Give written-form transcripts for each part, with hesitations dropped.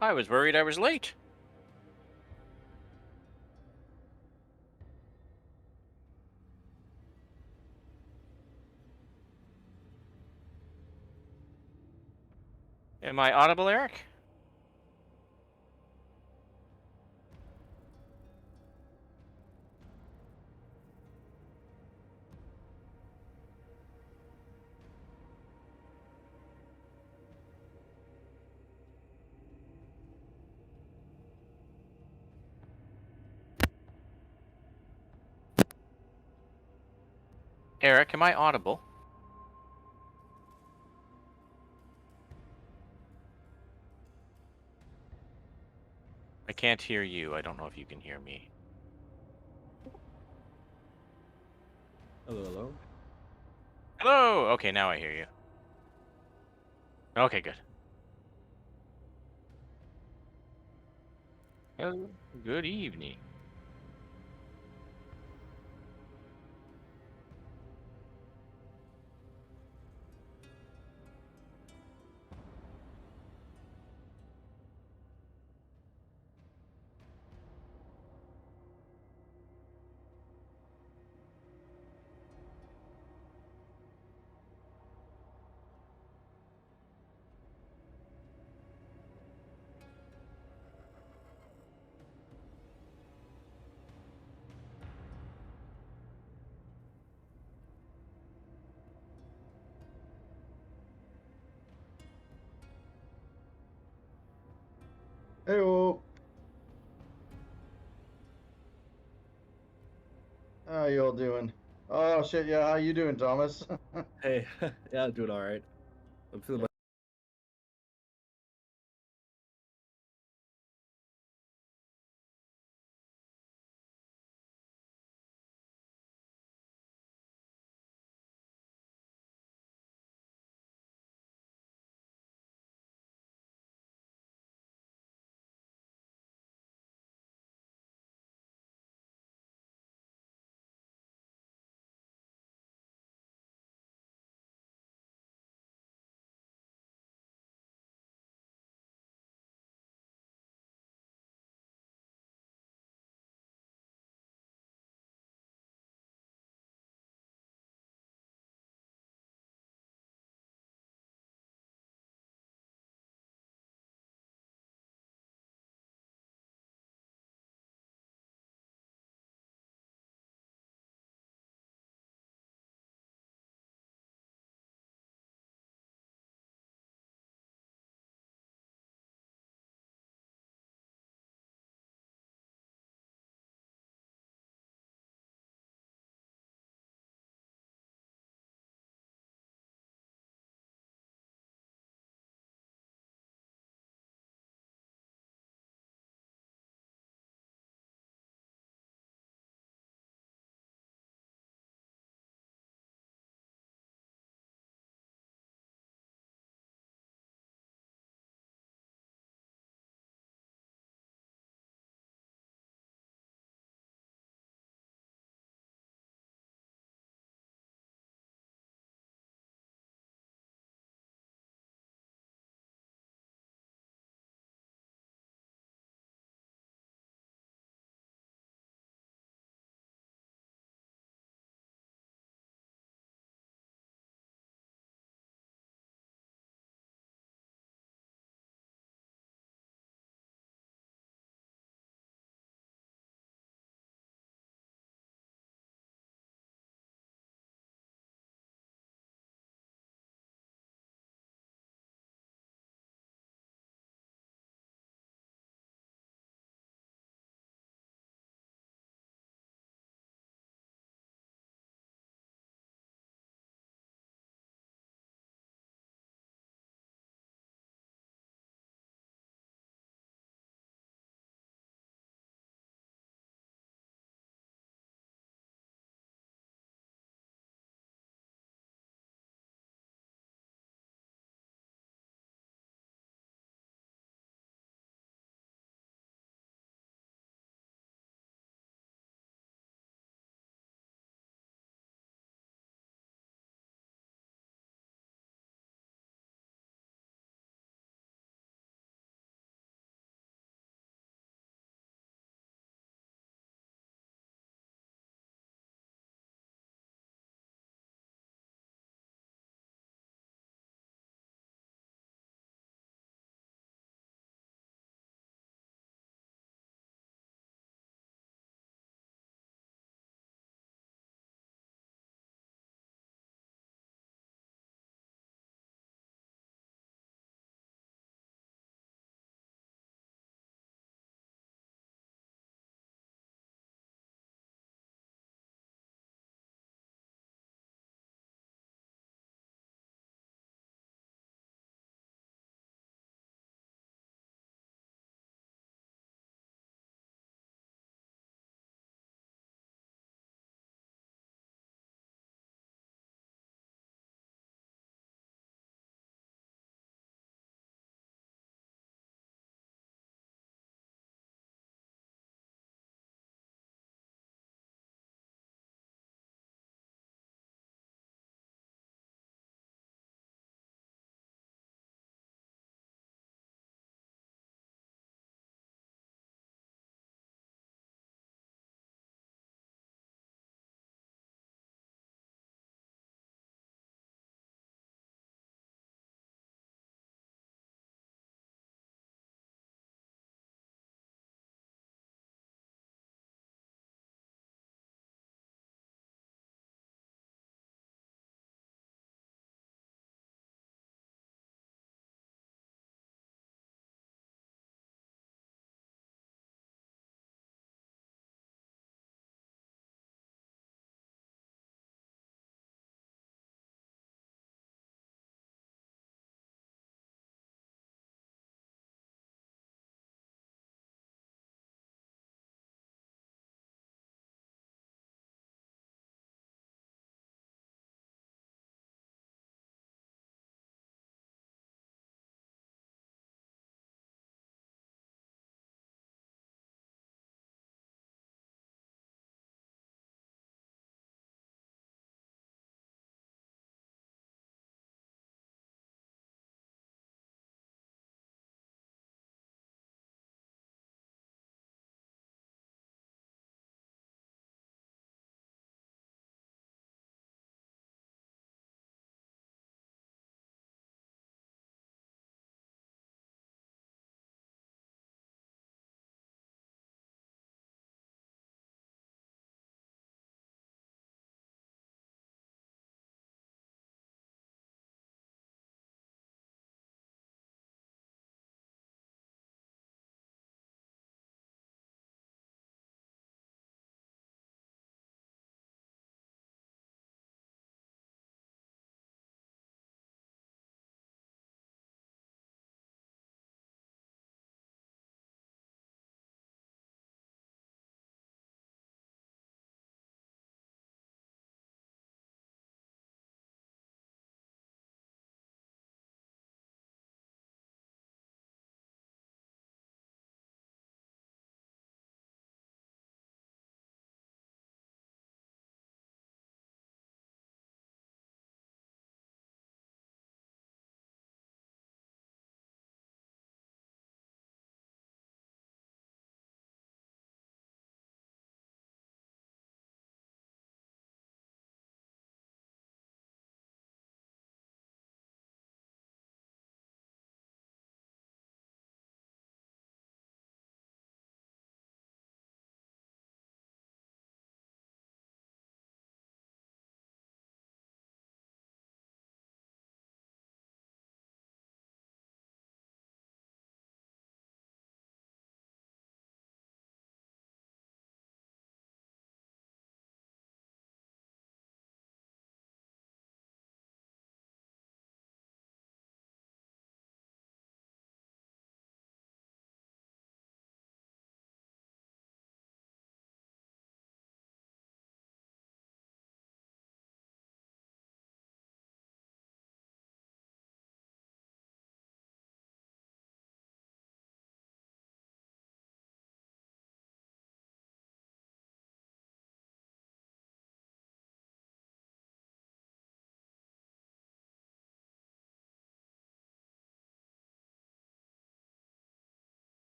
I was worried I was late. Am I audible, Eric? Eric, am I audible? I can't hear you. I don't know if you can hear me. Hello, hello. Hello! Okay, now I hear you. Okay, good. Hello. Good evening. Hey, how you all doing? Oh shit, yeah, how you doing, Thomas? Hey, yeah, I'm doing all right. I'm feeling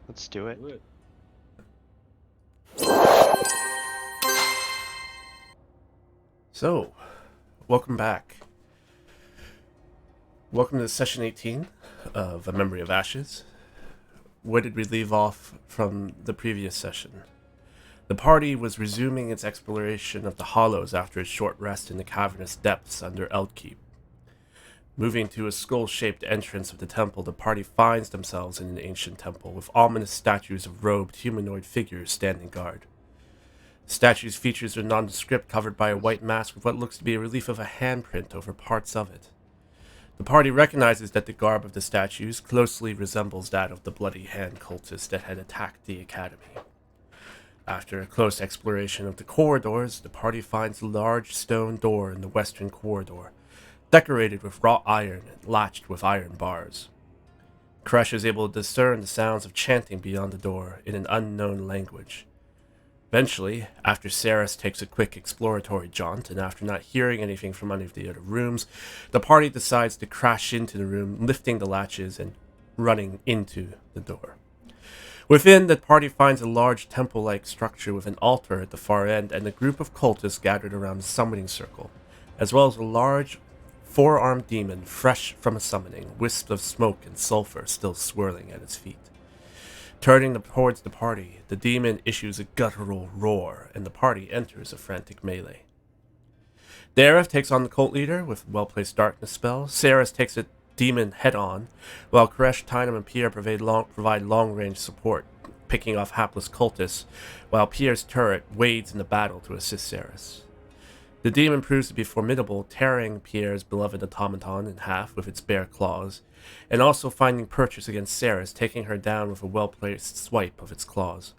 Let's do it. Do it. So, welcome back. Welcome to session 18 of A Memory of Ashes. Where did we leave off from the previous session? The party was resuming its exploration of the hollows after a short rest in the cavernous depths under Eldkeep. Moving to a skull-shaped entrance of the temple, the party finds themselves in an ancient temple with ominous statues of robed humanoid figures standing guard. The statue's features are nondescript, covered by a white mask with what looks to be a relief of a handprint over parts of it. The party recognizes that the garb of the statues closely resembles that of the Bloody Hand cultists that had attacked the academy. After a close exploration of the corridors, the party finds a large stone door in the western corridor, decorated with wrought iron and latched with iron bars. Koresh is able to discern the sounds of chanting beyond the door in an unknown language. Eventually, after Saris takes a quick exploratory jaunt, and after not hearing anything from any of the other rooms, the party decides to crash into the room, lifting the latches and running into the door. Within, the party finds a large temple-like structure with an altar at the far end and a group of cultists gathered around a summoning circle, as well as a large four-armed demon fresh from a summoning, wisps of smoke and sulfur still swirling at its feet. Turning towards the party, the demon issues a guttural roar, and the party enters a frantic melee. Dareth takes on the cult leader with a well-placed darkness spell. Saris takes a demon head-on, while Koresh, Tynum, and Pierre provide long-range support, picking off hapless cultists, while Pierre's turret wades in the battle to assist Saris. The demon proves to be formidable, tearing Pierre's beloved automaton in half with its bare claws, and also finding purchase against Saris, taking her down with a well-placed swipe of its claws.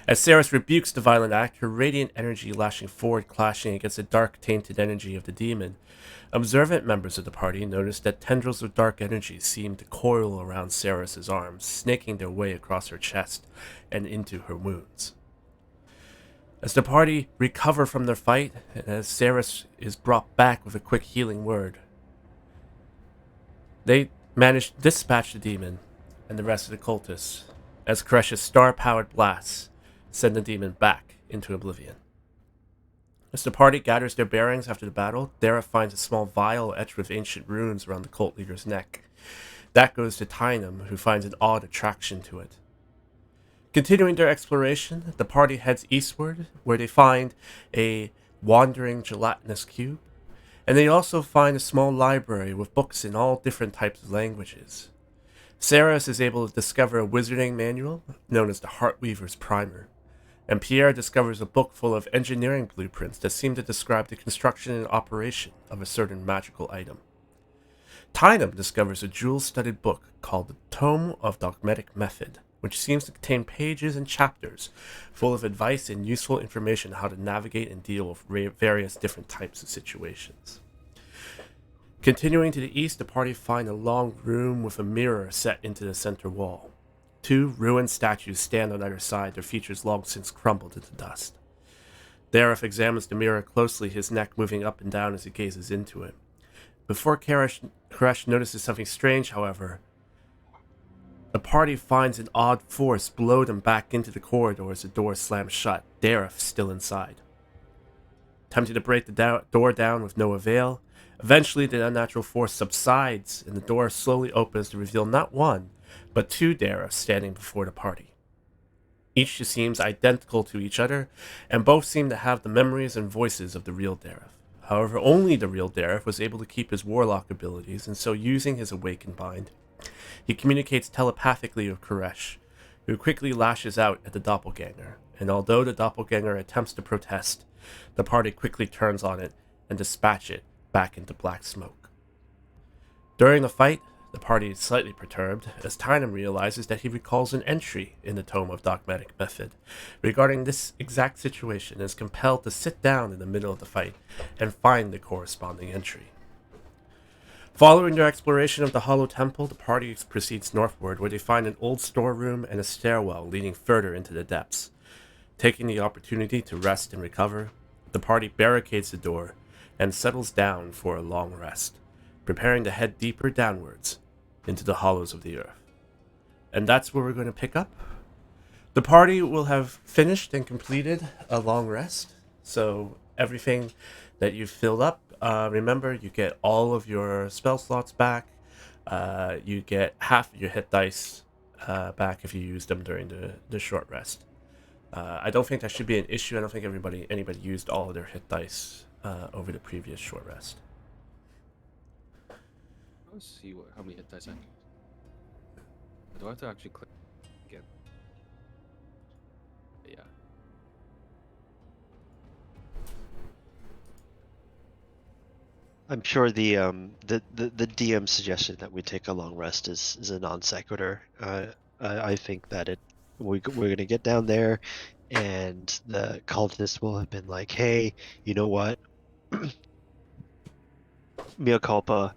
As Saris rebukes the violent act, her radiant energy lashing forward, clashing against the dark, tainted energy of the demon, observant members of the party notice that tendrils of dark energy seem to coil around Saris's arms, snaking their way across her chest and into her wounds. As the party recover from their fight, and as Saris is brought back with a quick healing word, they manage to dispatch the demon and the rest of the cultists, as Koresh's star-powered blasts send the demon back into oblivion. As the party gathers their bearings after the battle, Dareth finds a small vial etched with ancient runes around the cult leader's neck. That goes to Tynum, who finds an odd attraction to it. Continuing their exploration, the party heads eastward, where they find a wandering gelatinous cube, and they also find a small library with books in all different types of languages. Saris is able to discover a wizarding manual, known as the Heartweaver's Primer, and Pierre discovers a book full of engineering blueprints that seem to describe the construction and operation of a certain magical item. Tynum discovers a jewel-studded book called the Tome of Dogmatic Method, which seems to contain pages and chapters full of advice and useful information on how to navigate and deal with various different types of situations. Continuing to the east, the party find a long room with a mirror set into the center wall. Two ruined statues stand on either side, their features long since crumbled into dust. Dareth examines the mirror closely, his neck moving up and down as he gazes into it. Before Koresh notices something strange, however, the party finds an odd force blow them back into the corridor as the door slams shut, Dareth still inside. Attempting to break the door down with no avail, eventually the unnatural force subsides and the door slowly opens to reveal not one, but two Dareths standing before the party. Each seems identical to each other, and both seem to have the memories and voices of the real Dareth. However, only the real Dareth was able to keep his warlock abilities, and so using his awakened mind, he communicates telepathically with Koresh, who quickly lashes out at the doppelganger, and although the doppelganger attempts to protest, the party quickly turns on it and dispatch it back into black smoke. During the fight, the party is slightly perturbed, as Tynum realizes that he recalls an entry in the Tome of Dogmatic Method regarding this exact situation and is compelled to sit down in the middle of the fight and find the corresponding entry. Following their exploration of the Hollow Temple, the party proceeds northward, where they find an old storeroom and a stairwell leading further into the depths. Taking the opportunity to rest and recover, the party barricades the door and settles down for a long rest, preparing to head deeper downwards into the hollows of the earth. And that's where we're going to pick up. The party will have finished and completed a long rest. So everything that you've filled up, remember, you get all of your spell slots back. You get half of your hit dice back if you use them during the short rest. I don't think that should be an issue. I don't think anybody used all of their hit dice over the previous short rest. Let's see how many hit dice I can use. Do I have to actually click again? Yeah. I'm sure the DM suggestion that we take a long rest is a non sequitur. I think that we're gonna get down there, and the cultists will have been like, "Hey, you know what? Mea culpa.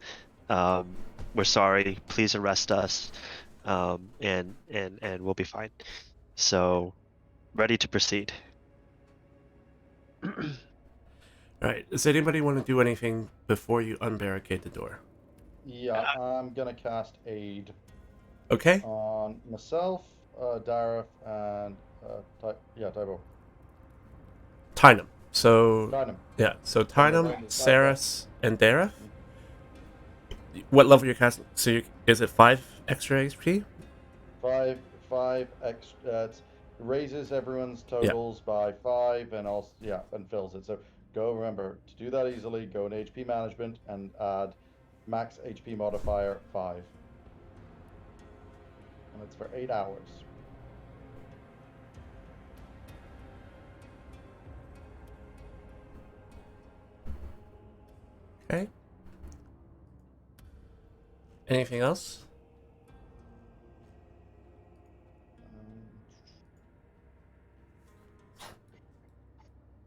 We're sorry. Please arrest us, and we'll be fine." So, ready to proceed. All right. Does anybody want to do anything before you unbarricade the door? Yeah, I'm gonna cast Aid Okay. on myself, Dareth, and Tybo. Tynum. So Dynam. yeah. So Tynum, Tynum, Saras, and Dareth. What level you're casting? So is it 5 extra HP? Five extra. It raises everyone's totals by 5, and also and fills it. So remember to do that easily. Go in HP management and add max HP modifier 5, and it's for 8 hours. Okay. Anything else?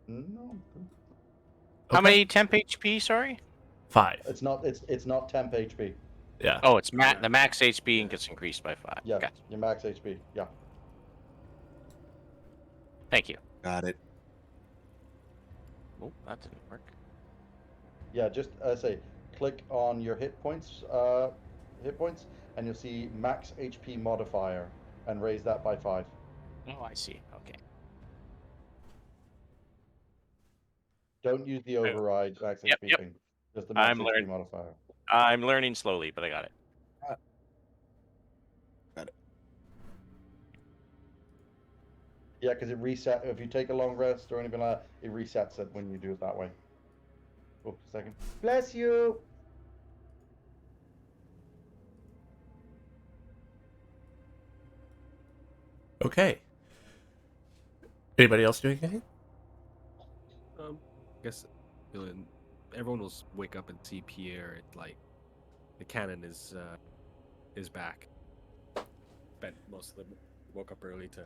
No, How Okay. many temp HP? Sorry. 5. it's not. It's not temp HP. Yeah. Oh, it's the max HP gets increased by 5. Yeah, Okay. your max HP. Yeah. Thank you. Got it. Oh, that didn't work. Yeah, just say click on your hit points, and you'll see max HP modifier, and raise that by 5. Oh, I see. Okay. Don't use the override max Yep, HP yep. thing. Just the max I'm HP modifier. I'm learning slowly, but I got it. Got it. Yeah, because it resets. If you take a long rest or anything like that, it resets it when you do it that way. Oh, a second. Bless you! Okay. Anybody else doing anything? I guess everyone will wake up and see Pierre. The cannon is back. Bet most of them woke up early to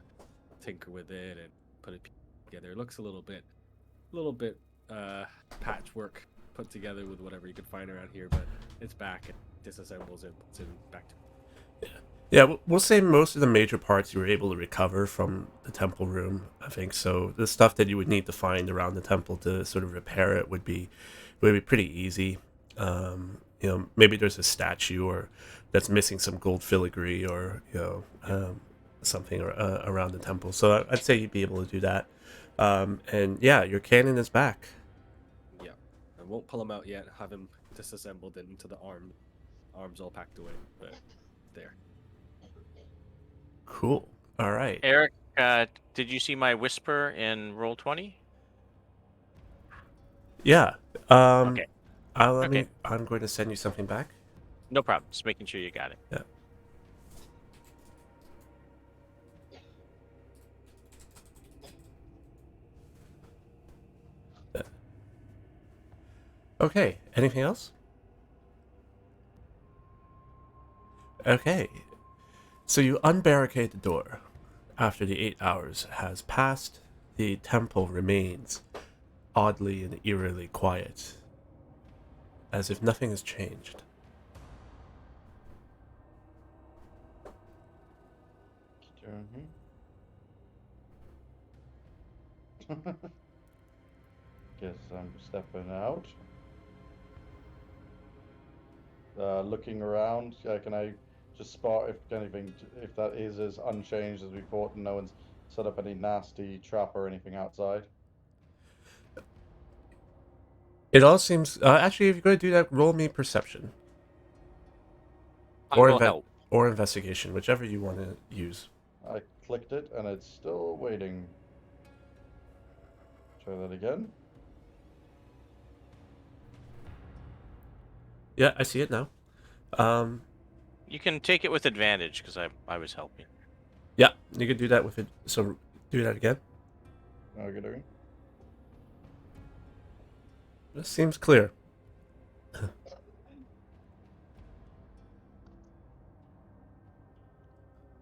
tinker with it and put it together. It looks a little bit patchwork put together with whatever you could find around here, but it's back and disassembles it, puts it back to. Yeah, we'll say most of the major parts you were able to recover from the temple room. I think so. The stuff that you would need to find around the temple to sort of repair it would be pretty easy. Maybe there's a statue or that's missing some gold filigree or something around the temple. So I'd say you'd be able to do that. And yeah, your cannon is back. Yeah, I won't pull him out yet. Have him disassembled into the arms all packed away, but there. Cool. All right. Eric, did you see my whisper in Roll20? Yeah. Okay. I'm going to send you something back. No problem. Just making sure you got it. Yeah. Okay. Anything else? Okay. So you unbarricade the door. After the 8 hours has passed, the temple remains oddly and eerily quiet, as if nothing has changed. Guess I'm stepping out. Looking around. Can I Just spot if anything, if that is as unchanged as we thought, and no one's set up any nasty trap or anything outside. It all seems. Actually, if you're going to do that, roll me perception I or will help. or investigation, whichever you want to use. I clicked it and it's still waiting. Try that again. Yeah, I see it now. You can take it with advantage because I was helping. Yeah, you could do that with it. So do that again. Okay, doing. This seems clear.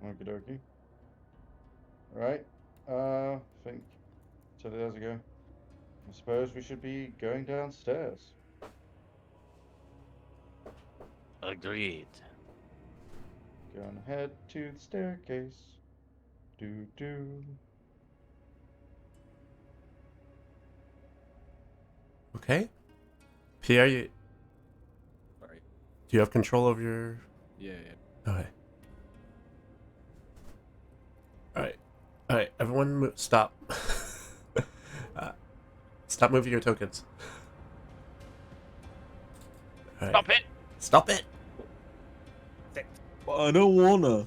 Okie dokie. Right. I think 2 days ago. I suppose we should be going downstairs. Agreed. Going ahead to the staircase. Do do. Okay. Pierre, do Alright. you have control over your? Yeah. Okay. All right. Everyone, stop. Stop moving your tokens. All right. Stop it! Stop it. But I don't wanna.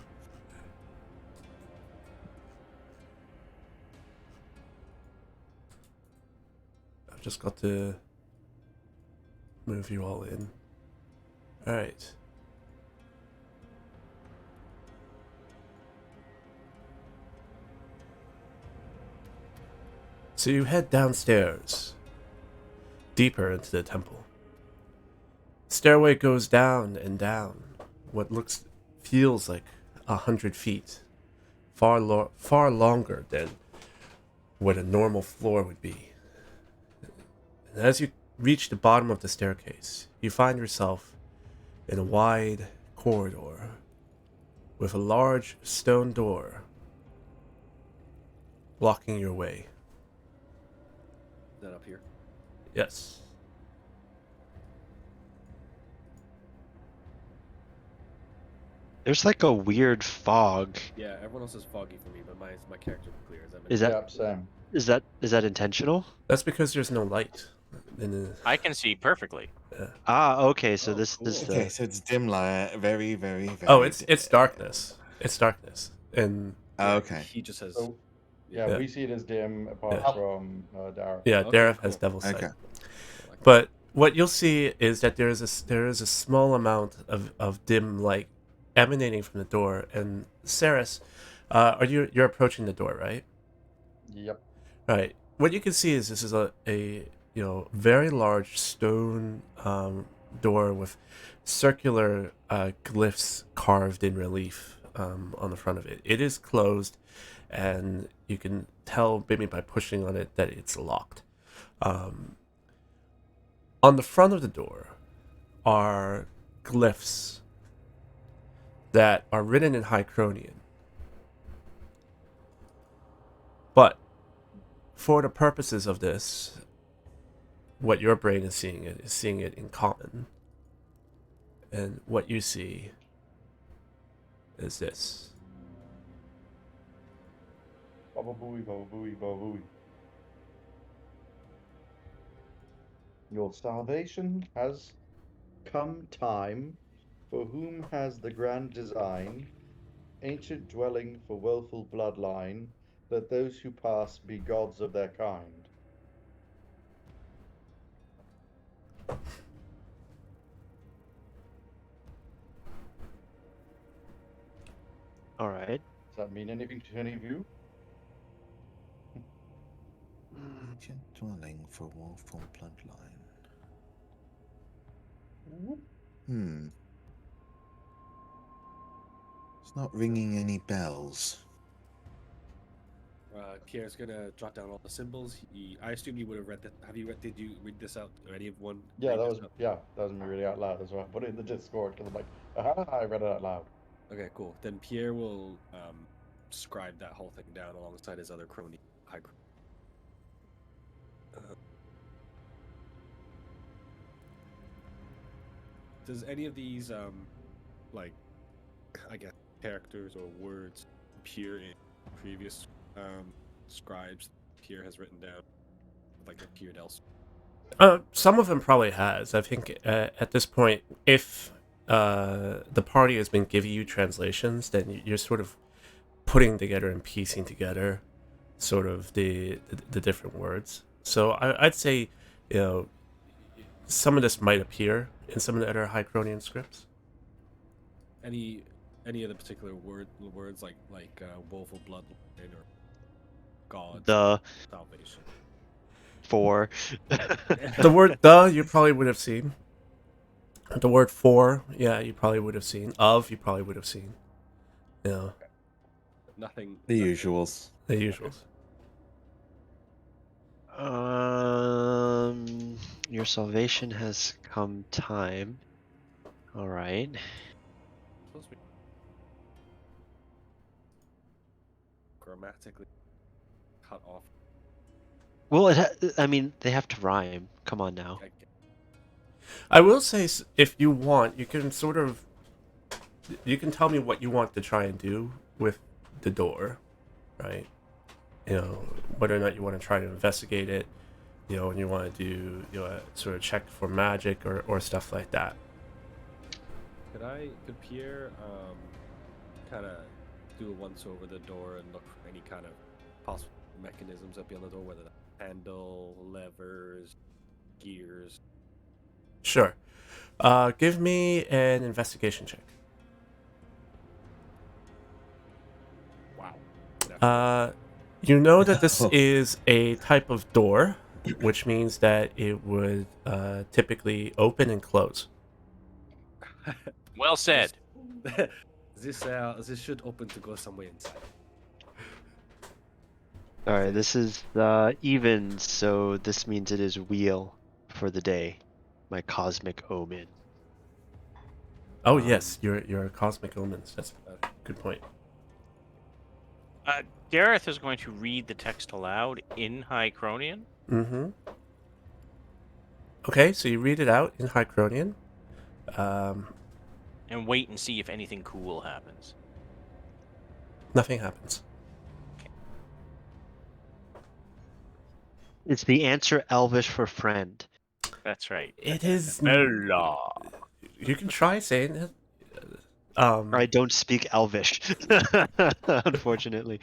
I've just got to move you all in. All right. So you head downstairs, deeper into the temple. Stairway goes down and down, what feels like 100 feet, far longer than what a normal floor would be. And as you reach the bottom of the staircase, you find yourself in a wide corridor with a large stone door blocking your way. Is that up here? Yes. There's like a weird fog. Yeah, everyone else is foggy for me, but my character is clear. Is that Yep, same. is that intentional? That's because there's no light. I can see perfectly. Ah, okay. So Oh, this cool. this Okay, so it's dim light, very, very, very. Oh, it's darkness. It's darkness. And Okay. He just has. So, yeah, Yeah. we see it as dim apart Yeah. from Dara. yeah, Okay, Dareth has cool. Devil's Sight. Okay. But what you'll see is that there is a small amount of dim light emanating from the door. And Saris, you're approaching the door, right? Yep. Right. What you can see is this is a very large stone door with circular glyphs carved in relief on the front of it. It is closed, and you can tell maybe by pushing on it that it's locked. On the front of the door are glyphs that are written in Hycronian. But for the purposes of this, what your brain is seeing it in common. And what you see is this. Baba booey, baba booey, baba booey. Your salvation has come time, for whom has the grand design, ancient dwelling for woeful bloodline, let those who pass be gods of their kind. all right. Does that mean anything to any of you? Ancient dwelling for woeful bloodline. Hmm. It's not ringing any bells. Pierre's gonna jot down all the symbols. I assume you would have read that. Did you read this out? Or any of one? Yeah, read that this was out? me really out loud as well. I put it in the Discord because I'm like, aha, I read it out loud. Okay, cool. Then Pierre will scribe that whole thing down alongside his other crony. Does any of these like I guess, characters or words appear in previous scribes Pierre has written down, like appeared elsewhere? Some of them probably has. I think at this point, if the party has been giving you translations, then you're sort of putting together and piecing together sort of the different words. So I'd say, you know, some of this might appear in some of the other Hycronian scripts. Any of the particular words like woeful bloodline or God The salvation? for. The word "the" you probably would have seen. The word "for," yeah, you probably would have seen. Of, you probably would have seen. You know, Nothing. The nothing- usuals. the usuals. Your salvation has come time. All right. Supposed to be grammatically cut off. Well, I mean, they have to rhyme. Come on now. I will say, if you want, you can sort of, you can tell me what you want to try and do with the door, right? You know, whether or not you want to try to investigate it, you know, and you want to do, you know, a sort of check for magic or stuff like that. Could Pierre kind of do a once over the door and look for any kind of possible mechanisms that be on the door, whether that's handle, levers, gears? Sure. Give me an investigation check. Wow. You know that this is a type of door, which means that it would typically open and close. Well said. This should open to go somewhere inside. All right, this is even, so this means it is wheel for the day. My cosmic omen. Oh yes, your cosmic omens. That's a good point. Gareth is going to read the text aloud in Hycronian. Mm-hmm. Okay, so you read it out in Hycronian. And wait and see if anything cool happens. Nothing happens. It's the answer Elvish for friend. That's right. It is. Bella. You can try saying it. I don't speak Elvish, unfortunately.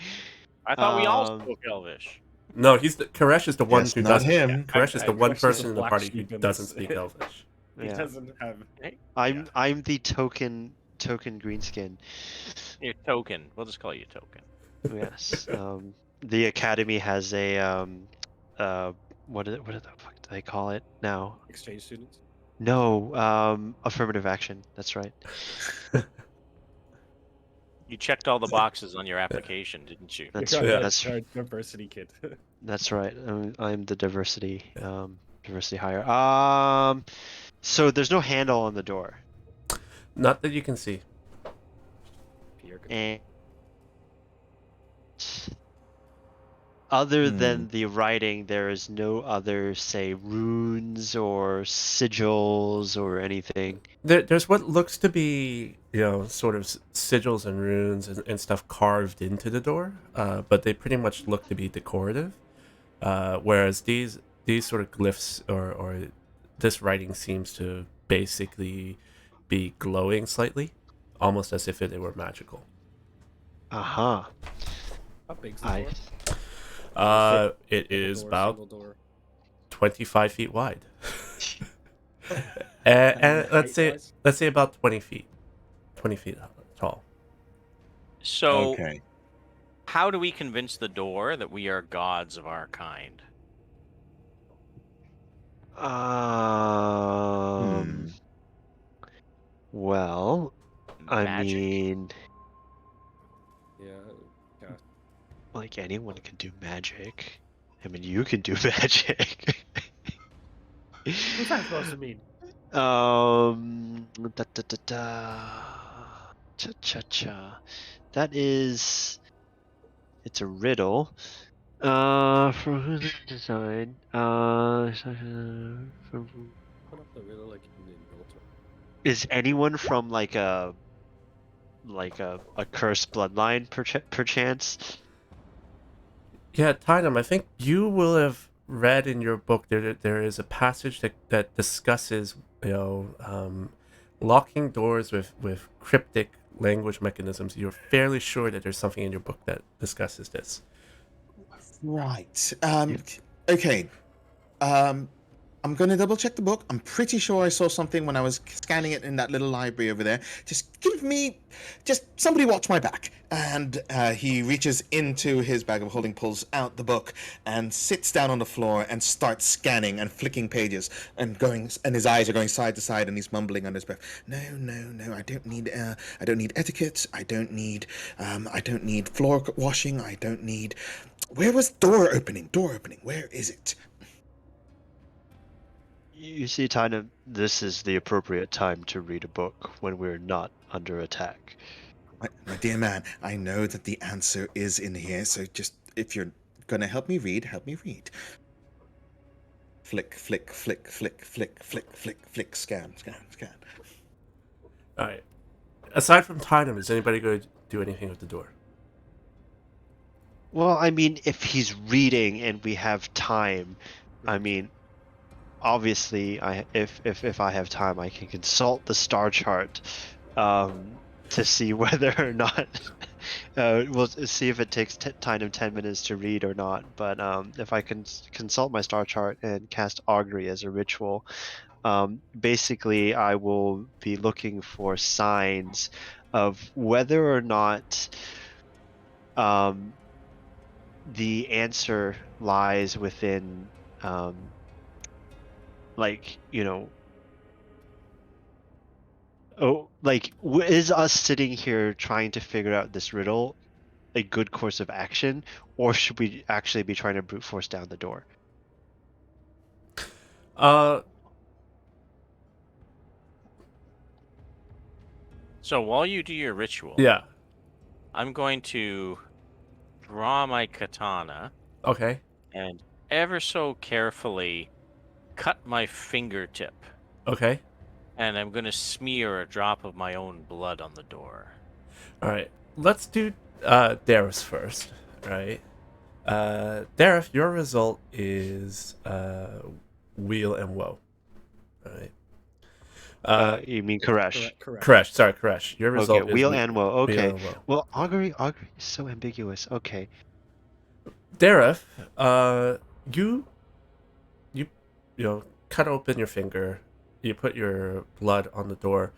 I thought we all Um, spoke Elvish. No, Koresh is the one Yes, who not doesn't. him. Koresh is the one Koresh is person the in the black party who sheep in doesn't this. speak Elvish. He Yeah. doesn't have. I'm the token greenskin. Your token. We'll just call you token. Yes. The academy has a what the fuck do they call it now? Exchange students. No, affirmative action. That's right. You checked all the boxes on your application, didn't you? That's You're Yeah. that's our diversity kid. that's right. I'm the diversity hire. So there's no handle on the door. Not that you can see. Pierre could- And other than the writing, there is no other, say, runes or sigils or anything. There's what looks to be, you know, sort of sigils and runes and stuff carved into the door, but they pretty much look to be decorative. Whereas these sort of glyphs or this writing seems to basically be glowing slightly, almost as if they were magical. Aha. How big's the I door? It Double is door, about single door. 25 feet wide. and let's say about 20 feet tall. So, Okay. how do we convince the door that we are gods of our kind? Well, I Magic? mean, Yeah. like anyone can do magic. I mean, you can do magic. What's that supposed to mean? Da, da, da, da. Cha cha cha. That is. It's a riddle. For who's the design? From, Put up the riddle like in Ultimate. is anyone from like a like a cursed bloodline perchance? Yeah, Tynum, I think you will have read in your book there is a passage that discusses, locking doors with cryptic language mechanisms. You're fairly sure that there's something in your book that discusses this. Right. Okay. I'm going to double check the book. I'm pretty sure I saw something when I was scanning it in that little library over there. Just somebody watch my back. And he reaches into his bag of holding, pulls out the book, and sits down on the floor and starts scanning and flicking pages and his eyes are going side to side, and he's mumbling under his breath. No, I don't need etiquette. I don't need floor washing. I don't need. Where was door opening? Where is it? You see, Tyna, this is the appropriate time to read a book when we're not under attack. My dear man, I know that the answer is in here, so just, if you're gonna help me read, Flick, flick, flick, flick, flick, flick, flick, flick, scan. All right. Aside from Tynum, is anybody going to do anything with the door? Well, I mean, if he's reading and we have time, I mean, obviously, if I have time, I can consult the star chart to see whether or not we'll see if it takes Tynum 10 minutes to read or not. But if I can consult my star chart and cast augury as a ritual, basically I will be looking for signs of whether or not the answer lies within is us sitting here trying to figure out this riddle a good course of action, or should we actually be trying to brute force down the door? So while you do your ritual, Yeah. I'm going to draw my katana Okay. and ever so carefully cut my fingertip. Okay. And I'm going to smear a drop of my own blood on the door. All right. Let's do Dareth first. Right. Dareth, your result is wheel and woe. All right. You mean Koresh? Correct. Koresh. Sorry, Koresh. Your result Okay, is wheel and woe. Okay. and woe. Well, augury is so ambiguous. Okay. Dareth, you cut open your finger. You put your blood on the door.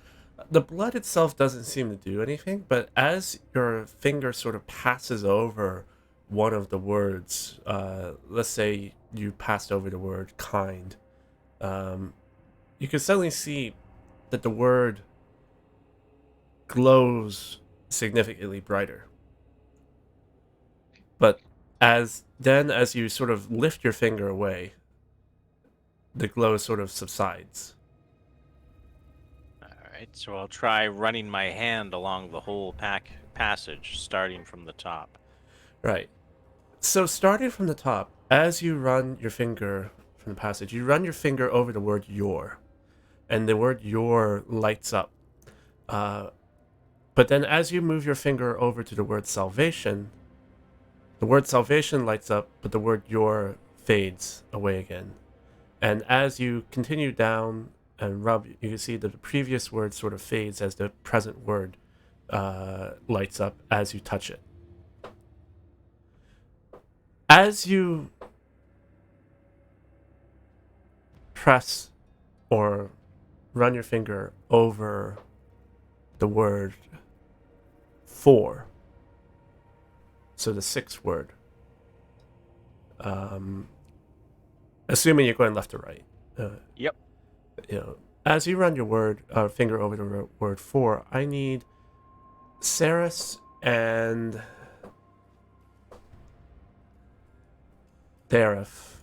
The blood itself doesn't seem to do anything, but as your finger sort of passes over one of the words, let's say you passed over the word kind, you can suddenly see that the word glows significantly brighter. But as you sort of lift your finger away, the glow sort of subsides. Alright, so I'll try running my hand along the whole passage, starting from the top. Right. So starting from the top, as you run your finger from the passage, you run your finger over the word your, and the word your lights up. But then as you move your finger over to the word salvation, the word salvation lights up, but the word your fades away again. And as you continue down and rub, you can see that the previous word sort of fades as the present word lights up as you touch it. As you press or run your finger over the word for, so the sixth word, assuming you're going left to right. Yep. As you run your finger over the word for, I need Saris and Dareth.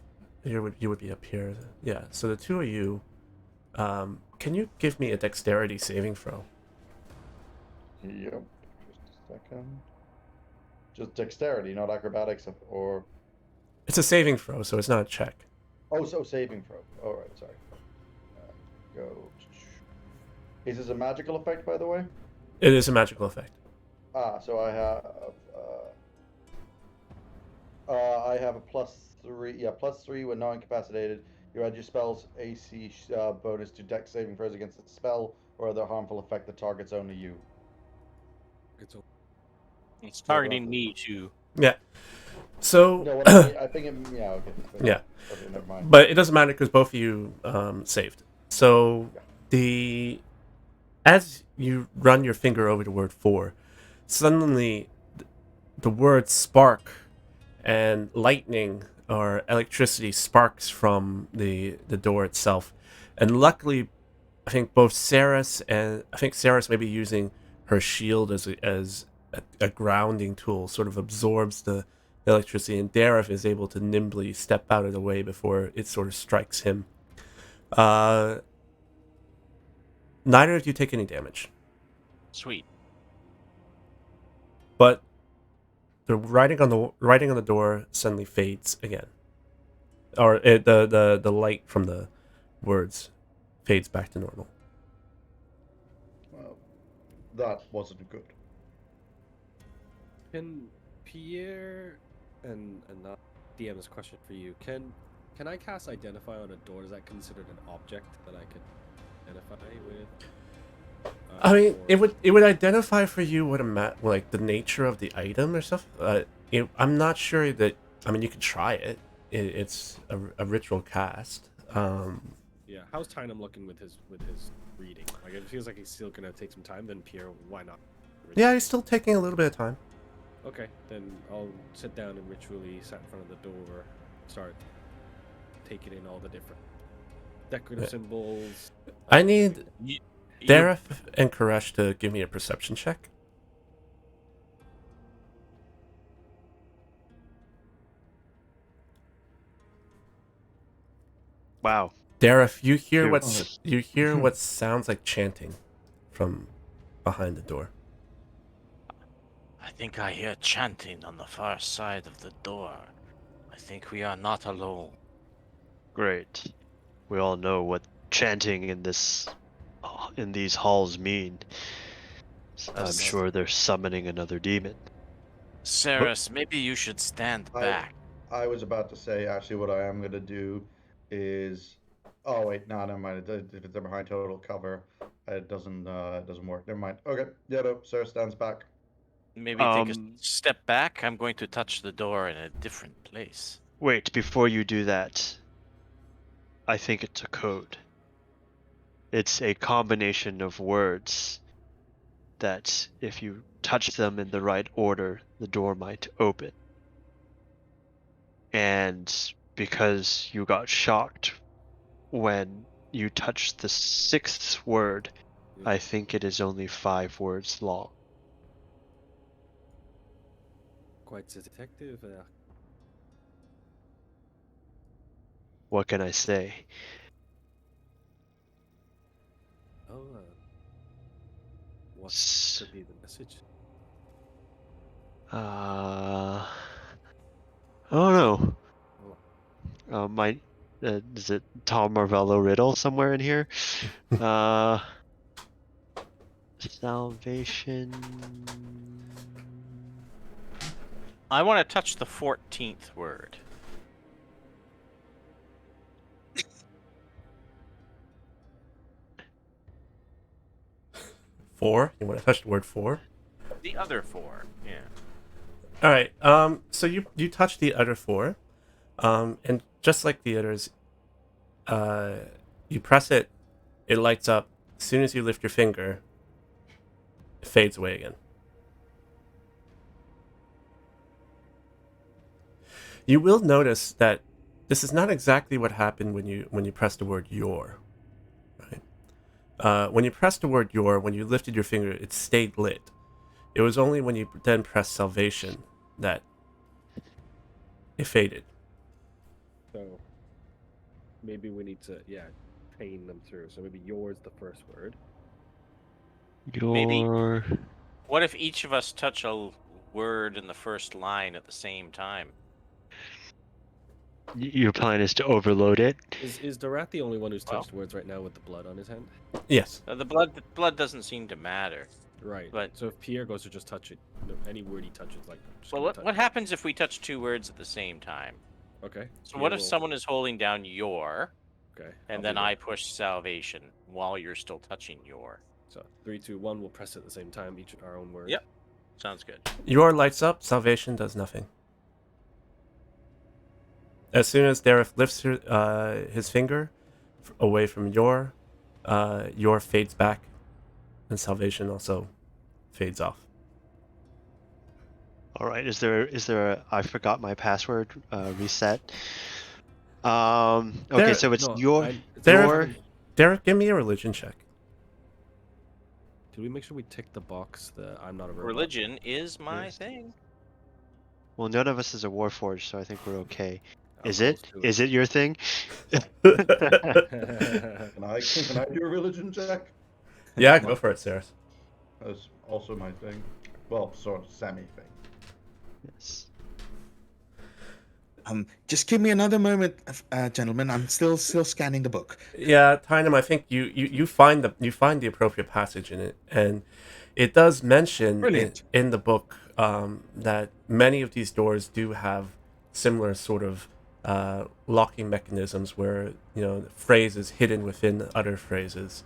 You would be up here. Yeah. So the two of you, can you give me a dexterity saving throw? Yep. Just a second. Just dexterity, not acrobatics or. It's a saving throw, so it's not a check. Oh, so saving throw. All right, sorry. Go. Is this a magical effect, by the way? It is a magical effect. So I have a +3. Yeah, +3 when not incapacitated. You add your spell's AC bonus to Dex saving throws against the spell or other harmful effect that targets only you. It's a- It's targeting me too. Yeah. So No, well, I think it. Yeah, okay. yeah, Okay, never mind. but it doesn't matter because both of you saved. So Yeah. as you run your finger over the word 4, suddenly the word spark and lightning or electricity sparks from the door itself. And luckily, I think both Saris and I think Saris may be using her shield as a grounding tool, sort of absorbs the electricity, and Dareth is able to nimbly step out of the way before it sort of strikes him. Neither of you take any damage, Sweet. but the writing on the door suddenly fades again, or the light from the words fades back to normal. Well, that wasn't good. Can Pierre and not DM's question for you? Can I cast Identify on a door? Is that considered an object that I can identify with? I mean, or- it would identify for you what like the nature of the item or stuff. I'm not sure that. I mean, you could try it. It's a ritual cast. Yeah, how's Tynum looking with his reading? Like, it feels like he's still gonna take some time. Then Pierre, why not? Yeah, he's still taking a little bit of time. Okay, then I'll sit down and ritually sit in front of the door, start taking in all the different decorative symbols. I need You, Dareth and Koresh to give me a perception check. Wow. Dareth, you hear Here. what sounds like chanting from behind the door. I think I hear chanting on the far side of the door. I think we are not alone. Great. We all know what chanting in these halls mean. I'm Yes. sure they're summoning another demon. Saris, maybe you should stand back. I was about to say, actually, what I am going to do is. Oh, wait, no, never mind. If it's behind total cover, it doesn't work. Never mind. Okay, yeah, no, Sarah stands back. Maybe take a step back. I'm going to touch the door in a different place. Wait, before you do that, I think it's a code. It's a combination of words that if you touch them in the right order, the door might open. And because you got shocked when you touched the 6th word, I think it is only 5 words long. Quite a detective. What can I say? What could be the message? I don't know. Is it Tom Marvello riddle somewhere in here? Salvation. I want to touch the 14th word. Four? You want to touch the word 4? The other 4, yeah. All right. So you touch the other 4, and just like the others, you press it. It lights up. As soon as you lift your finger, it fades away again. You will notice that this is not exactly what happened when you press the word your. Right? When you pressed the word your, when you lifted your finger, it stayed lit. It was only when you then pressed salvation that it faded. So maybe we need to chain them through. So maybe yours the first word. Maybe- What if each of us touch a word in the first line at the same time? Your plan is to overload it? Is Dorat the only one who's touched words right now with the blood on his hand? Yes. The blood doesn't seem to matter. Right. But- So if Pierre goes to just touch it, any word he touches, like. just Well, gonna what, touch what it. happens if we touch two words at the same time? Okay. So what Pierre if will- someone is holding down your, Okay. and I'll then do that. I push salvation while you're still touching your? So 3, 2, 1. We'll press it at the same time. Each our own word. Yep. Sounds good. Your lights up, salvation does nothing. As soon as Dareth lifts his finger away from your fades back, and salvation also fades off. All right. Is there a I forgot my password reset? Okay, There- so it's No, your it's There- your. Derek, give me a religion check. Did we make sure we tick the box that I'm not a robot? Religion is my Yes. thing. Well, none of us is a warforged, so I think we're okay. I'm Is it? close to Is it your thing? Can I do a religion check? Yeah, go for it, Sarah. That's also my thing. Well, sort of semi thing. Yes. Just give me another moment, gentlemen. I'm still scanning the book. Yeah, Tynum, I think you find the appropriate passage in it, and it does mention Brilliant. in the book that many of these doors do have similar sort of locking mechanisms where the phrase is hidden within other phrases,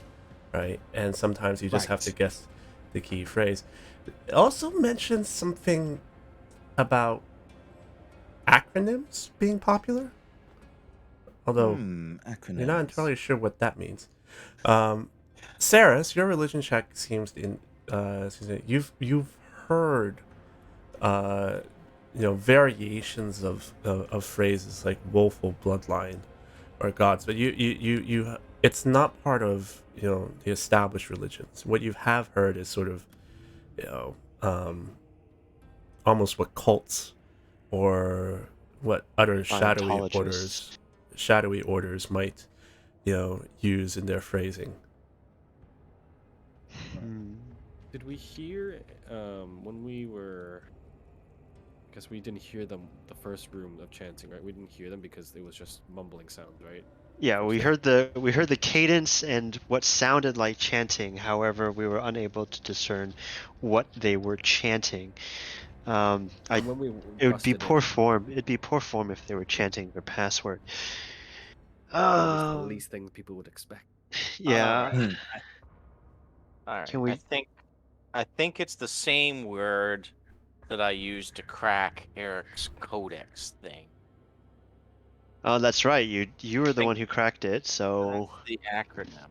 right? And sometimes you just have to Right. guess the key phrase. It also mentions something about acronyms being popular, although Acronyms. you're not entirely sure what that means. Saris, your religion check seems you've heard variations of phrases like woeful bloodline or gods, but you it's not part of the established religions. What you have heard is sort of almost what cults or what other Scientologists. shadowy orders might use in their phrasing. Hmm. Did we hear when we were? I guess we didn't hear them. The first room of chanting, right? We didn't hear them because it was just mumbling sounds, right? Yeah, we heard the cadence and what sounded like chanting. However, we were unable to discern what they were chanting. And when we It would be busted poor in, form. It'd be poor form if they were chanting their password. that was the Um, least thing people would expect. yeah. Hmm. All right. Can we- I think it's the same word that I used to crack Eric's codex thing. Oh, that's right. You were the Think- one who cracked it. So That's the acronym.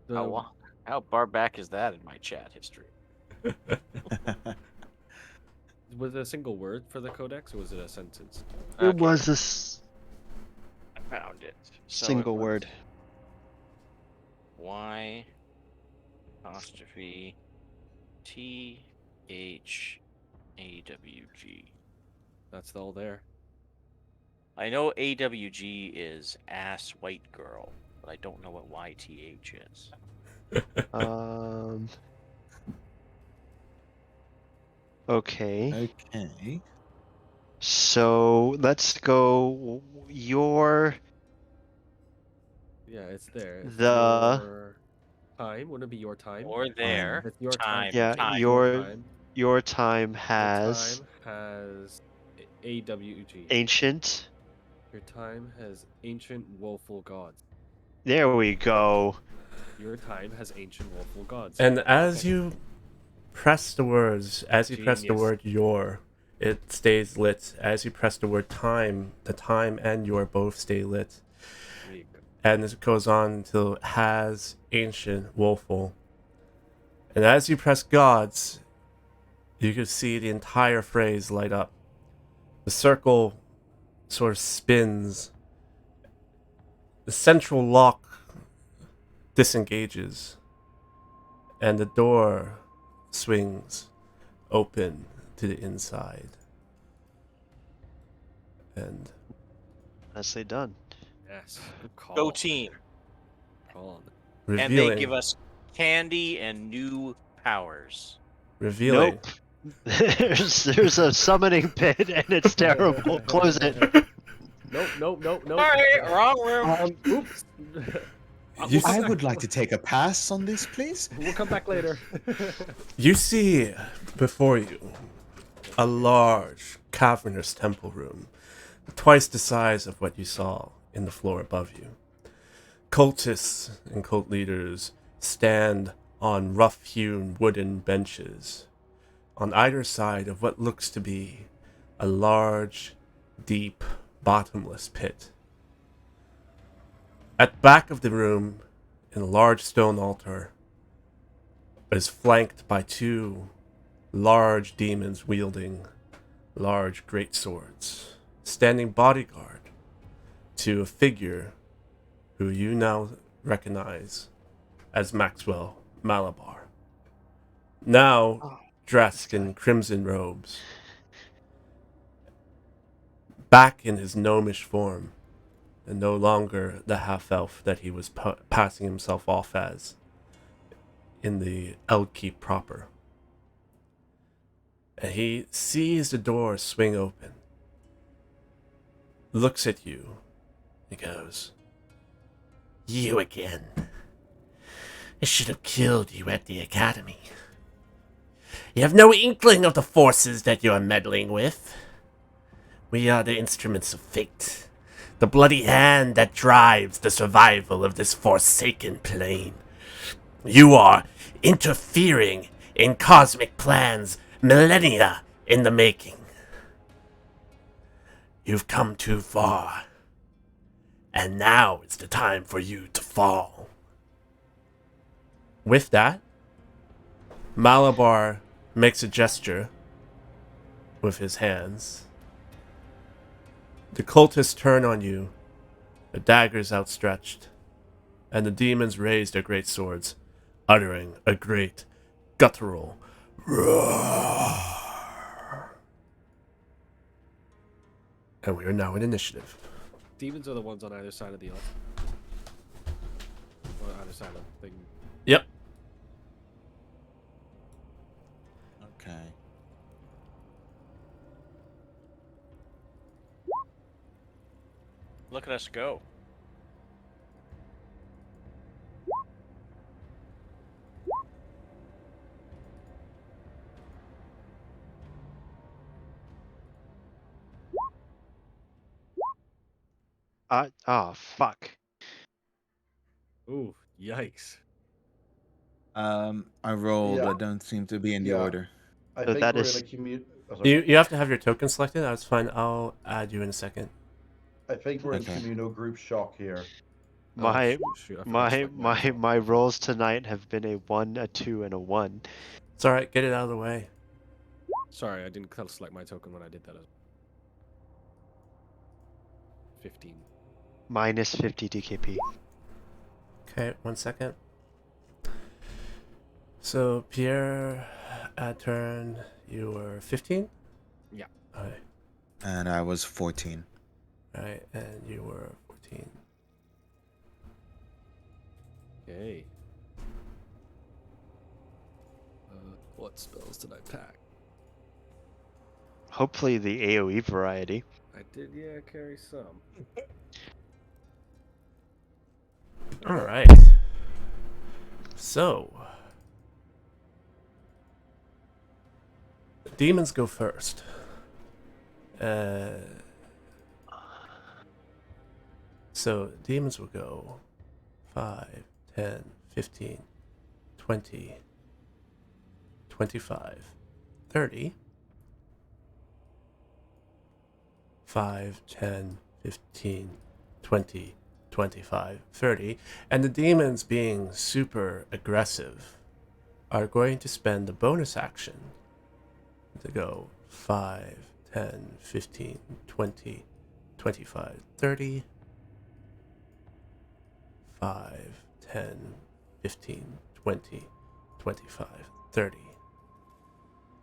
The- How far back is that in my chat history? Was it a single word for the codex, or was it a sentence? it was a I found it. So it single was word. Y apostrophe T H A W G. That's all there. I know AWG is ass white girl, but I don't know what YTH is. Okay. Okay. So let's go. Your Yeah, it's there. It's The- your time. Wouldn't it be your time? Or there. It's your time. Yeah, time. your time. your time has Your time has AWG. ancient. Your time has ancient woeful gods. There we go. Your time has ancient woeful gods. And as you press the words, as you press the Genius. word your, it stays lit. As you press the word time, the time and your both stay lit. There you go. And it goes on until it has ancient woeful. And as you press gods, you can see the entire phrase light up. The circle sort of spins. The central lock disengages. And the door swings open to the inside. And Nicely done. Yes. Good call. Go team. Call. revealing, And they give us candy and new powers. revealing. Nope. There's a summoning pit and it's terrible. Close it. Nope. Sorry, wrong room. Oops. You I s- would like to take a pass on this, please. We'll come back later. You see before you a large, cavernous temple room, twice the size of what you saw in the floor above you. Cultists and cult leaders stand on rough-hewn wooden benches on either side of what looks to be a large, deep, bottomless pit. At the back of the room, in a large stone altar, is flanked by two large demons wielding large great swords, standing bodyguard to a figure who you now recognize as Maxwell Malabar. Now dressed in crimson robes, back in his gnomish form, and no longer the half-elf that he was passing himself off as in the Eldkeep proper. And he sees the door swing open, looks at you, and goes, "You again. I should have killed you at the academy. You have no inkling of the forces that you are meddling with. We are the instruments of fate, the bloody hand that drives the survival of this forsaken plane. You are interfering in cosmic plans millennia in the making. You've come too far, and now is the time for you to fall." With that, Malabar makes a gesture with his hands. The cultists turn on you, the daggers outstretched, and the demons raise their great swords, uttering a great guttural roar. And we are now in initiative. Demons are the ones on either side of the altar. Or either side of the thing. Yep. Okay. Look at us go. Oh, fuck. Ooh, yikes. I rolled. Yeah. I don't seem to be in the Yeah. order. I So think that we're is- in a commute. Oh, sorry. You have to have your token selected. That's fine. I'll add you in a second. I think we're Okay. in communal group shock here. My Shoot, I forgot to my select mine my as well. my rolls tonight have been a 1, a 2, and a 1. It's alright, get it out of the way. Sorry, I didn't select my token when I did that. 15. Minus 50 DKP. Okay, 1 second. So, Pierre, at turn, you were 15? Yeah. Alright, And I was 14. alright, and you were 14. Okay. What spells did I pack? Hopefully the AoE variety. I did, yeah, carry some. Alright. So, demons go first. So, demons will go 5, 10, 15, 20, 25, 30. 5, 10, 15, 20, 25, 30. And the demons, being super aggressive, are going to spend the bonus action to go 5, 10, 15, 20, 25, 30. 5, 10, 15, 20, 25, 30.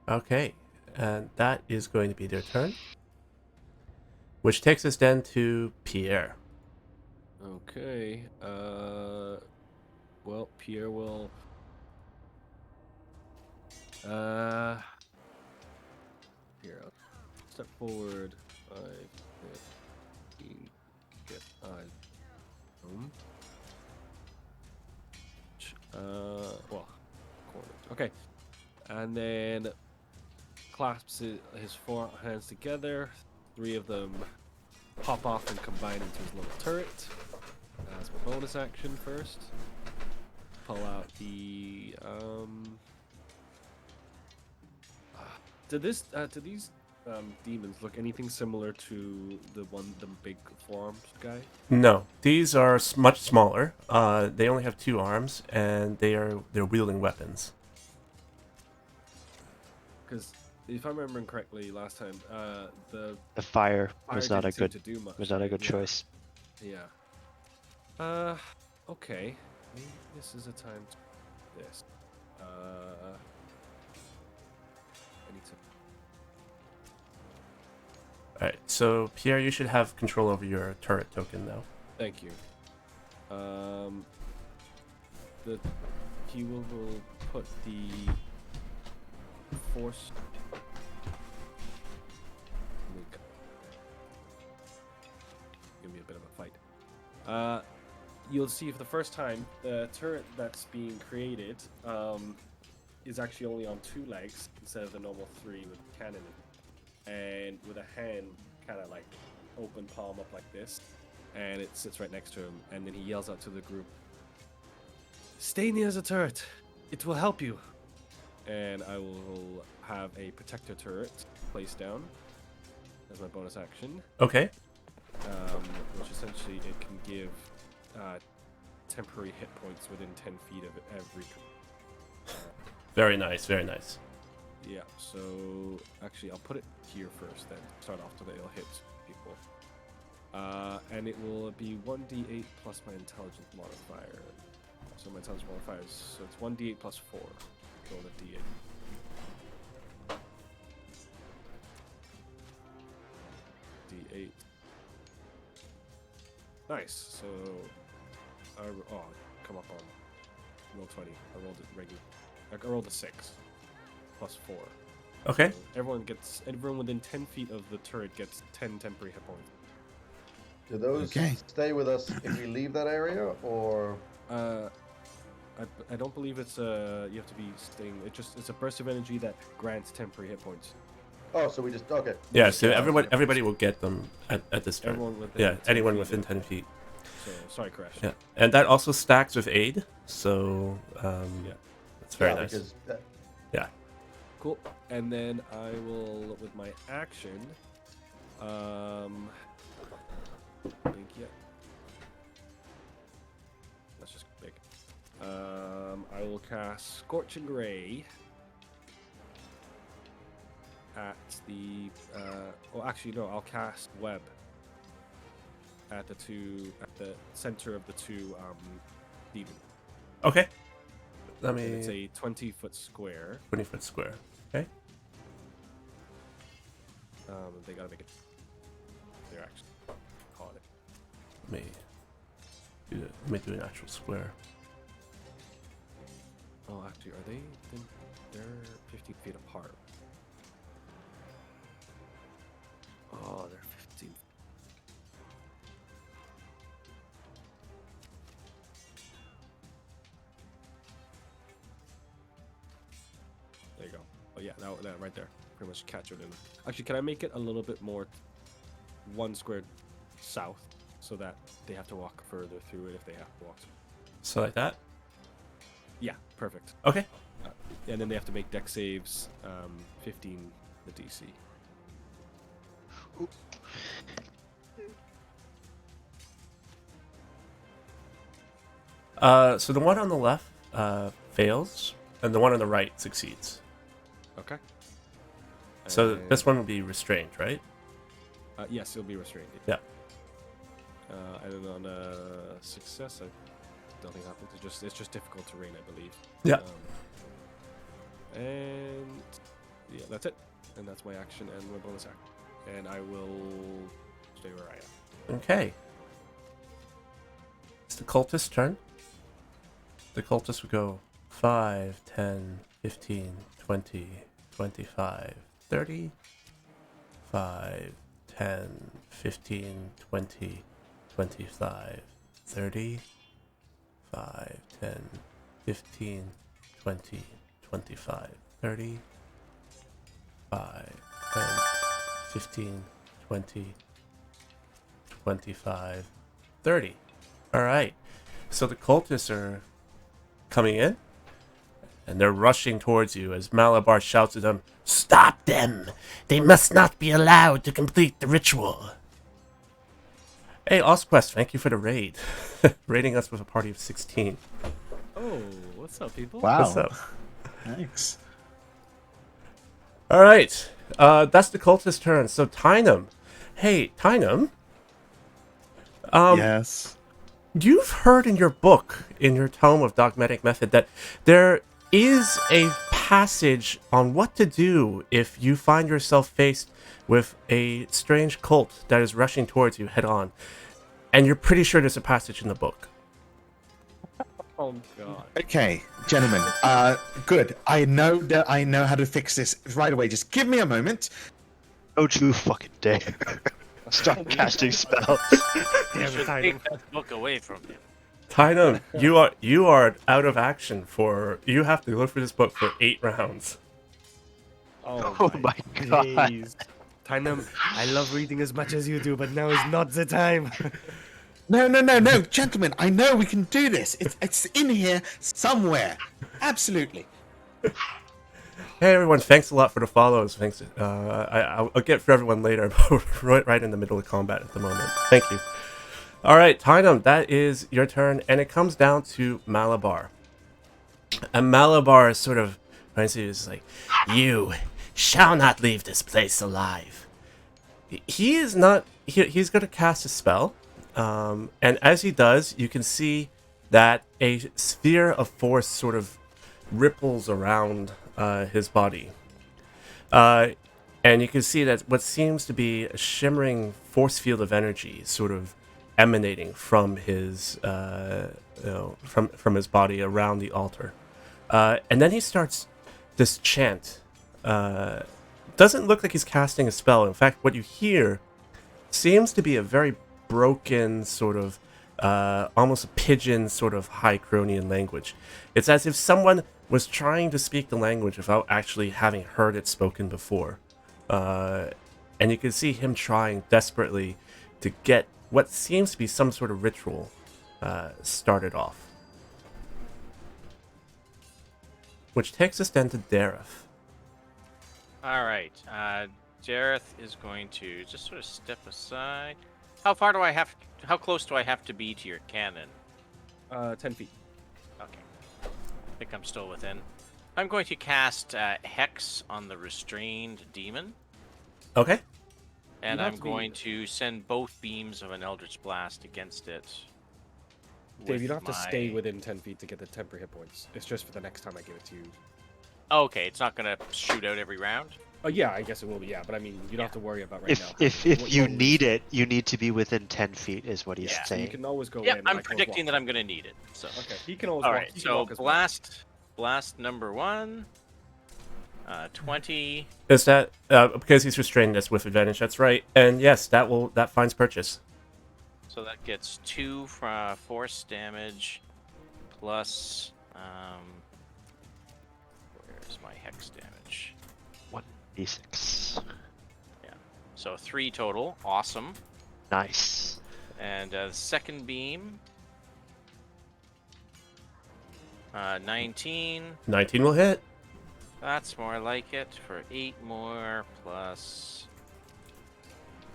Okay, and that is going to be their turn. Which takes us then to Pierre. Okay. Well, Pierre will. Here, I'll step forward. 5, 15. Get eyes. Boom. Well, corner. Okay. And then clasps his four hands together. 3 of them pop off and combine into his little turret. That's my bonus action first. Pull out the do these demons look anything similar to the big forearms guy? No, these are much smaller. They only have 2 arms, and they're wielding weapons. Because if I'm remembering correctly, last time the The fire fire was not a didn't seem good to do much, was not a right? good Yeah. choice. Yeah. Okay. Maybe this is a time to do this. I need to. Alright, so Pierre, you should have control over your turret token now. Thank you. He will put the force. Give me a bit of a fight. You'll see for the first time the turret that's being created is actually only on 2 legs instead of the normal 3 with the cannon, and with a hand kind of like open palm up like this, and it sits right next to him, and then he yells out to the group, "Stay near the turret, it will help you." And I will have a protector turret placed down as my bonus action, Okay. which essentially it can give temporary hit points within 10 feet of every. Very nice, very nice. Yeah, so actually I'll put it here first then, start off so that it'll hit people. And it will be 1d8 plus my intelligence modifier. So my intelligence modifier is, so it's 1d8 plus 4. Roll a d8. D8. Nice, so come up on roll 20. I rolled it regular. I rolled a 6 plus 4. Okay. So everyone within 10 feet of the turret gets 10 temporary hit points. Do those Okay. stay with us if we leave that area, or I don't believe it's you have to be staying. It's a burst of energy that grants temporary hit points. oh, so we just okay. Yeah, so Yeah, everybody will get them at this turn. Everyone within Yeah, 10 anyone feet within of- 10 feet. So sorry, Crash. Yeah, and that also stacks with aid, so Yeah. it's very Yeah, nice. because Yeah. Cool. And then I will, with my action, think yet. That's just big. I will cast Scorching Ray at the. Well, actually, no. I'll cast Web at the center of the 2 demon. Okay. Let And it's me a 20-foot square. 20-foot square. Okay. They gotta make it. They're actually call it. Let me do an actual square. Oh, actually, are they? They're 15 feet apart. Oh, they're 15. There you go. Oh yeah, that right there. Pretty much captured in. Actually, can I make it a little bit more 1 square south, so that they have to walk further through it if they have to walk? So like that. Yeah, perfect. Okay. And then they have to make deck saves, 15 the DC. So the one on the left fails, and the one on the right succeeds. Okay. So And- this one will be restrained, right? Yes, it'll be restrained. Yeah. And then on success, I don't think it happens. It's just difficult terrain, I believe. Yeah. And yeah, that's it. And that's my action and my bonus action. And I will stay where I am. Okay. It's the cultist's turn. The cultist will go 5, 10, 15, 20, 25, 30. 5, 10, 15, 20, 25, 30. 5, 10, 15, 20, 25, 30, 5, 10, 15, 20, 25, 30. Alright. So the cultists are coming in, and they're rushing towards you as Malabar shouts at them, "Stop them! They must not be allowed to complete the ritual." Hey, Osquest, thank you for the raid. Raiding us with a party of 16. Oh, what's up, people? Wow. What's up? Thanks. Alright, that's the cultist turn. So, Tynum. Hey, Tynum. Yes. You've heard in your book, in your tome of Dogmatic Method, that there is a passage on what to do if you find yourself faced with a strange cult that is rushing towards you head on. And you're pretty sure there's a passage in the book. Oh god. Okay, gentlemen. Good. I know that I know how to fix this right away. Just give me a moment. Don't you fucking dare. Stop casting spells. Damn Should it, Tynum. take that book away from him. Tynum, you are out of action for. You have to look for this book for 8 rounds. Oh my god. days. Tynum, I love reading as much as you do, but now is not the time. No, gentlemen. I know we can do this. It's in here somewhere. Absolutely. Hey everyone, thanks a lot for the follows. Thanks. I'll get for everyone later, but we're right in the middle of combat at the moment. Thank you. All right, Tynum, that is your turn, and it comes down to Malabar. And Malabar is sort of, is like, "You shall not leave this place alive." He is not. He's going to cast a spell, and as he does, you can see that a sphere of force sort of ripples around his body. And you can see that what seems to be a shimmering force field of energy sort of emanating from his from his body around the altar. And then he starts this chant. Doesn't look like he's casting a spell. In fact, what you hear seems to be a very broken sort of almost a pigeon sort of high Cronian language. It's as if someone was trying to speak the language without actually having heard it spoken before. And you can see him trying desperately to get what seems to be some sort of ritual started off. Which takes us then to Dareth. All right. Jareth is going to just sort of step aside. How far do I have? How close do I have to be to your cannon? 10 feet. Okay. I think I'm still within. I'm going to cast Hex on the restrained demon, Okay. and have I'm to be- going to send both beams of an Eldritch Blast against it. Dave, you with don't have to stay my- within 10 feet to get the temporary hit points. It's just for the next time I give it to you. Oh, okay, it's not going to shoot out every round? Oh, yeah, I guess it will be, yeah. But I mean, you don't have to worry about right If now. if What if you always- need it, you need to be within 10 feet, is what he's Yeah. So you saying. can always go Yep, in. and I'm I can always predicting walk. that I'm going to need it. So. Okay, he can always All walk. right, he can so walk as well. blast number 1, 20. Is that because he's restrained us with advantage? That's right. And yes, that finds purchase. So that gets 2 from force damage plus where's my hex damage? 1d6. So 3 total. Awesome. Nice. And second beam 19. 19 will hit. That's more like it for 8 more plus.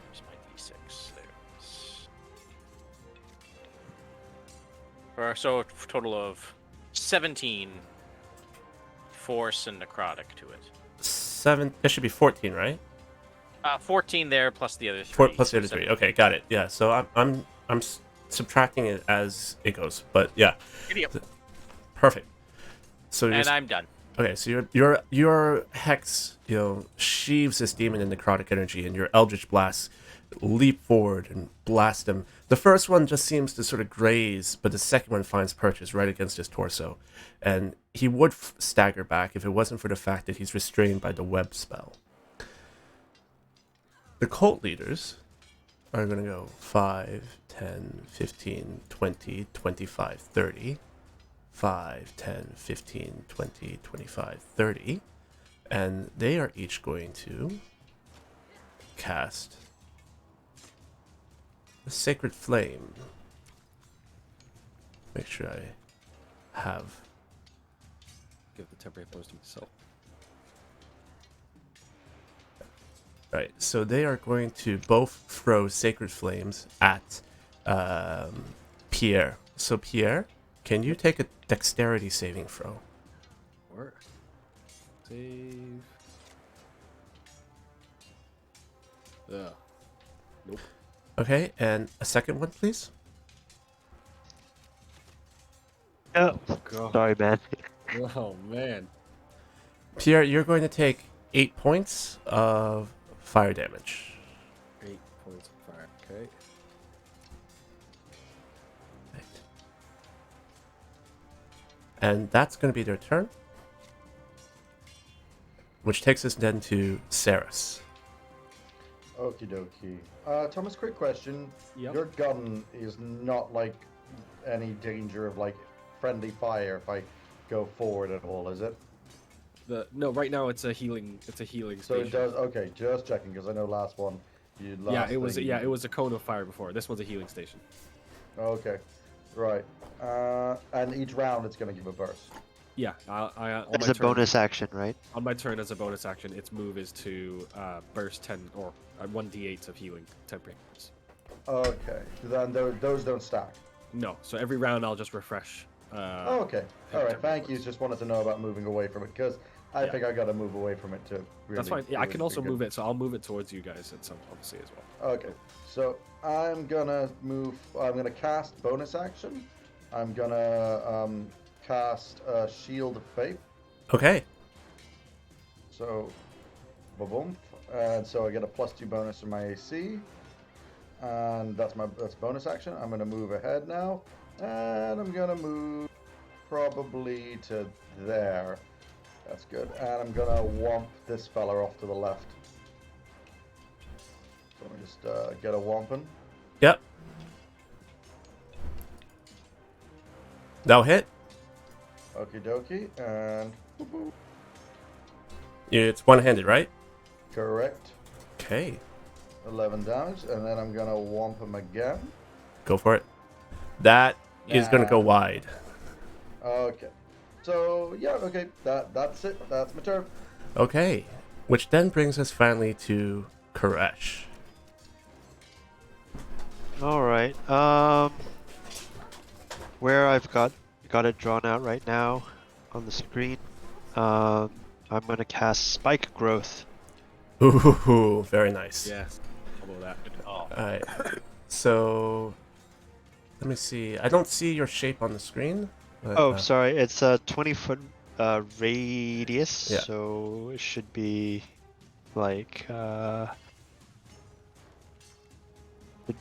Where's my d6? There it is. So a total of 17 force and necrotic to it. 7. It should be 14, right? 14 there plus the other 3. 4 plus the so other 3. 17. Okay, got it. Yeah. So I'm subtracting it as it goes. But yeah, Yep. perfect. So you're And I'm done. okay. So your hex, sheaves this demon in necrotic energy, and your eldritch blasts leap forward and blast him. The first one just seems to sort of graze, but the second one finds purchase right against his torso, and he would stagger back if it wasn't for the fact that he's restrained by the web spell. The cult leaders are going to go 5, 10, 15, 20, 25, 30. 5, 10, 15, 20, 25, 30. And they are each going to cast the Sacred Flame. Make sure I have. Give the temporary bonus to myself. Right, so they are going to both throw Sacred Flames at Pierre. So Pierre, can you take a Dexterity saving throw? Or save. Nope. Okay, and a second one, please. Oh, God. sorry, man. Oh man. Pierre, you're going to take 8 points of fire damage. 8 points of fire. Okay. Right. And that's going to be their turn. Which takes us then to Saris. Okie dokie. Thomas, quick question. Yep. Your gun is not like any danger of like friendly fire if I go forward at all, is it? No, right now it's a healing. It's a healing So station. it does. Okay, just checking because I know last one. Yeah, it was. Yeah, it was a cone of fire before. This one's a healing station. Okay, right. And each round it's gonna give a burst. Yeah, on It's my a turn, bonus action, right? On my turn as a bonus action, its move is to burst 10 or 1d8 of healing temporary. Okay, then those don't stack. No, so every round I'll just refresh. Oh, okay. All right. Thank you. Just wanted to know about moving away from it because I Yeah. think I got to move away from it too. Really, That's fine. Yeah, I can also good. move it, so I'll move it towards you guys at some obviously as well. Okay. So I'm gonna move. I'm gonna cast bonus action. I'm gonna cast Shield of Faith. Okay. So, boom, and so I get a +2 bonus in my AC, and that's bonus action. I'm gonna move ahead now, and I'm gonna move probably to there. That's good, and I'm gonna whomp this fella off to the left. So let me just get a whomping. Yep. That'll hit. Okie dokie, and whoop-whoop. It's one-handed, right? Correct. Okay. 11 damage, and then I'm gonna whomp him again. Go for it. That is going to go wide. Okay. So yeah, okay. That's it. That's my turn. Okay. Which then brings us finally to Koresh. All right. Where I've got it drawn out right now on the screen. I'm gonna cast Spike Growth. Ooh, very nice. Yes. Although that. Alright. So, let me see. I don't see your shape on the screen. But, Oh, sorry. It's a 20-foot radius, Yeah. so it should be like should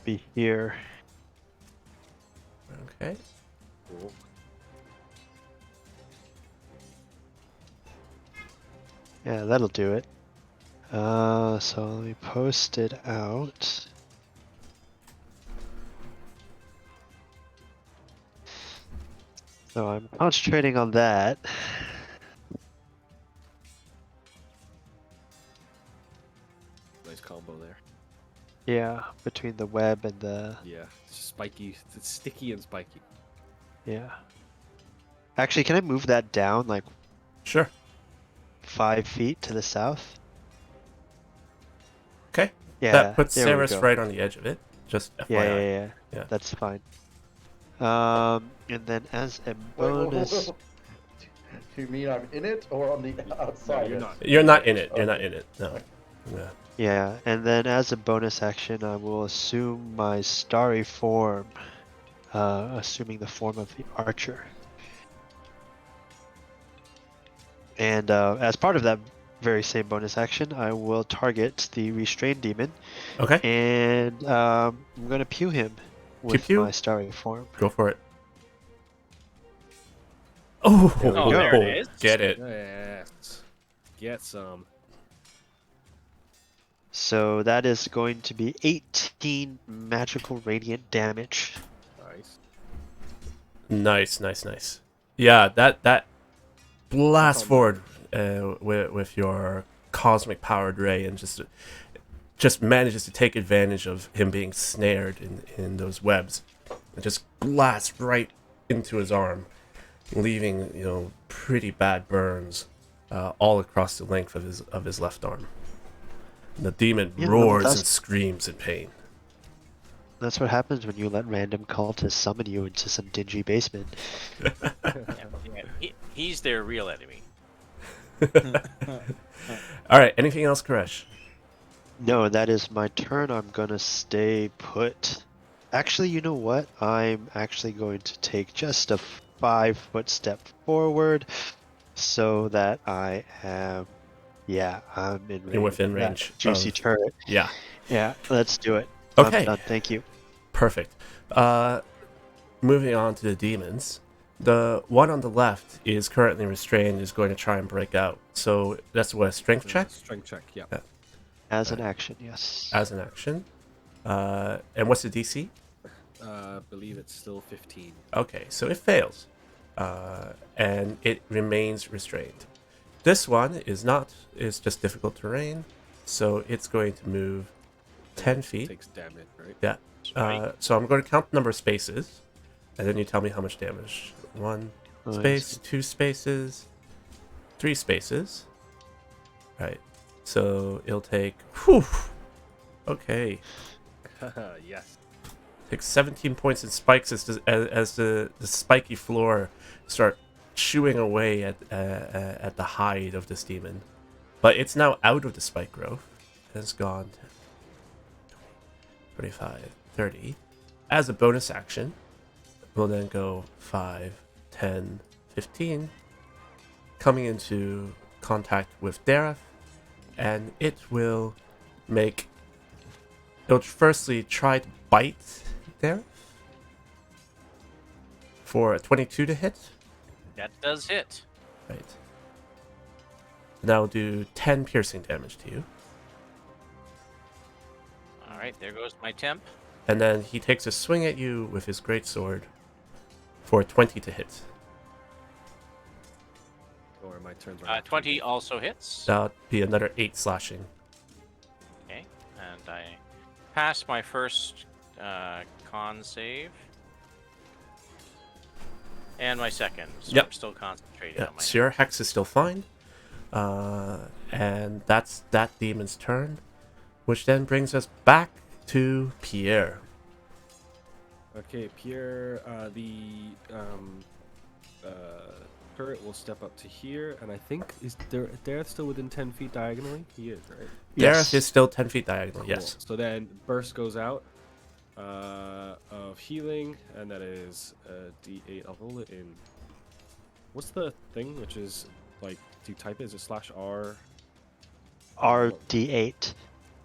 be here. Okay. Cool. Yeah, that'll do it. So let me post it out. So I'm concentrating on that. Nice combo there. Yeah, between the web and the Yeah. It's just spiky. It's sticky and spiky. yeah. Actually, can I move that down like Sure. 5 feet to the south? Okay. Yeah, That puts there we Saris go. right on the edge of it. Just FYI. Yeah. Yeah. That's fine. And then as a Wait, bonus, You mean I'm in it or on the outside? you're it? not. You're not in it. You're Okay. not in it. No. Yeah. yeah, and then as a bonus action, I will assume my starry form, assuming the form of the archer. And as part of that very same bonus action, I will target the restrained demon, Okay. and I'm gonna pew him with pew? my starry form. Go for it. Oh, There we Oh, go. there it is. Get it. Yes. Get some. So that is going to be 18 magical radiant damage. Nice. Nice, nice, nice. Yeah, that blast Combo. forward with your cosmic powered ray and just manages to take advantage of him being snared in those webs and just blasts right into his arm, leaving pretty bad burns all across the length of his left arm. And the demon Yeah, roars that's- and screams in pain. That's what happens when you let random cultists summon you into some dingy basement. He's their real enemy. All right, anything else, Koresh? No, that is my turn. I'm gonna stay put. Actually, you know what? I'm actually going to take just a 5-foot step forward so that I am. Yeah, I'm in range. You're within of that range Juicy of- turret. Yeah. Yeah, let's do it. Okay. I'm done. Thank you. Perfect. Moving on to the demons. The one on the left is currently restrained, is going to try and break out. So that's what, a strength check? Strength check. Yeah. As an action, yes. As an action. And what's the DC? Believe it's still 15. Okay, so it fails. And it remains restrained. This one is just difficult terrain. So it's going to move 10 feet. Takes damage, right? Yeah. So I'm going to count the number of spaces. And then you tell me how much damage. 1 Oh, I space, see. 2 spaces, 3 spaces. Right. So it'll take. Whew. Okay. Yes. Takes 17 points in spikes as the spiky floor start chewing away at the hide of this demon. But it's now out of the spike growth. It's gone 10, 20, 25, 30. As a bonus action, we'll then go 5, 10, 15, coming into contact with Dareth, and it will make. It'll firstly try to bite Dareth for a 22 to hit. That does hit. Right. That'll do 10 piercing damage to you. All right, there goes my temp. And then he takes a swing at you with his greatsword for 20 to hit. Or my turns are 20 also hits. That'll be another 8 slashing. Okay, and I pass my first con save. And my second, so Yep. I'm still concentrating Yeah, on my so your hex is still fine. And that's that demon's turn. Which then brings us back to Pierre. Okay, Pierre, the turret will step up to here, and I think is Dareth still within 10 feet diagonally? He is, right? Dareth is still 10 feet diagonal, yes. Cool. So then burst goes out of healing, and that is D8. I'll roll it in. What's the thing? Which is like, do you type it? Is it /R? RD8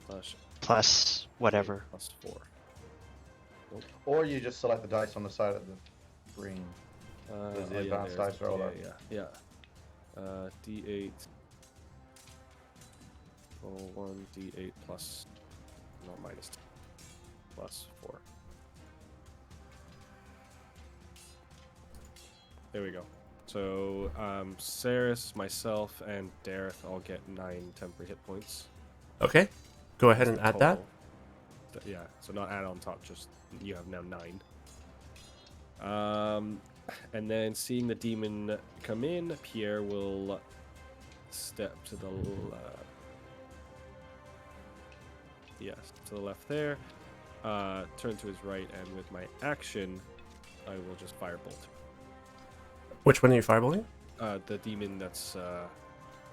Slash plus whatever. +4. Or you just select the dice on the side of the screen. There's the yeah, advanced there's- dice roller. Yeah. D8. Roll 1 D8 plus, not minus 2, +4. There we go. So, Saris, myself, and Dareth all get 9 temporary hit points. Okay, go ahead and add that. Total. Yeah, so not add on top, just you have now 9. And then seeing the demon come in, Pierre will step to the to the left there, turn to his right, and with my action, I will just firebolt. Which one are you fireballing? The demon that's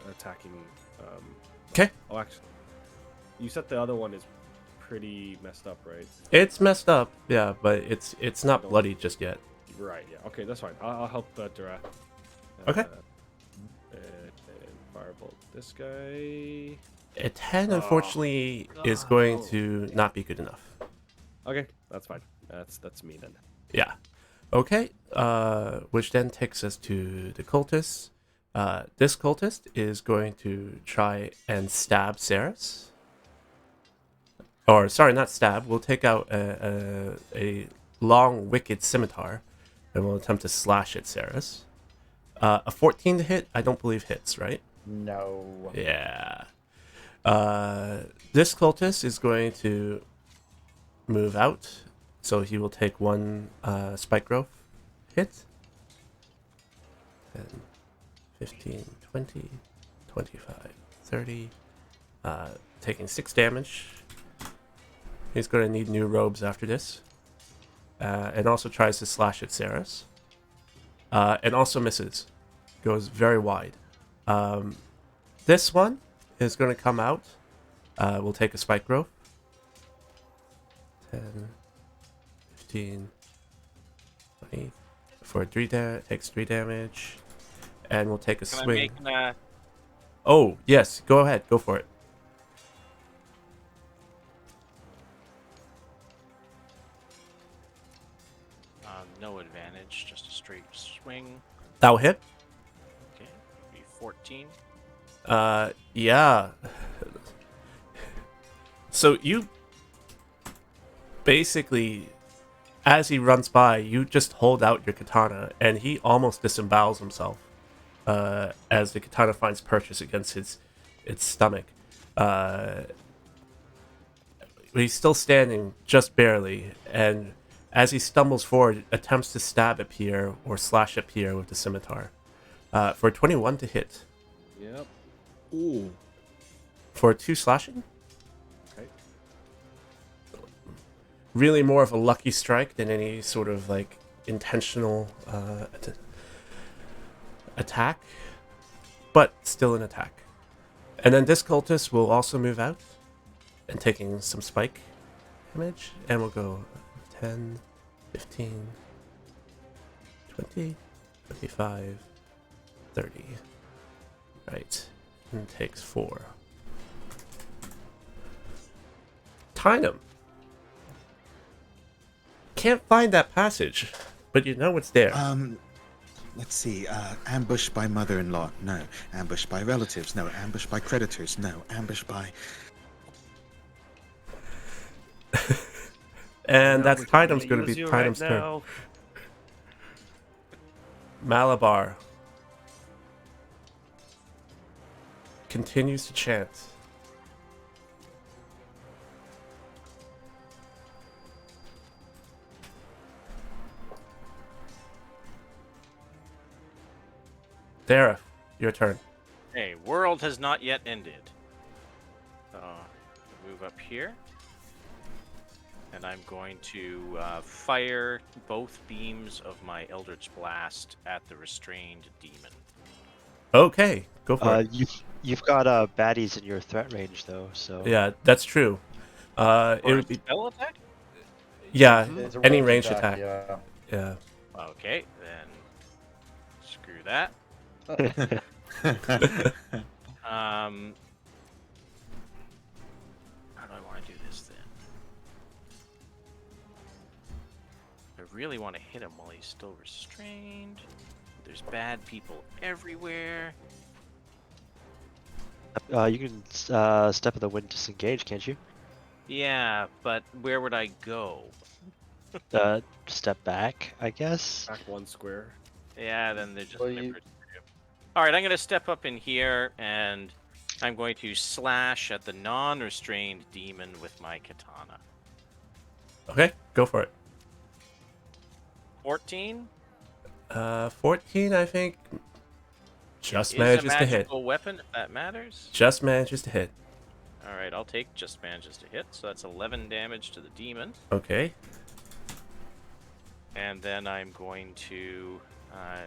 attacking. Okay. Oh, actually, you said the other one is pretty messed up, right? It's messed up, yeah, but it's not bloody just yet. Right. Yeah. Okay, that's fine. I'll help Dura. Okay. And firebolt this guy. A 10, unfortunately, is going to not be good enough. Okay, that's fine. That's me then. Yeah. Okay. Which then takes us to the cultist. This cultist is going to try and stab Saris. Or sorry, not stab. We'll take out a long wicked scimitar, and we'll attempt to slash at Saris. A 14 to hit, I don't believe hits, right? No. Yeah. This cultist is going to move out, so he will take one spike growth hit. 10, 15, 20, 25, 30. Taking 6 damage. He's going to need new robes after this. And also tries to slash at Saris. And also misses. Goes very wide. This one is going to come out. We'll take a spike growth. 10, 15, 20. For 3 takes 3 damage. And we'll take a Can I swing. make Oh, yes. Go ahead. Go for it. no advantage, just a straight swing. That'll hit. Okay, be 14. Yeah. So you basically, as he runs by, you just hold out your katana, and he almost disembowels himself as the katana finds purchase against its stomach. He's still standing, just barely, and as he stumbles forward, attempts to stab at Pierre or slash at Pierre with the scimitar. For 21 to hit. Yep. Ooh. For 2 slashing? Okay. Really more of a lucky strike than any sort of like intentional attack, but still an attack. And then this cultist will also move out and taking some spike damage, and we'll go 10, 15, 20, 25, 30. Right, and takes 4. Tynum. Can't find that passage, but you know it's there. Let's see. Ambushed by mother-in-law. No. Ambushed by relatives. No. Ambushed by creditors. No. Ambushed by. And that's We're gonna Tynum's going to use be you Tynum's right turn. now. Malabar continues to chant. Dara, your turn. Hey, world has not yet ended. So, move up here. And I'm going to fire both beams of my Eldritch Blast at the restrained demon. Okay, go for it. You've got baddies in your threat range though, so Yeah, that's true. It Or a would be spell attack? yeah, It's a any ranged ranged attack. Yeah. Yeah. Okay, then screw that. How do I want to do this then? I really want to hit him while he's still restrained. There's bad people everywhere. you can step of the wind disengage, can't you? Yeah, but where would I go? Step back, I guess. Back 1 square. Yeah, then they're just. Well, you- All right, I'm gonna step up in here and I'm going to slash at the non-restrained demon with my katana. Okay, go for it. 14 14, I think, just is manages a to hit. magical weapon, if that matters. Just manages to hit. All right, I'll take just manages to hit. So that's 11 damage to the demon, Okay. and then I'm going to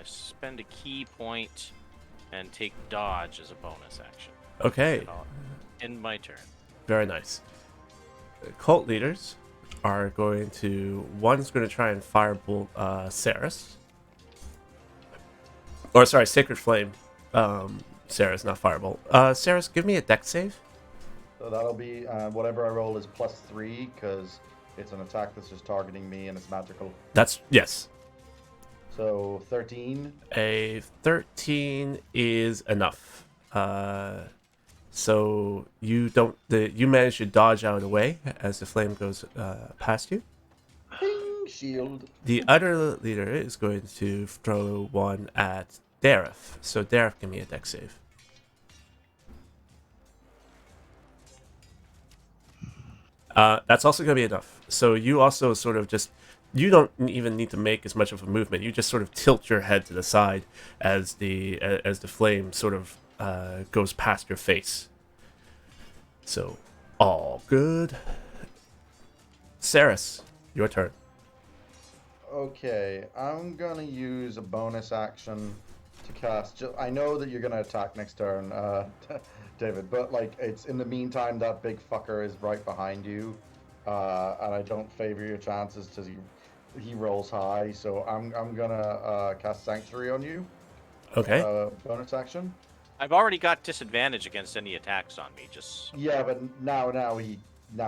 spend a key point and take dodge as a bonus action. Okay. And I'll end my turn. Very nice. The cult leaders are going to... One's going to try and firebolt Saris. Or, sorry, Sacred Flame. Saris, not Firebolt. Saris, give me a dex save. So that'll be whatever I roll is +3 because it's an attack that's just targeting me and it's magical. That's... Yes. So 13. A 13 is enough. So you don't... you manage to dodge out of the way as the flame goes past you. Ding, shield. The other leader is going to throw one at Dareth. So Dareth, give me a deck save. That's also going to be enough. So you also sort of just, you don't even need to make as much of a movement. You just sort of tilt your head to the side as the flame sort of goes past your face. So all good. Saris, your turn. Okay, I'm gonna use a bonus action to cast. I know that you're gonna attack next turn, David, but like it's in the meantime that big fucker is right behind you, and I don't favor your chances because he rolls high. So I'm gonna cast Sanctuary on you. Okay. Bonus action. I've already got disadvantage against any attacks on me. Just Yeah, but now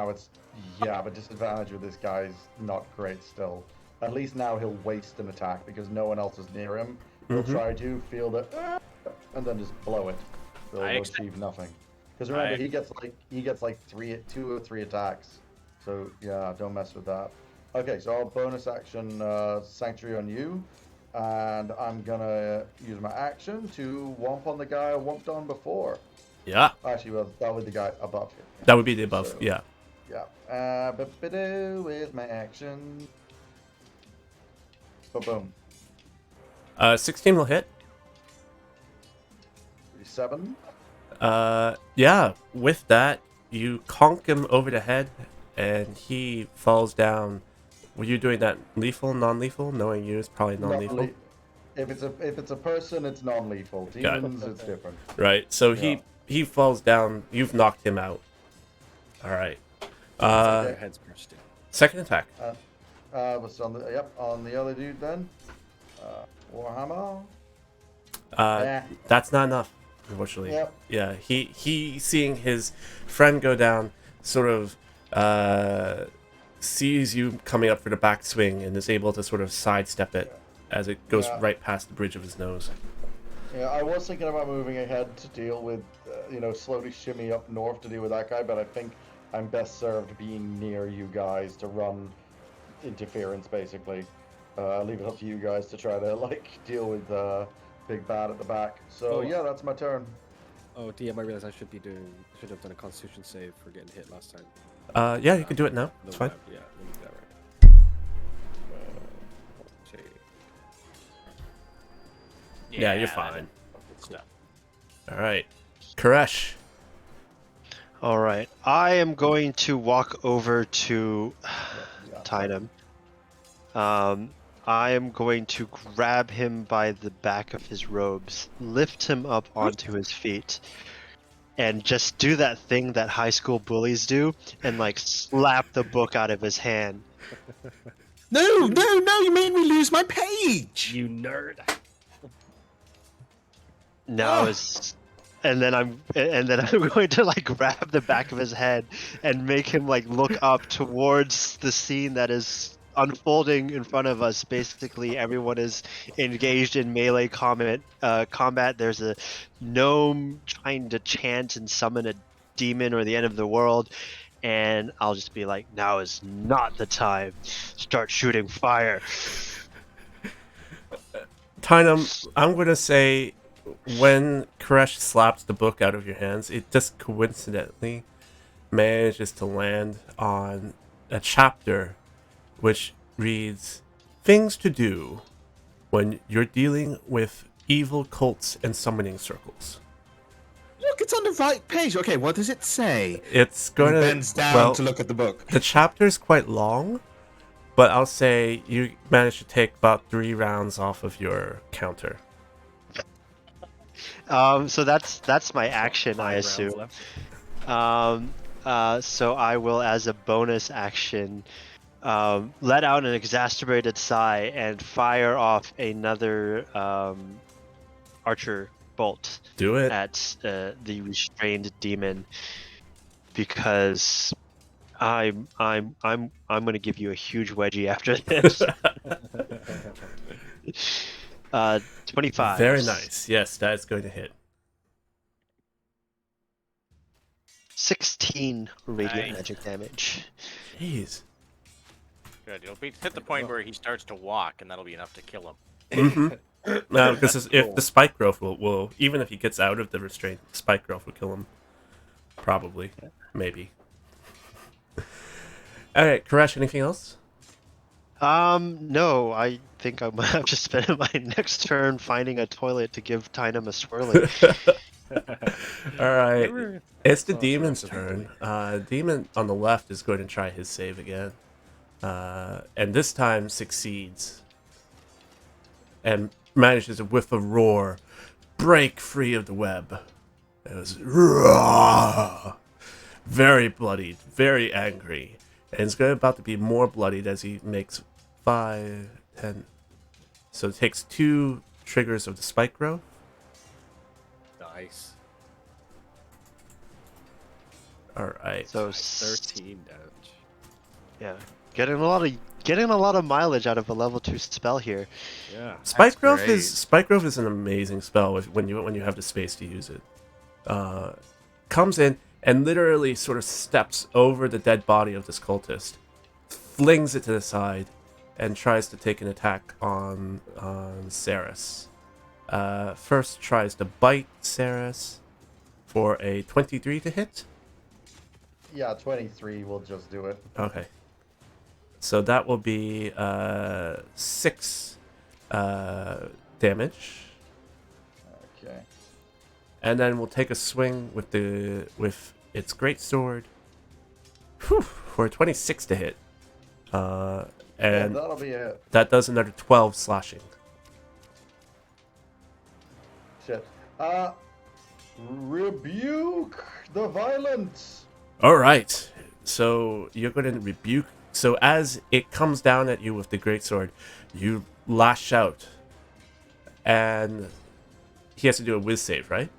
it's but disadvantage with this guy's not great still. At least now he'll waste an attack because no one else is near him. He'll try to feel the and then just blow it. He'll achieve nothing. Because remember, he gets like 2 or 3 attacks. So yeah, don't mess with that. Okay, so I'll bonus action Sanctuary on you, and I'm gonna use my action to womp on the guy I womped on before. Yeah. Actually, well, that was the guy above him. That would be the above. So, yeah. Yeah. With my action. Boom. 16 will hit. 7. Yeah. With that, you conk him over the head, and he falls down. Were you doing that lethal, non-lethal? Knowing you is probably non-lethal. If it's a person, it's non-lethal. Demons, it's different. Right. So he falls down. You've knocked him out. All right. Their heads crushed in. Second attack. Was on the other dude then. Warhammer. That's not enough, unfortunately. Yep. Yeah. He seeing his friend go down, sort of sees you coming up for the backswing and is able to sort of sidestep it as it goes right past the bridge of his nose. Yeah, I was thinking about moving ahead to deal with, slowly shimmy up north to deal with that guy, but I think I'm best served being near you guys to run interference, basically. I'll leave it up to you guys to try to, deal with Big Bad at the back. So, yeah, that's my turn. Oh, DM, I realized I should have done a Constitution save for getting hit last time. Yeah, you can do it now. It's fine. Yeah, let me do that right. Okay. Yeah, you're fine. Good stuff. All right. Koresh. All right, I am going to walk over to Tynum. I am going to grab him by the back of his robes, lift him up onto his feet, and just do that thing that high school bullies do, and slap the book out of his hand. No, you made me lose my page! You nerd. Now and then I'm going to grab the back of his head and make him look up towards the scene that is unfolding in front of us. Basically, everyone is engaged in melee combat. There's a gnome trying to chant and summon a demon or the end of the world, and I'll just be like, "Now is not the time. Start shooting fire." Tynum, I'm going to say, when Koresh slaps the book out of your hands, it just coincidentally manages to land on a chapter which reads, "Things to do when you're dealing with evil cults and summoning circles." Look, it's on the right page. Okay, what does it say? It's going He to bends down to look at the book. The chapter's quite long, but I'll say you managed to take about 3 rounds off of your counter. So that's my action, I 5 rounds assume. left. So I will, as a bonus action, let out an exacerbated sigh and fire off another archer bolt Do it. at the restrained demon, because I'm gonna give you a huge wedgie after this. 25. Very nice. Yes, that is going to hit. 16 radiant Nice. magic damage. Jeez. Good. It'll hit the point where he starts to walk, and that'll be enough to kill him. No, because if the spike growth will even if he gets out of the restraint, spike growth will kill him. Probably, maybe. All right, Koresh, anything else? No, I think I might have to spend my next turn finding a toilet to give Tynum a swirling. All right, Never it's the saw demon's Koresh turn. Demon on the left is going to try his save again, and this time succeeds, and manages to, with a roar, break free of the web. It was raw, very bloodied, very angry, and it's about to be more bloodied as he makes 5, 10. So it takes 2 triggers of the spike growth. Nice. All right. So 13 damage. yeah, getting a lot of mileage out of a level 2 spell here. Yeah. Spike growth great. is an amazing spell when you have the space to use it. Comes in and literally sort of steps over the dead body of this cultist, flings it to the side, and tries to take an attack on Saris. First tries to bite Saris for a 23 to hit. Yeah, 23 will just do it. Okay. So that will be 6 damage. Okay. And then we'll take a swing with its great sword. Whew, for a 26 to hit. Yeah, And that'll be it. that does another 12 slashing. Shit. Rebuke the violence. All right. So you're going to rebuke. So as it comes down at you with the great sword, you lash out. And he has to do a whiz save, right?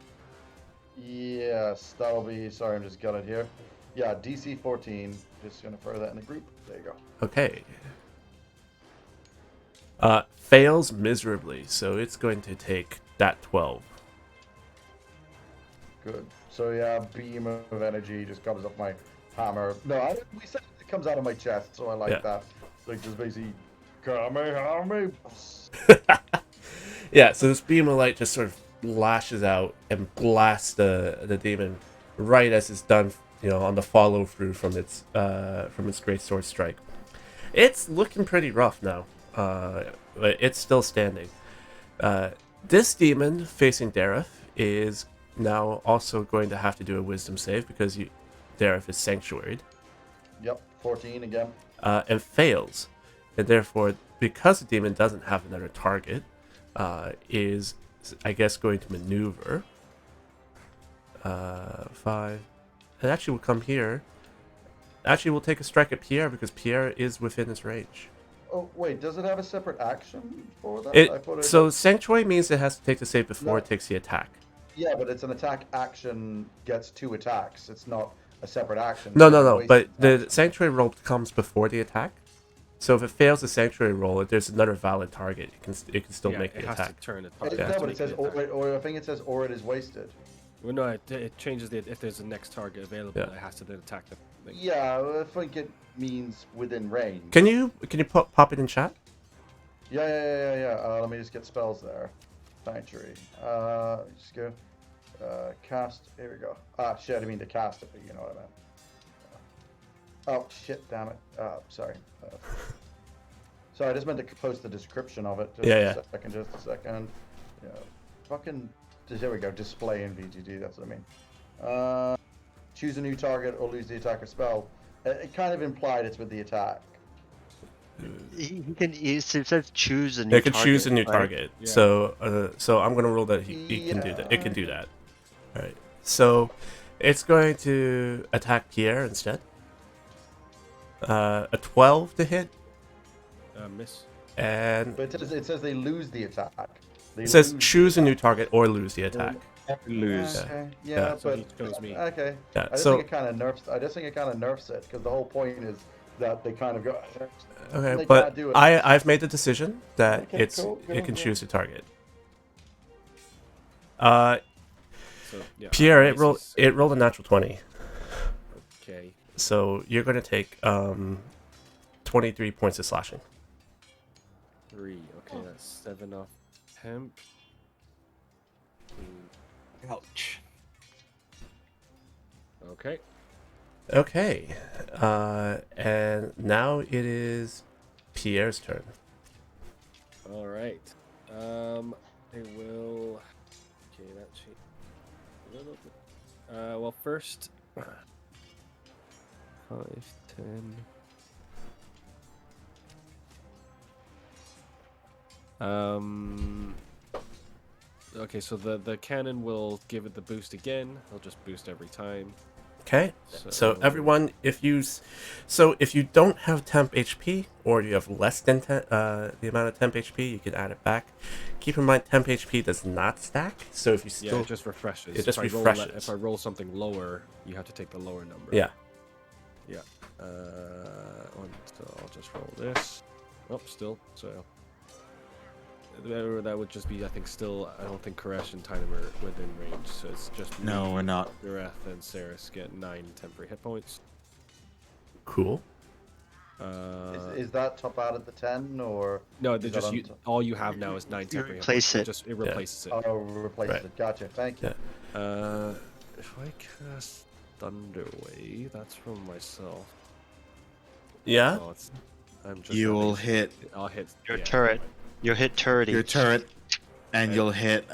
Yes, that'll be. Sorry, I'm just got it here. Yeah, DC 14. Just gonna throw that in the group. There you go. Okay. Fails miserably, so it's going to take that 12. Good. So yeah, beam of energy just comes off my hammer. No, we said it comes out of my chest, so I like Yeah. that. Like just basically, Kamehameha. Yeah, so this beam of light just sort of lashes out and blasts the demon right as it's done, on the follow through from its great sword strike. It's looking pretty rough now, but it's still standing. This demon facing Dareth is now also going to have to do a wisdom save because Dareth is sanctuaried. Yep, 14 again. And fails. And therefore, because the demon doesn't have another target, is, I guess, going to maneuver. 5. And actually will come here. Actually, we'll take a strike at Pierre because Pierre is within its range. Oh wait, does it have a separate action for that? I thought So Sanctuary means it has to take the save before No. it takes the attack. Yeah, but it's an attack action gets 2 attacks. It's not a separate action. No, It's no, a no. wasted But the action. Sanctuary roll comes before the attack. So if it fails the Sanctuary roll, if there's another valid target, it can still Yeah, make it the has attack. to turn it. It, Yeah. No, but it says, or I think it says, or it is wasted. Well, no, it changes the if there's a next target available, Yeah. it has to then attack the thing. Yeah, I think it means within range. Can you pop it in chat? Yeah. Let me just get spells there. Sanctuary. Just go. Cast. Here we go. Shit, I mean to cast it, but you know what I meant. Oh, shit, damn it. Sorry. Sorry, I just meant to post the description of it. Just Yeah. Just a second. Yeah. Fucking. There we go. Display in VGD, that's what I mean. Choose a new target or lose the attacker spell. It kind of implied it's with the attack. It says choose a new It can target. choose a new right? target. Yeah. So I'm gonna rule that he can do that. It can do that. All right. So it's going to attack Pierre instead. A 12 to hit, Miss. and But it says they lose the attack. They it says lose choose the a new target or lose the attack. Lose. Okay. Yeah. Yeah, So but he chose me. okay. Yeah, I just so- think it kind of nerfs. I just think it kind of nerfs it because the whole point is that they kind of go. Okay, they but can't do it. I've made the decision that Okay, cool, it can cool. choose a target. So, yeah, Pierre, Miss is- it rolled a natural 20. Okay. So you're going to take 23 points of slashing. 3. Okay, that's 7 off temp. Ouch. Okay. Okay. And now it is Pierre's turn. All right. I will. Okay, that changed a little bit. Well, first, 5, 10. Okay, so the cannon will give it the boost again. It'll just boost every time. Okay. So So- everyone, if you don't have temp HP or you have less than the amount of temp HP, you can add it back. Keep in mind, temp HP does not stack. So if you Yeah, still it just refreshes. it just if I refreshes. Roll, if I roll something lower, you have to take the lower number. yeah. Yeah. So I'll just roll this. Oh, still. So that would just be, I think, still. I don't think Koresh and Tynum are within range, so it's just No, me, we're not. Gareth and Saris get 9 temporary hit points. Cool. Is that top out of the 10 or? No, they is that just on all you have now is 9 You temporary hit replace points. it. It replaces it. Oh, replaces Right. it. Gotcha. Thank you. Yeah. If I cast Thunderwave, that's from myself. Yeah. Oh, it's, I'm just You'll hit I'll hit Your yeah, turret. never mind. You'll hit turret. your turret, and Okay. you'll hit.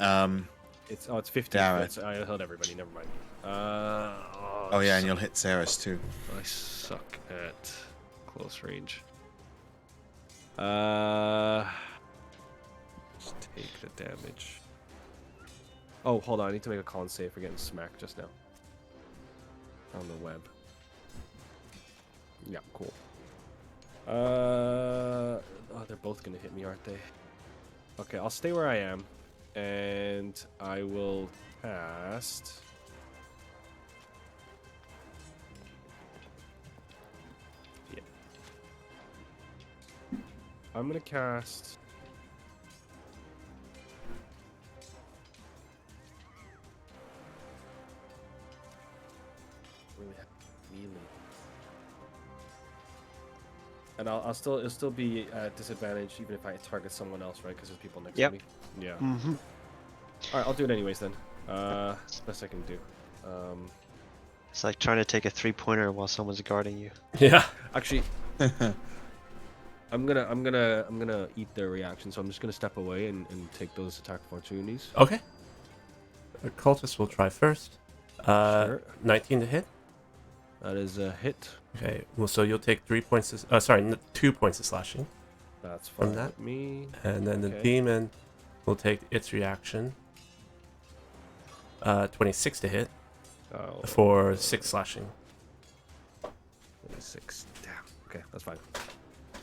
It's 50. Gareth. I held everybody. Never mind. Oh yeah, and you'll hit Ceres too. I suck at close range. Just take the damage. Oh, hold on. I need to make a con save for getting smacked just now. On the web. Yeah, cool. Oh, they're both gonna hit me, aren't they? Okay, I'll stay where I am, and I will cast. Yeah. I'm gonna cast. Really have melee. And it'll still be at disadvantage even if I target someone else, right? Because there's people next Yep. to me. Yeah. Mm-hmm. All right, I'll do it anyways then. Best I can do. It's like trying to take a 3-pointer while someone's guarding you. Yeah. Actually, I'm gonna eat their reaction, so I'm just gonna step away and take those attack opportunities. Okay. The cultist will try first. Sure. 19 to hit. That is a hit. Okay. Well, so you'll take 2 points of slashing, That's From fine that? with me. and then the Okay. demon will take its reaction. 26 to hit Oh, for 6 slashing. 26. Damn. Okay, that's fine.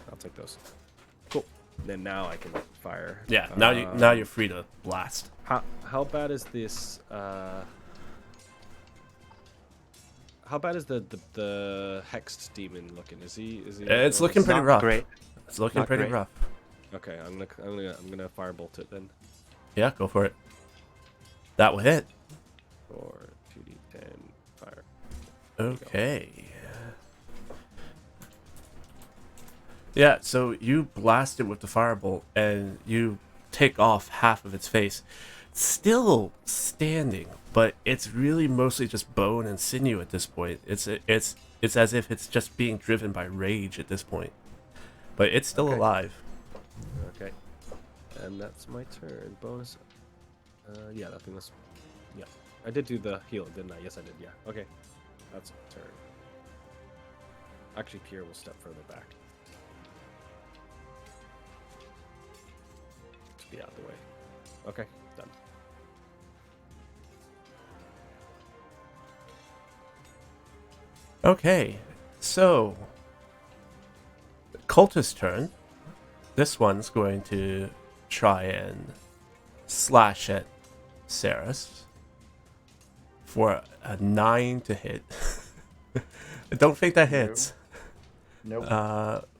I'll take those. Cool. Then now I can fire. Yeah. Now you're free to blast. How bad is this? How bad is the hexed demon looking? Is he? It's looking pretty Not rough. great. It's looking Not pretty great. rough. Okay, I'm gonna firebolt it then. Yeah, go for it. That will hit. For 2d10 fire. Okay. Yeah, so you blast it with the firebolt and you take off half of its face. Still standing, but it's really mostly just bone and sinew at this point. It's as if it's just being driven by rage at this point. But it's still Okay. alive. Okay. And that's my turn. Bonus. Yeah, I think that's. Yeah, I did do the heal, didn't I? Yes, I did. Yeah. Okay, that's a turn. Actually, Pierre will step further back. To be out of the way. Okay, done. Okay, so cultist turn. This one's going to try and slash at Saris for a 9 to hit. I don't think that hits. Nope.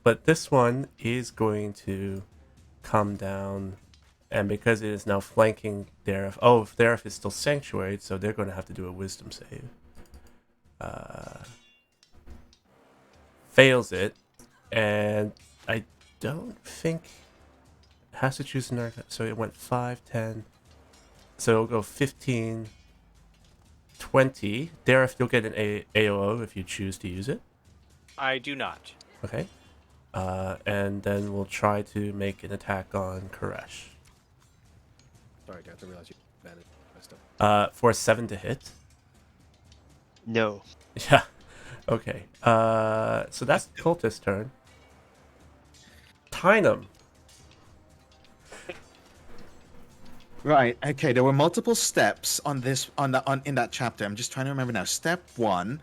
But this one is going to come down, and because it is now flanking Dareth. Oh, Dareth is still sanctuaried, so they're going to have to do a wisdom save. Fails it, and I don't think has to choose another. So it went 5, 10. So it'll go 15, 20. Dareth, you'll get an AOO if you choose to use it. I do not. Okay. And then we'll try to make an attack on Koresh. Sorry, Dan, I didn't realize you managed my stuff. For a 7 to hit. No. Yeah. Okay. So that's the cultist's turn. Tynum. Right. Okay. There were multiple steps on this in that chapter. I'm just trying to remember now. Step 1,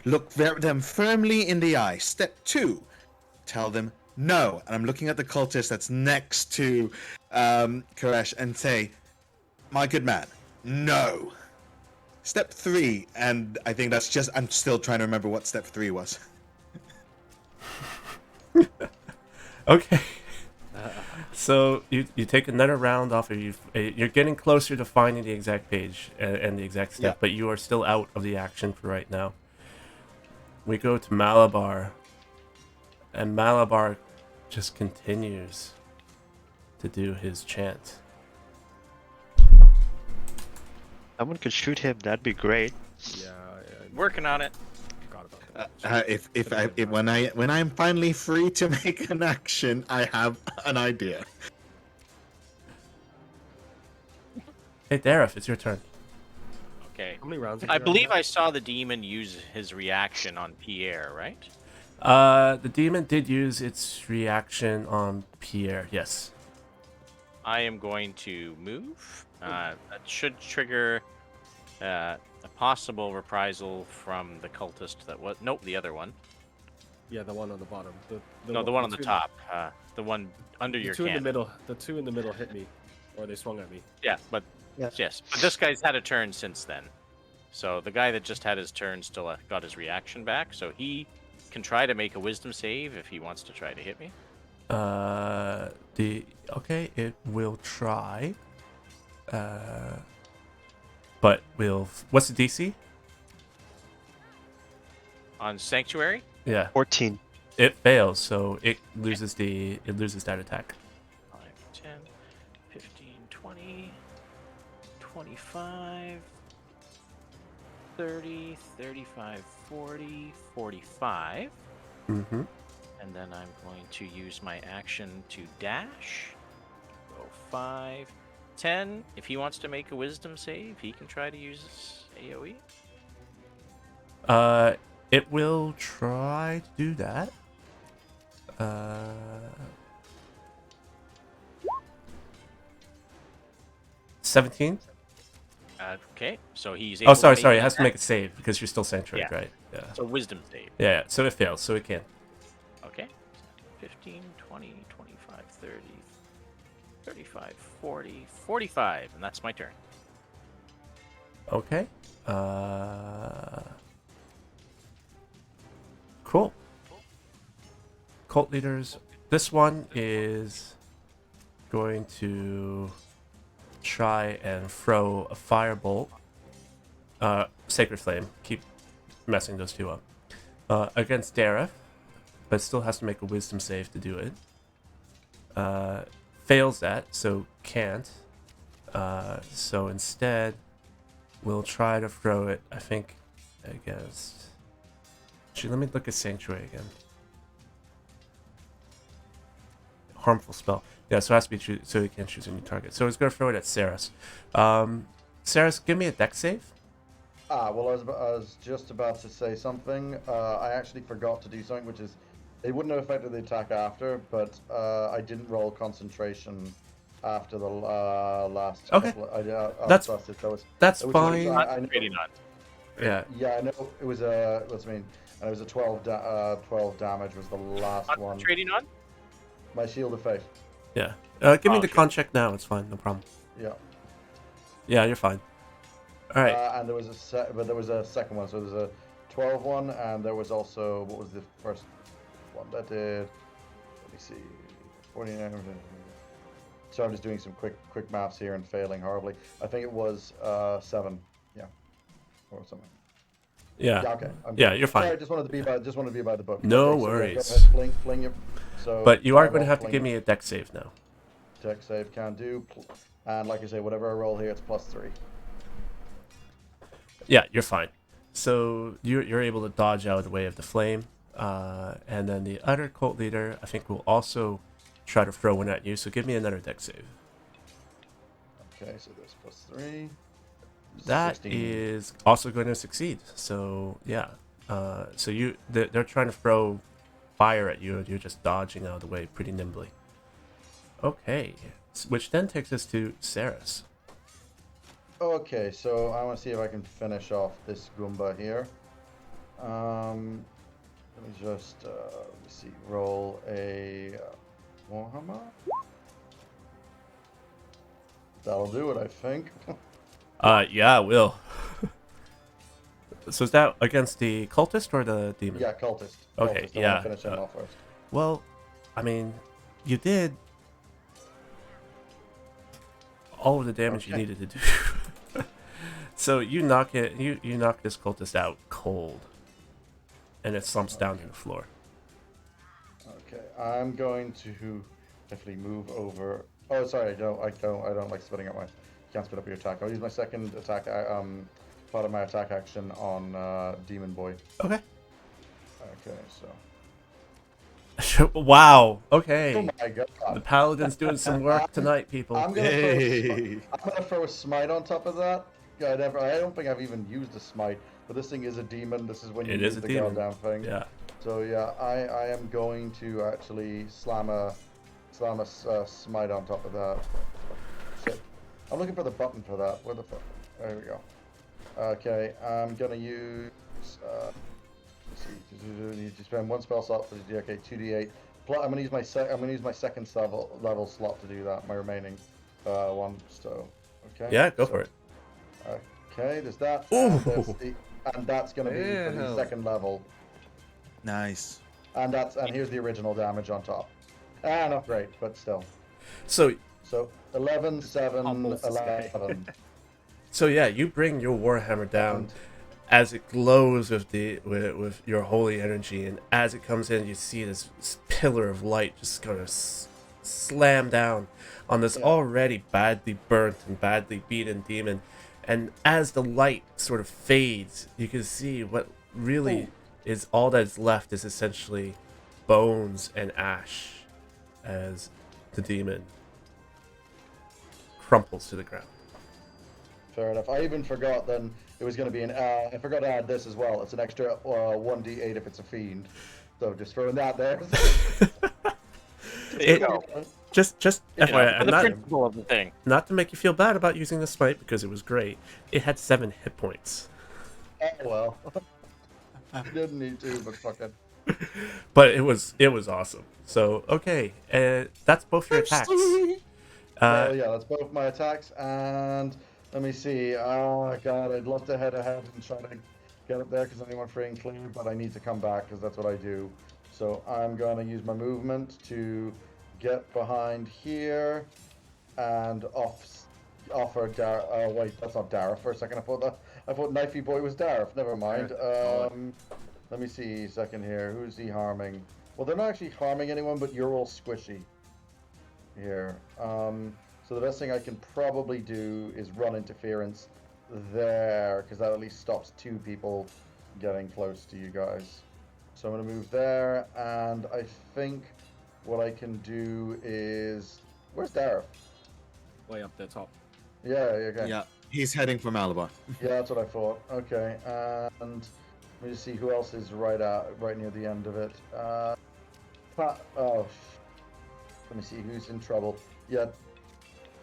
look them firmly in the eye. Step 2, tell them no. And I'm looking at the cultist that's next to Koresh and say, "My good man, no." Step 3, and I think that's just. I'm still trying to remember what step 3 was. Okay. So you take another round off of you. You're getting closer to finding the exact page and the exact step, Yeah. but you are still out of the action for right now. We go to Malabar, and Malabar just continues to do his chant. Someone could shoot him. That'd be great. Yeah, I Working on it. forgot about that. When I'm finally free to make an action, I have an idea. Hey, Dareth, it's your turn. Okay. How many rounds? I believe I saw the demon use his reaction on Pierre, right? The demon did use its reaction on Pierre. Yes. I am going to move. That should trigger a possible reprisal from the cultist that was. Nope, the other one. Yeah, the one on the bottom. The one on the two- top. The one under The your two in the cannon. middle. The two in the middle hit me, or they swung at me. Yeah, but Yeah. yes, but this guy's had a turn since then. So the guy that just had his turn still got his reaction back. So he can try to make a wisdom save if he wants to try to hit me. Okay, it will try. But what's the DC? On Sanctuary? Yeah, 14. it fails, so it loses that attack. 5, 10, 15, 20, 25, 30, 35, 40, 45. Mm-hmm. And then I'm going to use my action to dash. Go 5, 10. If he wants to make a wisdom save, he can try to use AoE. It will try to do that. 17. Okay, so he's able Oh, sorry, to sorry. make It has to that. make a save because you're still sanctuary, Yeah. right? Yeah. So wisdom save. Yeah, so it fails, so it can. Okay. 15, 20, 25, 30, 35, 40, 45. And that's my turn. Okay. Cool. Cult leaders. This one is going to try and throw a firebolt. Sacred Flame. Keep messing those two up. Against Dareth, but still has to make a wisdom save to do it. Fails that, so can't. So instead, we'll try to throw it, I think, against... Actually, let me look at Sanctuary again. Harmful spell. Yeah, so it has to be so he can't choose a new target. So he's going to throw it at Saras. Saras, give me a dex save. Well, I was just about to say something. I actually forgot to do something, which is, it wouldn't have affected the attack after, but I didn't roll concentration after the last. Okay. That's That's which fine. was- I know- Really not. Yeah. Yeah, I know it was a. What's I mean? And it was a 12 damage was the last one. Concentrating on? My shield of fate. Yeah. Give me the Okay. con check now. It's fine. No problem. Yeah. Yeah, you're fine. All right. And there was but there was a second one. So there was a 12 one, and there was also, what was the first one that did? Let me see. 49. So I'm just doing some quick maths here and failing horribly. I think it was 7. Yeah. Or something. Yeah. Yeah. Okay. Yeah, you're fine. Sorry, I just wanted to be by the book. No Okay, so yeah, worries. go ahead, fling it. So But you are I going to won't have to fling give it. me a dex save now. deck save can do. And like I say, whatever I roll here, it's +3. Yeah, you're fine. So you're able to dodge out of the way of the flame, and then the other cult leader, I think, will also try to throw one at you. So give me another deck save. Okay, so there's +3. That 16. is also going to succeed. So yeah, so they're trying to throw fire at you, and you're just dodging out of the way pretty nimbly. Okay, which then takes us to Saris. Okay, so I want to see if I can finish off this Goomba here. Let me just let me see. Roll a Warhammer. That'll do it, I think. Yeah, I will. So is that against the cultist or the demon? Yeah, cultist. Okay, Cultist. I yeah, want to finish him off first. Well, I mean, you did all of the damage you Okay. needed to do. So you knock this cultist out cold, and it slumps down to the floor. Okay, I'm going to definitely move over. Oh, sorry, I don't like splitting up my. You can't split up your attack. I'll use my second attack. Part of my attack action on Demon Boy. Okay. Okay, so. Wow. Oh Okay. my god. The paladin's doing some work tonight, people. I'm gonna, Hey. I'm gonna throw a smite on top of that. Yeah, I don't think I've even used a smite, but this thing is a demon. This is when you It use is a the demon. goddamn thing. Yeah. So yeah, I am going to actually slam a smite on top of that. Shit. I'm looking for the button for that. Where the fuck? There we go. Okay, I'm gonna use. Let's see. You spend one spell slot for the okay 2d8. I'm gonna use my second level slot to do that. My remaining one. So okay. Yeah, go so- for it. Okay, there's that. Ooh. And that's gonna be for the Yeah. second level. Nice. And here's the original damage on top. Ah, not great, but still. So So 11, 7, Humbles this guy. 11. so yeah, you bring your warhammer down. And As it glows with your holy energy, and as it comes in, you see this pillar of light just kind of slam down on this Yeah. already badly burnt and badly beaten demon. And as the light sort of fades, you can see what really is all that's left is essentially bones and ash as the demon crumples to the ground. fair enough. I even forgot then it was going to be an. I forgot to add this as well. It's an extra 1d8 if it's a fiend. So just throwing that there. There you go. Just You know, FYI, for I'm the not, principle of the thing. not to make you feel bad about using the smite because it was great. It had 7 hit points, Oh well. Didn't need to, but fucking. but it was awesome. So okay, that's both your attacks. So Uh, yeah, that's both my attacks, and let me see. Oh god, I'd love to head ahead and try to get up there because anyone free and clear, but I need to come back because that's what I do. So I'm gonna use my movement to get behind here and offer Dar. Oh wait, that's not Dareth. For a second, I thought Knifey Boy was Dareth. Never mind. Let me see a second here. Who's he harming? Well, they're not actually harming anyone, but you're all squishy here. So the best thing I can probably do is run interference there, because that at least stops 2 people getting close to you guys. So I'm going to move there, and I think what I can do is... Where's Dareth? Way up the top. Yeah, okay. Yeah, he's heading for Malabar. Yeah, that's what I thought. Okay, and let me just see who else is right near the end of it. Let me see who's in trouble. Yeah,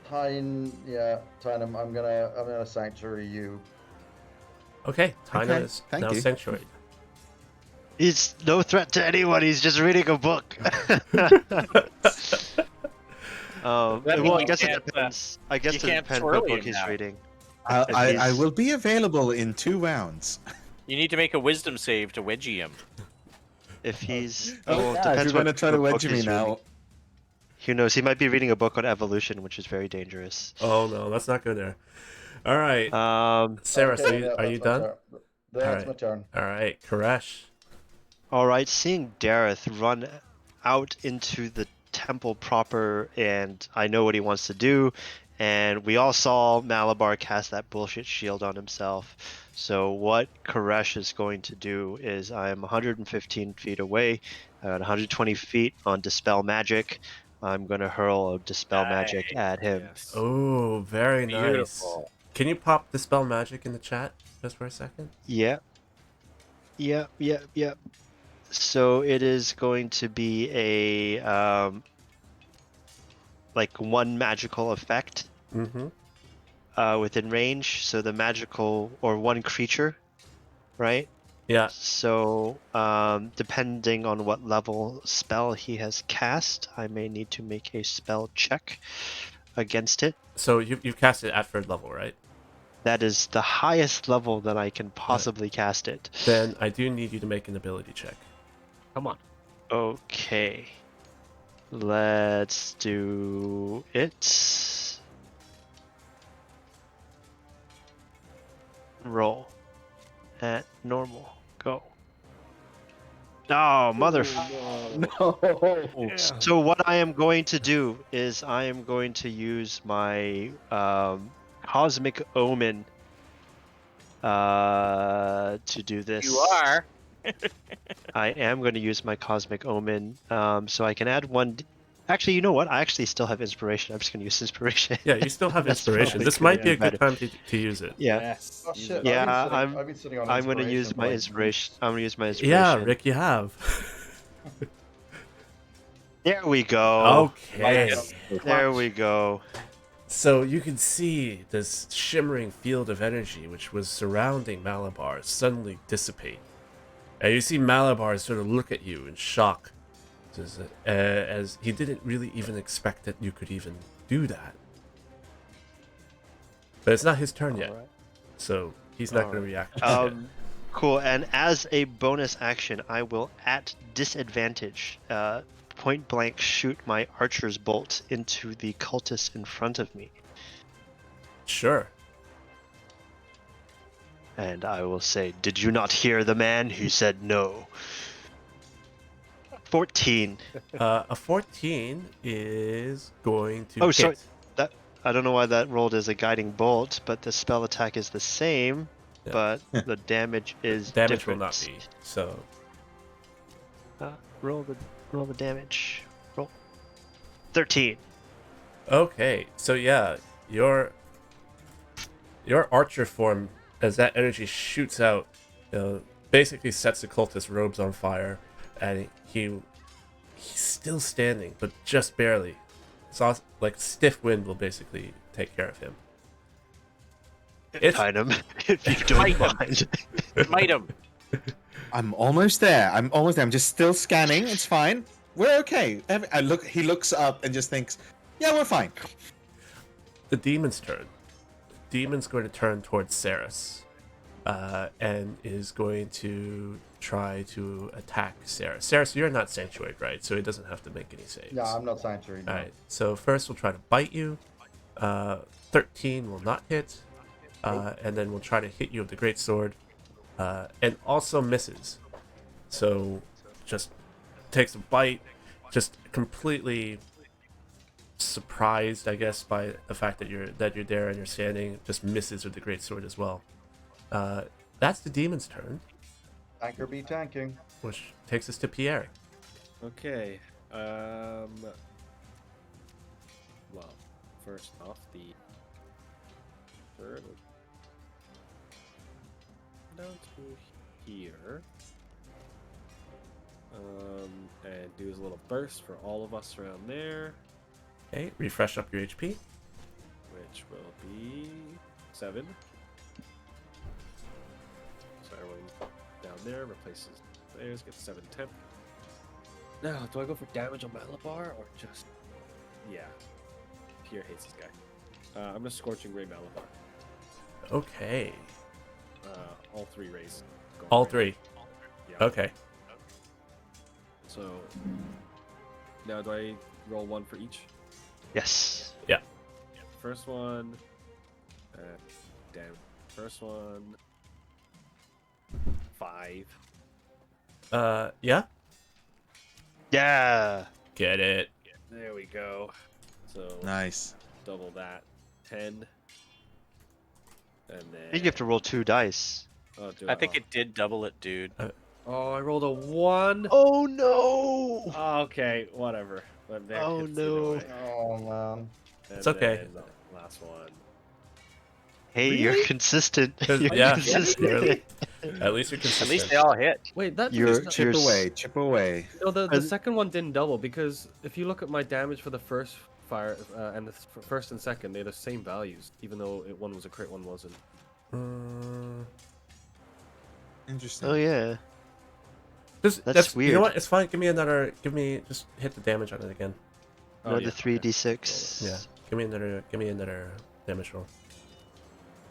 Tynum, I'm gonna sanctuary you. okay, Tyna Okay, is thank now you. sanctuaried. He's no threat to anyone. He's just reading a book. That Well, I means guess you it can't, depends. I guess you it can't depends swirl what book him he's now. reading. I he's- will be available in 2 rounds. You need to make a wisdom save to wedgie him. If he's Oh, well, it yeah, if depends you're gonna what try to book wedge me he's now. reading. Who knows? He might be reading a book on evolution, which is very dangerous. Oh no, let's not go there. All right, Sarah, Okay, yeah, are that's you my done? turn. That's Alright. my turn. All right, Koresh. All right, seeing Dareth run out into the temple proper, and I know what he wants to do. And we all saw Malabar cast that bullshit shield on himself. So what Koresh is going to do is I'm 115 feet away, at 120 feet on Dispel Magic. I'm going to hurl a Dispel Magic at him. Yes. Oh, very nice. Beautiful. Can you pop Dispel Magic in the chat just for a second? Yeah. Yep. So it is going to be a like one magical effect Mm-hmm. within range. So the magical or one creature, right? Yeah. So depending on what level spell he has cast, I may need to make a spell check against it. So you've cast it at 3rd level, right? That is the highest level that I can possibly cast it. Then I do need you to make an ability check. Come on. Okay. Let's do it. Roll. At normal. Go. Oh, mother. No. So what I am going to do is I am going to use my Cosmic Omen to do this. You are. I am going to use my Cosmic Omen, so I can add one. Actually, you know what? I actually still have Inspiration. I'm just going to use Inspiration. Yeah, you still have That's inspiration. probably This gonna might be a better. good time to use it. Yeah. Yes. Oh, use shit, it. Yeah, I've been sitting on I'm going to inspiration use for, my like, Inspiration. weeks. I'm going to use my Inspiration. Yeah, Rick, you have. There we go. Okay. There we go. So you can see this shimmering field of energy which was surrounding Malabar suddenly dissipate. And you see Malabar sort of look at you in shock, as he didn't really even expect that you could even do that. But it's not his turn yet, Alright. so he's not going to react yet. Cool. And as a bonus action, I will at disadvantage point blank shoot my archer's bolt into the cultist in front of me. Sure. And I will say, "Did you not hear the man who said no?" 14. A 14 is going to Oh, hit. sorry. I don't know why that rolled as a guiding bolt, but the spell attack is the same, Yeah. but the damage is Damage different. will not be. So Roll the damage. Roll. 13. okay, so yeah, your archer form, as that energy shoots out, basically sets the cultist's robes on fire, and he's still standing, but just barely. So like stiff wind will basically take care of him. It's Find him if you don't Fight mind. Might him. I'm almost there. I'm just still scanning. It's fine. We're okay. He looks up and just thinks, yeah, we're fine. the demon's turn. The demon's going to turn towards Saris, and is going to try to attack Saris. Saris, you're not sanctuary, right? So it doesn't have to make any saves. Yeah, I'm not sanctuary. No. Alright, so first we'll try to bite you. 13 will not hit. And then we'll try to hit you with the great sword. And also misses. So just takes a bite, just completely surprised, I guess, by the fact that you're there and you're standing, just misses with the great sword as well. That's the demon's turn, Tanker be tanking. which takes us to Pierre. Okay. Well, first off, the third down to here. And do his little burst for all of us around there, Okay, refresh up your HP. which will be 7. So everyone down there replaces theirs, gets 7 temp. Now, do I go for damage on Malabar or just? Yeah. Pierre hates this guy. I'm gonna Scorching Ray Malabar. Okay. All 3 rays. going All right. 3. Yeah. Okay. So now do I roll 1 for each? Yes. First one. Damn. First one. 5. Yeah. Yeah. Get it. There we go. So Nice. double that. 10. And then. I think you have to roll 2 dice. Oh, do I think it did double it, dude. Oh, I rolled a 1. Oh no! Oh, okay, whatever. But there Oh, hits either no. way. Oh man. And It's okay. then the last one. Hey, you're Really? consistent. Cause- You're yeah, consistent. really. At least you're consistent. At least they all hit. Wait, that You're- does Chip You're away, chip away. No, the Are- second one didn't double because if you look at my damage for the first fire and the first and second, they're the same values, even though one was a crit, one wasn't. Interesting. Oh yeah. Just, That's You weird. know what? It's fine. Give me another. Just hit the damage on it again. Oh, Another yeah, 3d6. Yeah. Give me another damage roll.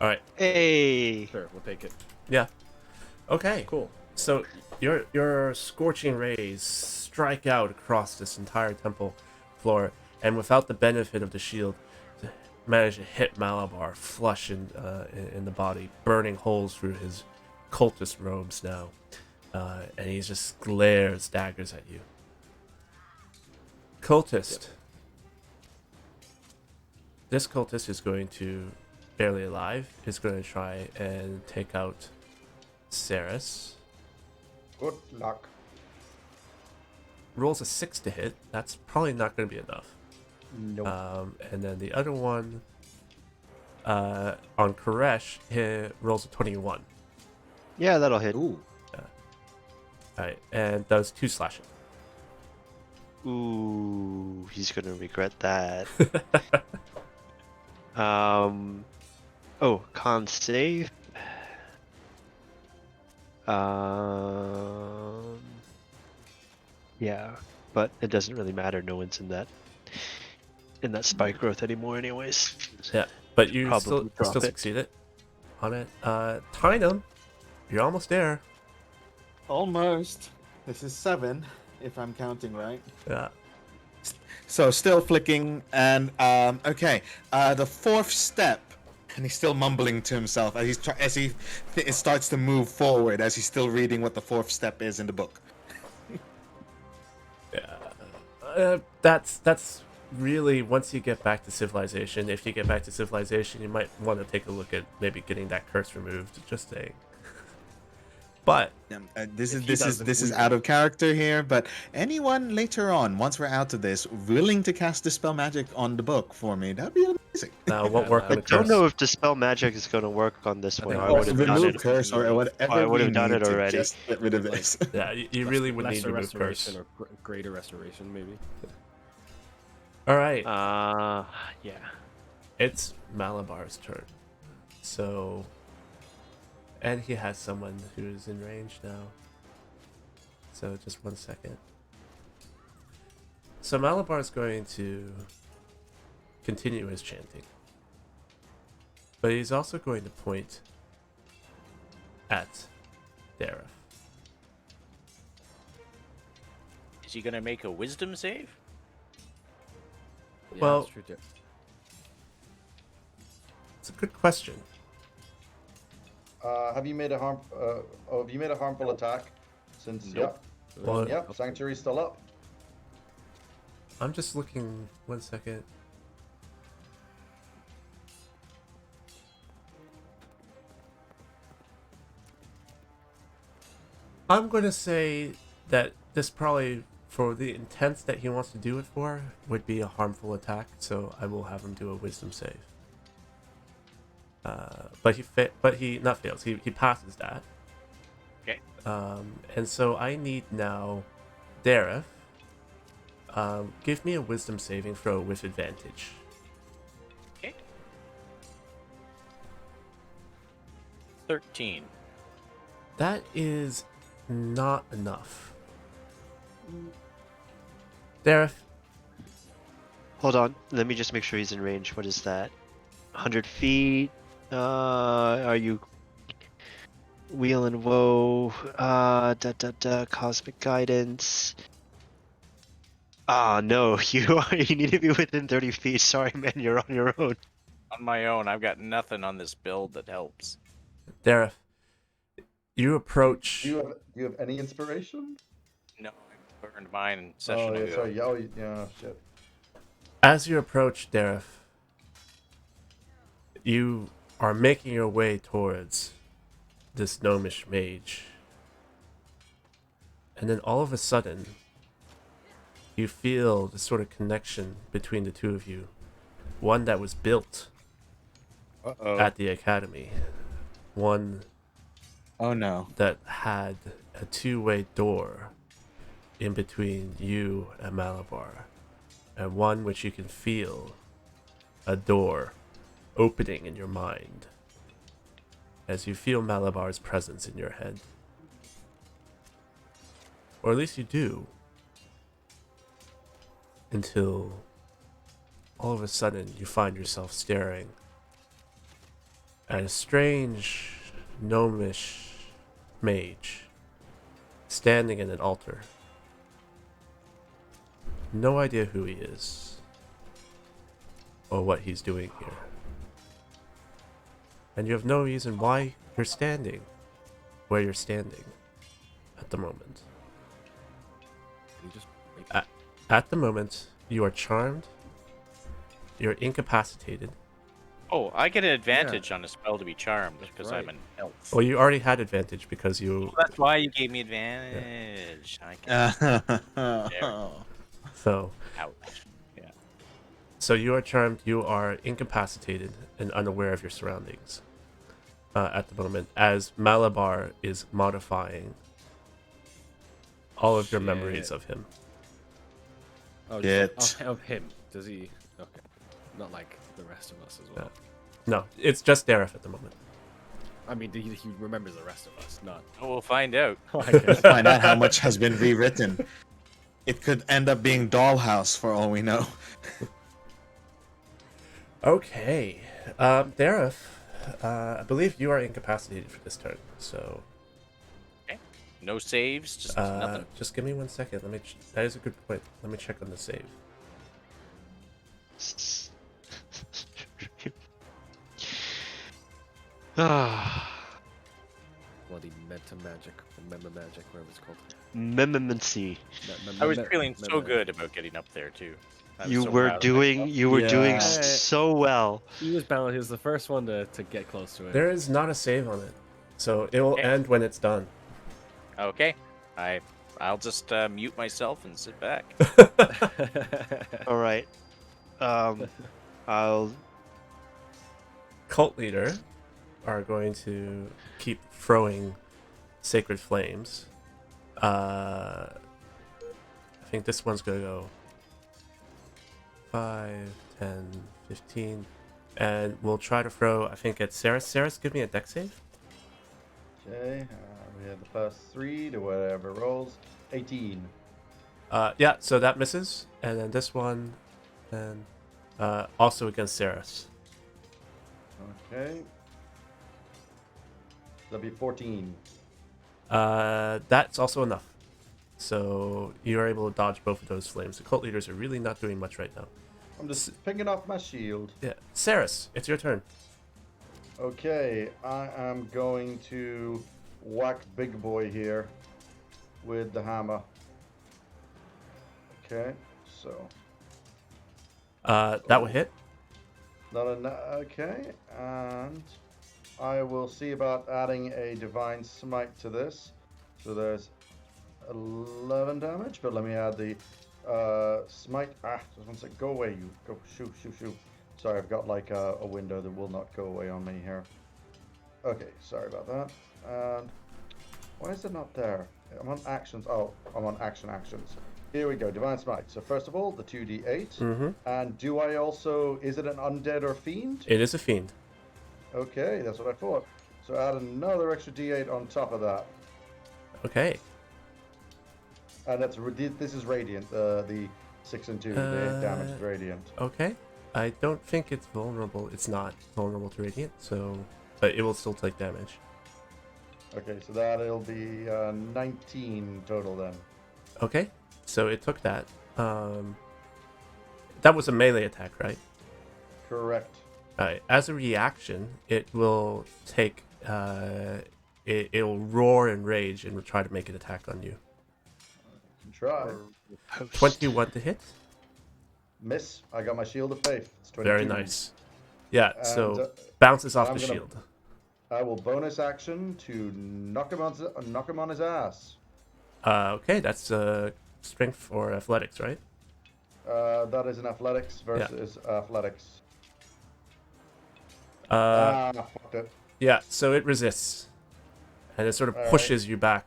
All right. Hey. Sure, we'll take it. Yeah. Okay. Cool. So your scorching rays strike out across this entire temple floor, and without the benefit of the shield, manage to hit Malabar flush in the body, burning holes through his cultist robes now, and he just glares daggers at you. Cultist. This cultist is going to, barely alive, is going to try and take out Ceres. Good luck. Rolls a 6 to hit. That's probably not going to be enough. Nope. And then the other one, on Koresh, he rolls a 21. Yeah, that'll hit. Ooh. Alright, and does 2 slashing. Ooh, he's gonna regret that. Oh, con save. Yeah, but it doesn't really matter. No one's in that spike growth anymore, anyways. Yeah, but you Probably drop still it. succeeded on it. Tynum, you're almost there. Almost. This is 7, if I'm counting right. Yeah. So still flicking, and okay, the 4th step, and he's still mumbling to himself as he starts to move forward, as he's still reading what the 4th step is in the book. That's really, once you get back to civilization, if you get back to civilization, you might want to take a look at maybe getting that curse removed. Just saying. But This If he is doesn't, this we is will. out of character here, but anyone later on, once we're out of this, willing to cast Dispel Magic on the book for me, that'd be amazing. now it won't work on I the don't curse. know if Dispel Magic is gonna work on this I one. think I Or would have done remove it. curse or whatever. I would have we done need it to already. Just get rid of this. Yeah, you really would need to Lesser remove curse. restoration or greater restoration, maybe. All right. Yeah. It's Malabar's turn. So, and he has someone who's in range now. So just 1 second. So Malabar's going to continue his chanting. But he's also going to point at Dareth. Is he gonna make a wisdom save? Yeah, Well- that's true too. It's a good question. Have you made a have you made a harmful attack? Since Nope. Well, yep, Sanctuary's still up. I'm just looking 1 second. I'm going to say that this probably, for the intent that he wants to do it for, would be a harmful attack, so I will have him do a wisdom save. But he not fails. He passes that. Okay. And so I need now, Dareth. Give me a wisdom saving throw with advantage. Okay. 13. That is not enough. Dareth, Hold on. Let me just make sure he's in range. What is that? 100 feet. Are you wheel and woe? Cosmic guidance. No, you need to be within 30 feet. Sorry, man, you're on your own. On my own, I've got nothing on this build that helps. Dareth, you approach. Do you have any inspiration? No, I burned mine session Oh, yeah, ago. sorry. Yeah, oh, yeah, shit. As you approach Dareth, you are making your way towards this gnomish mage. And then all of a sudden, you feel the sort of connection between the two of you. One that was built Uh-oh. at the academy. One Oh no. that had a two-way door in between you and Malabar. And one which you can feel a door opening in your mind as you feel Malabar's presence in your head. Or at least you do. Until all of a sudden you find yourself staring at a strange gnomish mage standing in an altar. No idea who he is or what he's doing here. And you have no reason why you're standing where you're standing at the moment. Can you just make At the moment, you are charmed, you're incapacitated. Oh, I get an advantage on a spell to be charmed because I'm right. an elf. Well, you already had advantage because you. That's why you gave me advantage. I can... So, Ouch. so you are charmed, you are incapacitated and unaware of your surroundings at the moment, as Malabar is modifying all of your memories Shit. of him. Oh, Shit. just of him. Does he? Okay. Not like the rest of us as well. No, it's just Dareth at the moment. I mean, he remembers the rest of us, not. Oh, we'll find out. I guess. Find out how much has been rewritten. It could end up being Dollhouse for all we know. Okay. Dareth, I believe you are incapacitated for this turn, so No saves, just nothing. just give me 1 second. That is a good point. Let me check on the save. Ah, Bloody meta magic, or mema magic, whatever it's called. Mememancy. I was feeling so good about getting up there too. I was You so were proud of doing myself. you were doing Yeah. so well. He was balanced. He was the first one to get close to it. There is not a save on it, so it will Okay. end when it's done. Okay, I'll just mute myself and sit back. All right. I'll Cult leader are going to keep throwing sacred flames. I think this one's gonna go 5, 10, 15, and we'll try to throw. I think at Saris. Saris, give me a deck save. Okay, we had the first 3 to whatever rolls. 18. Yeah, so that misses, and then this one, and also against Saris. Okay. That'll be 14. That's also enough. So you're able to dodge both of those flames. The cult leaders are really not doing much right now. I'm just picking off my shield. Yeah, Saris, it's your turn. Okay, I am going to whack Big Boy here with the hammer. Okay, so That will hit. not okay, and I will see about adding a divine smite to this. So there's 11 damage, but let me add the smite. Just one sec. Go away, you. Go shoot. Sorry, I've got like a window that will not go away on me here. Okay, sorry about that. And why is it not there? I'm on actions. Oh, I'm on actions. Here we go, divine smite. So first of all, the 2d8. Mm-hmm. And do I also? Is it an undead or fiend? It is a fiend. Okay, that's what I thought. So add another extra d8 on top of that. Okay. And that's this is radiant. The 6 and 2, the damage is radiant. Okay. I don't think it's vulnerable. It's not vulnerable to radiant, so but it will still take damage. Okay, so that'll be 19 total then. Okay. So it took that. That was a melee attack, right? Correct. As a reaction, it will take. It'll roar and rage and will try to make an attack on you. Try. 21 to hit. Miss. I got my Shield of Faith. It's 22. Very nice. Yeah, And, so bounces off I'm the gonna- shield. I will bonus action to knock him on his ass. Okay, that's strength or athletics, right? That is an athletics versus athletics. Fucked it. Yeah, so it resists. And it sort of Alright. pushes you back,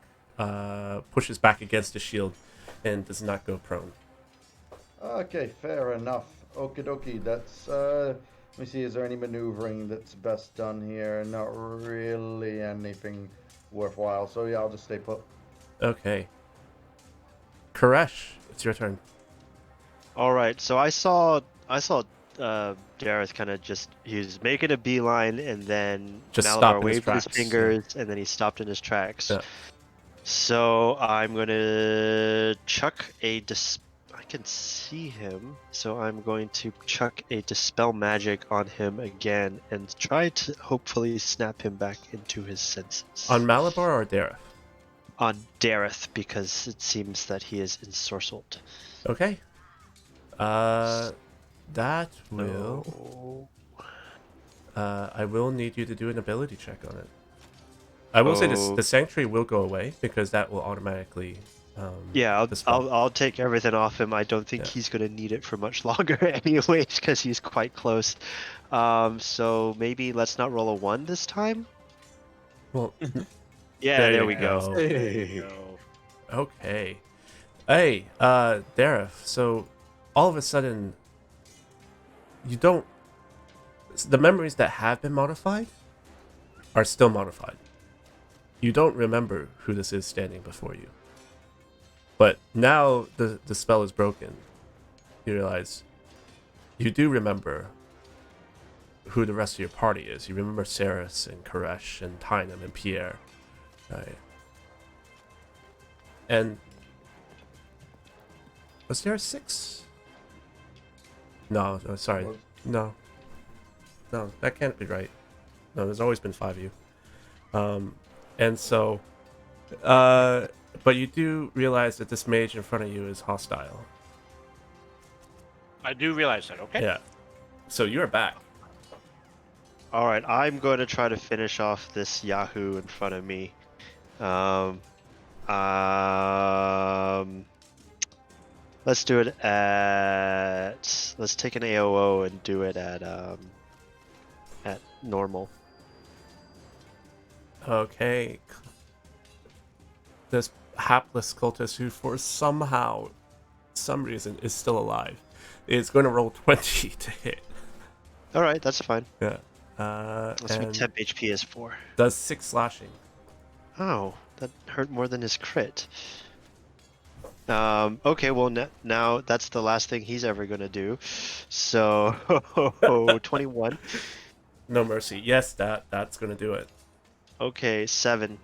pushes back against the shield and does not go prone. Okay, fair enough. Okie dokie. That's let me see. Is there any maneuvering that's best done here? Not really anything worthwhile. So yeah, I'll just stay put. Okay. Koresh, it's your turn. All right, so I saw Dareth kind of he was making a beeline, and then Just Malabar stopped in his waved his tracks, yeah. fingers, and then he stopped in his tracks. Yeah. So I'm gonna chuck a I can see him, so I'm going to chuck a dispel magic on him again and try to hopefully snap him back into his senses. On Malabar or Dareth? On Dareth, because it seems that he is ensorcelled. Okay. That will... I will need you to do an ability check on it. I will say this: the sanctuary will go away because that will automatically. Yeah, dispel. I'll take everything off him. I don't think he's gonna need it for much longer, anyways, because he's quite close. So maybe let's not roll a 1 this time. Well, Yeah, there you we go. Hey. okay. Hey, Dareth. So, all of a sudden, you don't. The memories that have been modified are still modified. You don't remember who this is standing before you. But now the spell is broken. You realize you do remember who the rest of your party is. You remember Saris and Koresh and Tynum and Pierre. Right. And was there a 6? No, sorry. Was- No, that can't be right. No, there's always been 5 of you. And so, but you do realize that this mage in front of you is hostile. I do realize that. Okay. Yeah. So you're back. All right, I'm going to try to finish off this Yahoo in front of me. Let's do it at. Let's take an AOO and do it at normal. Okay. This hapless cultist who, for some reason, is still alive, is going to roll 20 to hit. All right, that's fine. Yeah. That's what And temp HP is for. does 6 slashing. Oh, that hurt more than his crit. Okay, well now that's the last thing he's ever gonna do. So 21. No mercy. Yes, that's going to do it. Okay, 7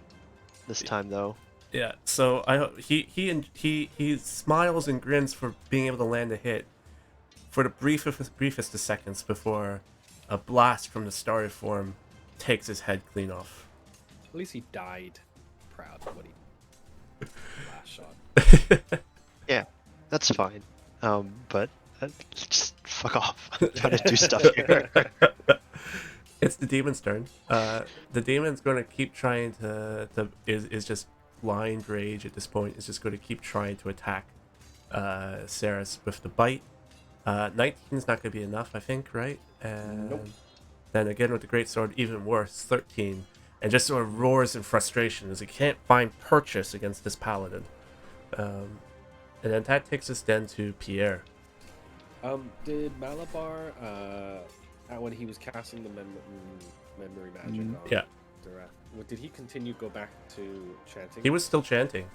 this time though. Yeah. So he smiles and grins for being able to land a hit for the briefest of seconds before a blast from the starry form takes his head clean off. At least he died proud of what he last shot. Yeah, that's fine. But just fuck off. I'm trying to do stuff here. It's the demon's turn. The demon's going to keep trying is just blind rage at this point. Is just going to keep trying to attack Saris with the bite. 19 is not going to be enough, I think, right? And Nope. then again with the great sword, even worse, 13, and just sort of roars in frustration as he can't find purchase against this paladin. And then that takes us then to Pierre. Did Malabar, when he was casting the memory magic on Yeah. Dareth, did he continue to go back to chanting? He was still chanting.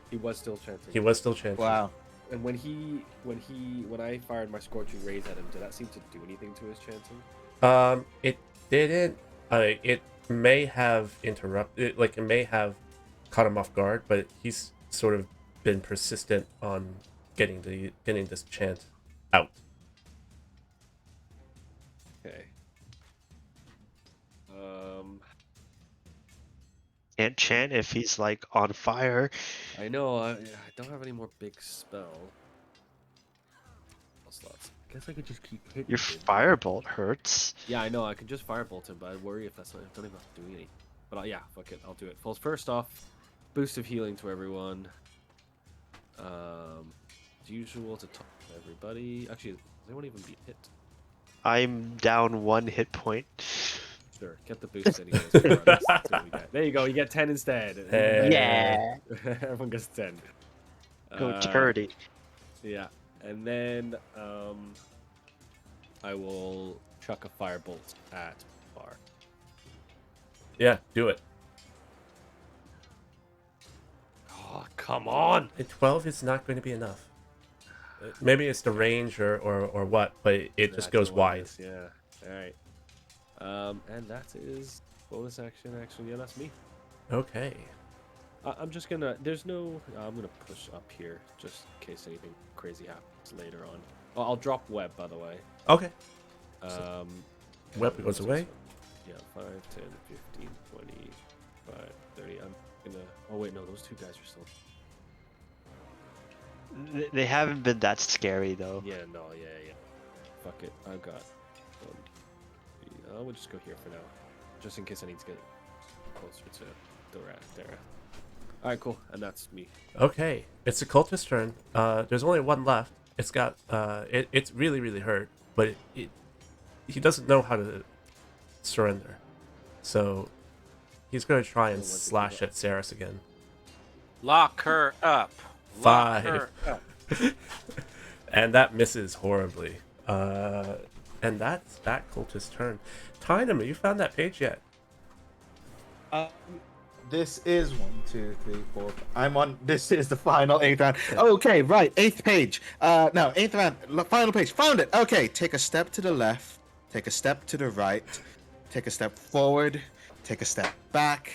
He was still chanting. He was still chanting. Wow. And when I fired my scorching rays at him, did that seem to do anything to his chanting? It didn't. It may have interrupted. Like, it may have caught him off guard, but he's sort of been persistent on getting this chant out. Okay. Can't chant if he's like on fire. I know I don't have any more big spell. slots. I guess I could just keep hitting. Your him. firebolt hurts. Yeah, I know. I can just firebolt him, but I worry if that's not. I don't even have to do anything. But yeah, fuck it. I'll do it. Well, first off, boost of healing to everyone. As usual to talk to everybody. Actually, does anyone even be hit? I'm down 1 hit point. Sure, get the boost anyways. Regardless. That's what we get. There you go. You get 10 instead. Hey. Yeah. Everyone gets 10. Go dirty. Yeah, and then I will chuck a firebolt at Bar. Yeah, do it. Oh, come on! A 12 is not going to be enough. Maybe it's the range or what, but it just goes wide. Yeah. All right. And that is bonus action. Actually, yeah, that's me. Okay. I'm just gonna. There's no. I'm gonna push up here just in case anything crazy happens later on. Oh, I'll drop web, by the way. Okay. Web Web goes away. Yeah, 5, 10, 15, 25, 30. I'm gonna. Oh wait, no, those two guys are still. They haven't been that scary though. Yeah, no, yeah. Fuck it. I've got. We'll just go here for now, just in case I need to get closer to Dara. All right, cool, and that's me. Okay, it's the cultist's turn. There's only one left. It's got it's really really hurt, but he doesn't know how to surrender, so he's gonna try and slash at Saris again. Lock her up. Lock her up. And that misses horribly. And that's that cultist's turn. Tynum, you found that page yet? This is 1, 2, 3, 4. I'm on. This is the final 8th round. Okay, right. 8th page. No, 8th round. Final page. Found it. Okay, take a step to the left. Take a step to the right. Take a step forward. Take a step back.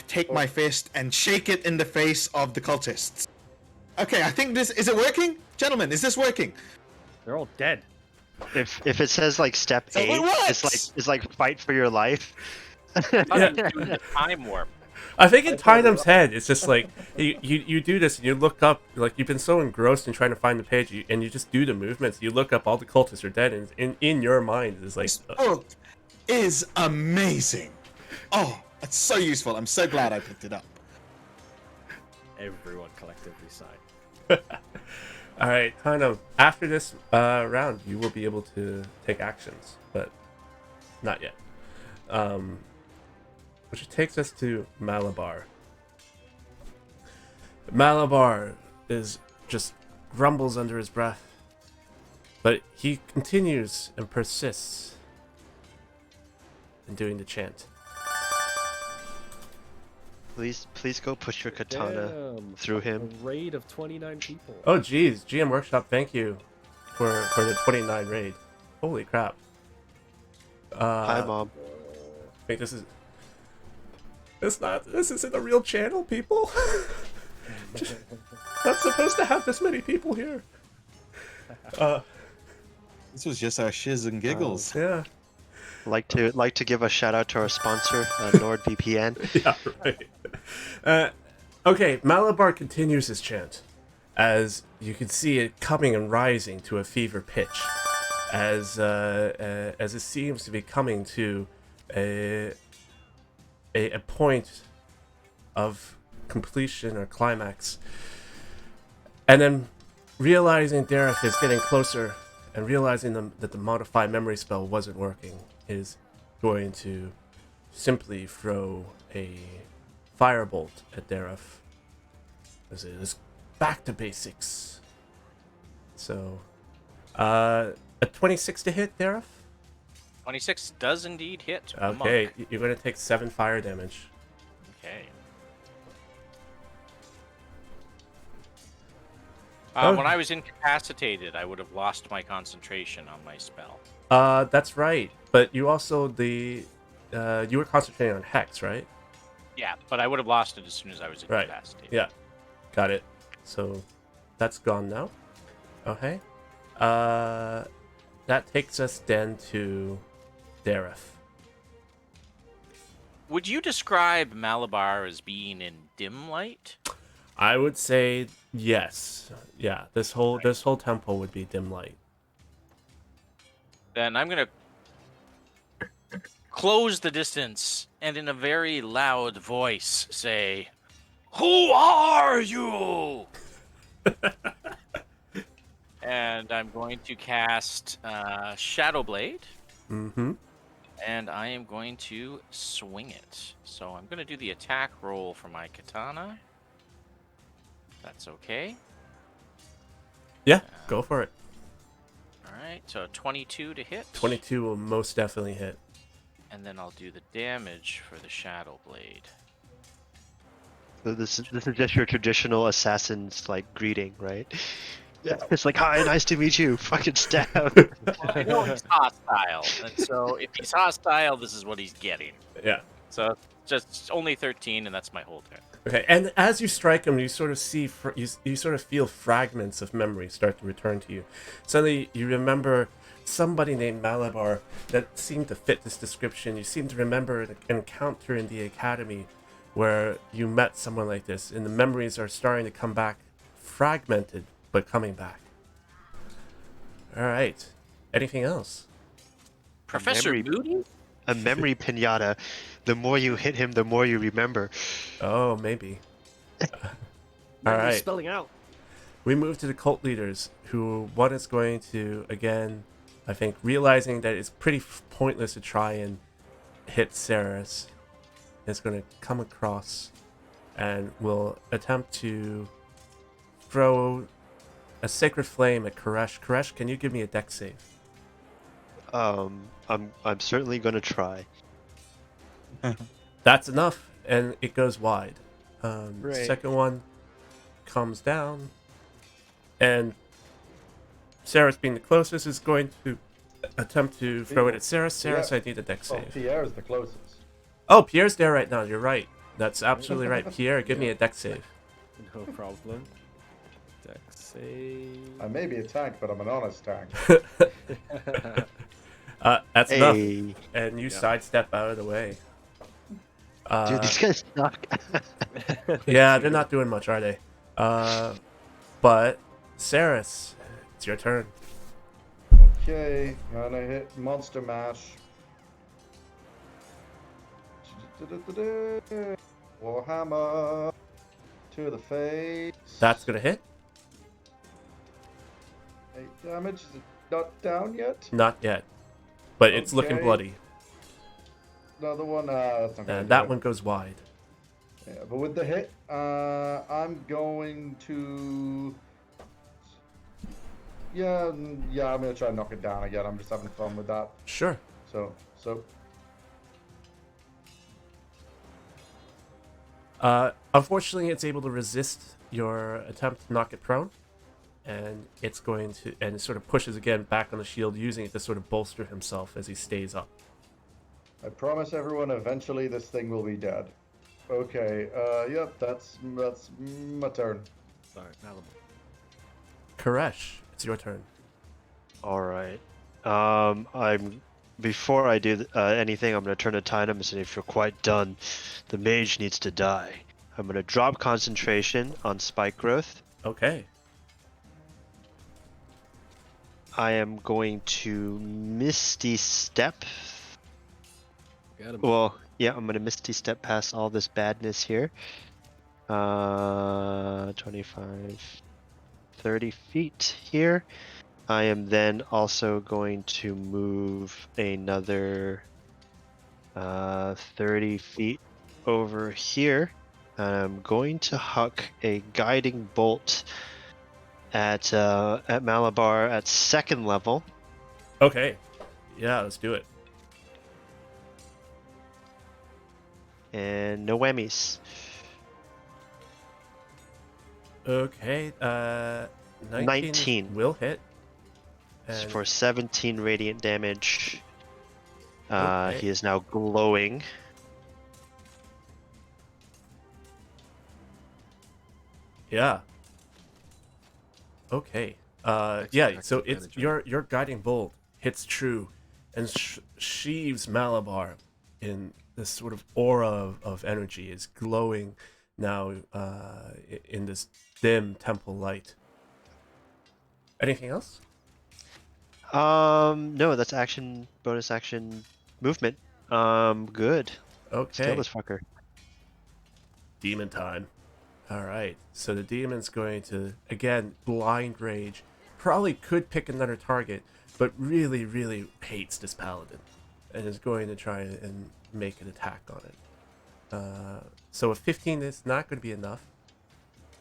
Take my fist and shake it in the face of the cultists. Okay, I think this is it working, gentlemen. Is this working? They're all dead. If it says like step So it 8, works! it's like fight for your life. I'm doing the time warp. I think in Tynum's head, it's just like you do this and you look up, like you've been so engrossed in trying to find the page, and you just do the movements. You look up, all the cultists are dead, and in your mind is like. This book is amazing. Oh, it's so useful. I'm so glad I picked it up. Everyone collectively sighed. All right, Tynum. After this round, you will be able to take actions, but not yet. Which takes us to Malabar. Malabar is just grumbles under his breath, but he continues and persists in doing the chant. Please go push your katana Damn, through him. A raid of 29 people. Oh geez, GM Workshop, thank you for the 29 raid. Holy crap. Hi, Mom. I think this isn't a real channel, people. Not supposed to have this many people here. This was just our shiz and giggles. Yeah. Like to give a shout out to our sponsor, NordVPN. Yeah, right. Okay, Malabar continues his chant, as you can see it coming and rising to a fever pitch, as it seems to be coming to a point of completion or climax, and then realizing Dareth is getting closer, and realizing that the modify memory spell wasn't working, is going to simply throw a firebolt at Dareth, as it is back to basics. So, a 26 to hit, Dareth? 26 does indeed hit. the Okay, monk. you're going to take 7 fire damage. Okay. Oh. When I was incapacitated, I would have lost my concentration on my spell. That's right. But you also you were concentrating on Hex, right? Yeah, but I would have lost it as soon as I was Right. incapacitated. Yeah. Got it. So that's gone now. Okay. That takes us then to Dareth. Would you describe Malabar as being in dim light? I would say yes. Yeah, this whole temple would be dim light. Then I'm gonna close the distance and in a very loud voice say, "Who are you?" And I'm going to cast Shadow Blade, Mm-hmm. and I am going to swing it. So I'm going to do the attack roll for my katana. That's okay. Yeah, go for it. All right, so 22 to hit. 22 will most definitely hit. And then I'll do the damage for the Shadow Blade. So this is just your traditional assassin's like greeting, right? Yeah. It's like, hi, nice to meet you. Fucking stab. Well, I know he's hostile, and so if he's hostile, this is what he's getting. Yeah. So just only 13, and that's my whole turn. Okay, and as you strike him, you sort of see, you sort of feel fragments of memory start to return to you. Suddenly, you remember somebody named Malabar that seemed to fit this description. You seem to remember an encounter in the academy where you met someone like this, and the memories are starting to come back, fragmented, but coming back. All right. Anything else? Professor memory- Moody? A memory pinata. The more you hit him, the more you remember. Oh, maybe. All Memory right. Spelling out. We move to the cult leaders, who one is going to, again, I think, realizing that it's pretty pointless to try and hit Ceres, is going to come across and will attempt to throw a sacred flame at Koresh. Koresh, can you give me a dex save? I'm certainly gonna try. That's enough, and it goes wide. Right. Second one comes down, and Ceres, being the closest, is going to attempt to throw it at Ceres. Ceres, Yeah. I need a dex Oh, save. Pierre is the closest. Oh, Pierre's there right now. You're right. That's absolutely right. Pierre, give me a dex save. No problem. Dex save. I may be a tank, but I'm an honest tank. That's enough. Hey, And you Yeah. sidestep out of the way. dude, these guys suck. Yeah, they're not doing much, are they? But Ceres, it's your turn. Okay, gonna hit Monster Mash. Warhammer to the face. That's gonna hit. 8 damage. Is it not down yet? Not yet, but it's looking Okay. bloody, Another one. That's not gonna and do that it. one goes wide. Yeah, but with the hit, I'm going to. Yeah, I'm gonna try and knock it down again. I'm just having fun with that. Sure. So. Unfortunately, it's able to resist your attempt to knock it prone, and it's going to, and it sort of pushes again back on the shield, using it to sort of bolster himself as he stays up. I promise everyone, eventually this thing will be dead. Okay. Yep. That's my turn. Sorry, Malibu. Koresh, it's your turn. All right. Before I do anything, I'm gonna turn to Tynum and say, if you're quite done, the mage needs to die. I'm gonna drop concentration on spike growth. Okay. I am going to Misty Step. Got him. Well, yeah, I'm gonna Misty Step past all this badness here. 25, 30 feet here. I am then also going to move another 30 feet over here. I'm going to huck a guiding bolt at Malabar at 2nd level. Okay. Yeah, let's do it. And no whammies. Okay. 19 will hit. It's And for 17 radiant damage. Okay. He is now glowing. yeah. Okay. Yeah. So it's your guiding bolt hits true, and sheaves Malabar in this sort of aura of energy, is glowing now in this dim temple light. Anything else? No, that's action, bonus action, movement. Good. Let's Okay. kill this fucker. Demon time. All right. So the demon's going to, again, blind rage. Probably could pick another target, but really, really hates this paladin. And is going to try and make an attack on it. So a 15 is not going to be enough.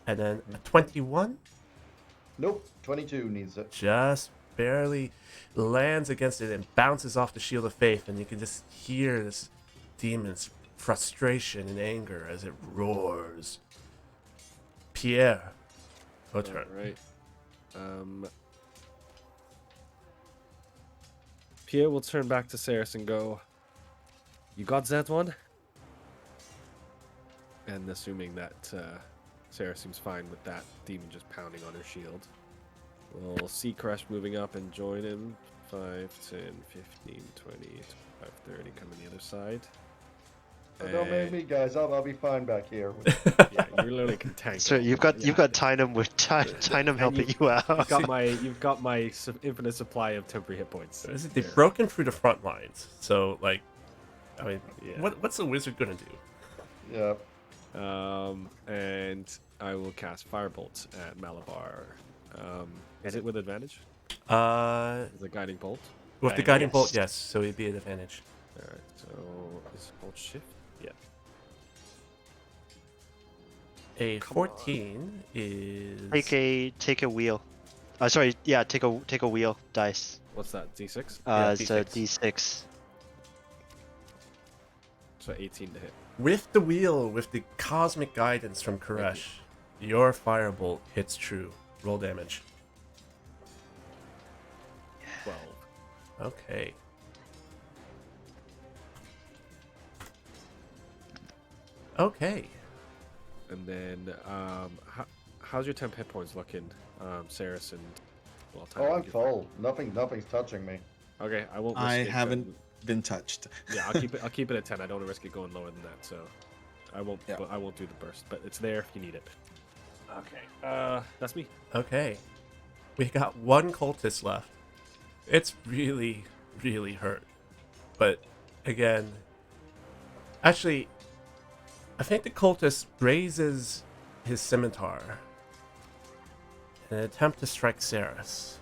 And then a 21 Nope, 22 needs it. just barely lands against it and bounces off the Shield of Faith. And you can just hear this demon's frustration and anger as it roars. Pierre, your turn. Alright. Pierre will turn back to Ceres and go, "You got that one?" And assuming that Ceres seems fine with that demon just pounding on her shield, we'll see Crash moving up and join him. 5, 10, 15, 20, 25, 30, come on the other side. Oh, don't make me, guys. I'll be fine back here. Yeah, you literally can tank. So it. you've got Yeah. Tynum with Tynum helping you out. You've got my infinite supply of temporary hit points. They've broken through the front lines. So, like, I mean, Yeah. what's a wizard gonna do? Yeah. And I will cast Firebolt at Malabar. Is it with advantage? Is it Guiding Bolt? With the guiding bolt, yes. So it'd be an advantage. Alright, so is Bolt Shift? Yeah. A 14 is Take a wheel. Sorry, yeah, take a wheel dice. What's that? D6? Yeah, It's a D6. D6. So 18 to hit. with the wheel, with the cosmic guidance from Koresh. Your firebolt hits true. Roll damage. 12. Okay. Okay. And then, how's your temp hit points looking, Ceres and... Well, Oh, I'm Tyler, you- full. Nothing's touching me. Okay, I won't. I risk it, haven't been touched. Yeah, I'll keep it at 10. I don't want to risk it going lower than that, so I won't. Yeah. But I won't do the burst, but it's there if you need it. Okay. That's me. Okay. We got one cultist left. It's really, really hurt. But again, actually, I think the cultist raises his scimitar in an attempt to strike Ceres.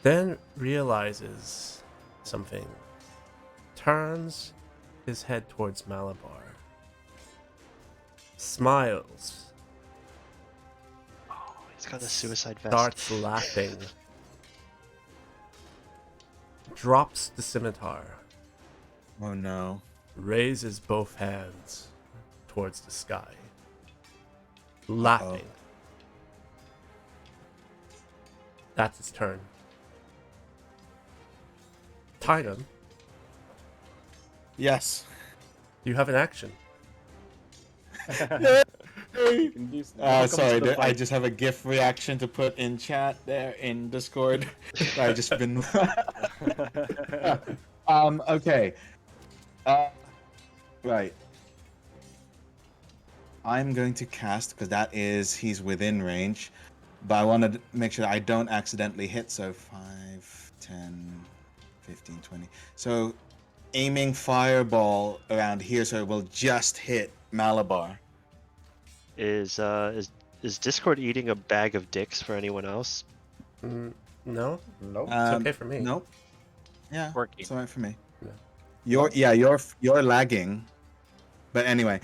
Then realizes something. Turns his head towards Malabar. Smiles. He's got a suicide vest. Starts laughing. Drops the scimitar. Oh no. Raises both hands towards the sky. Laughing. That's his turn. Titan, Yes. you have an action. Sorry, I just have a GIF reaction to put in chat there in Discord. I just been. Okay. Right. I'm going to cast because he's within range, but I want to make sure I don't accidentally hit. So 5, 10, 15, 20. So aiming fireball around here, so it will just hit Malabar. Is Discord eating a bag of dicks for anyone else? No? Nope. It's okay for me. Nope. Yeah, Working. it's alright for me. Yeah. You're lagging. But anyway,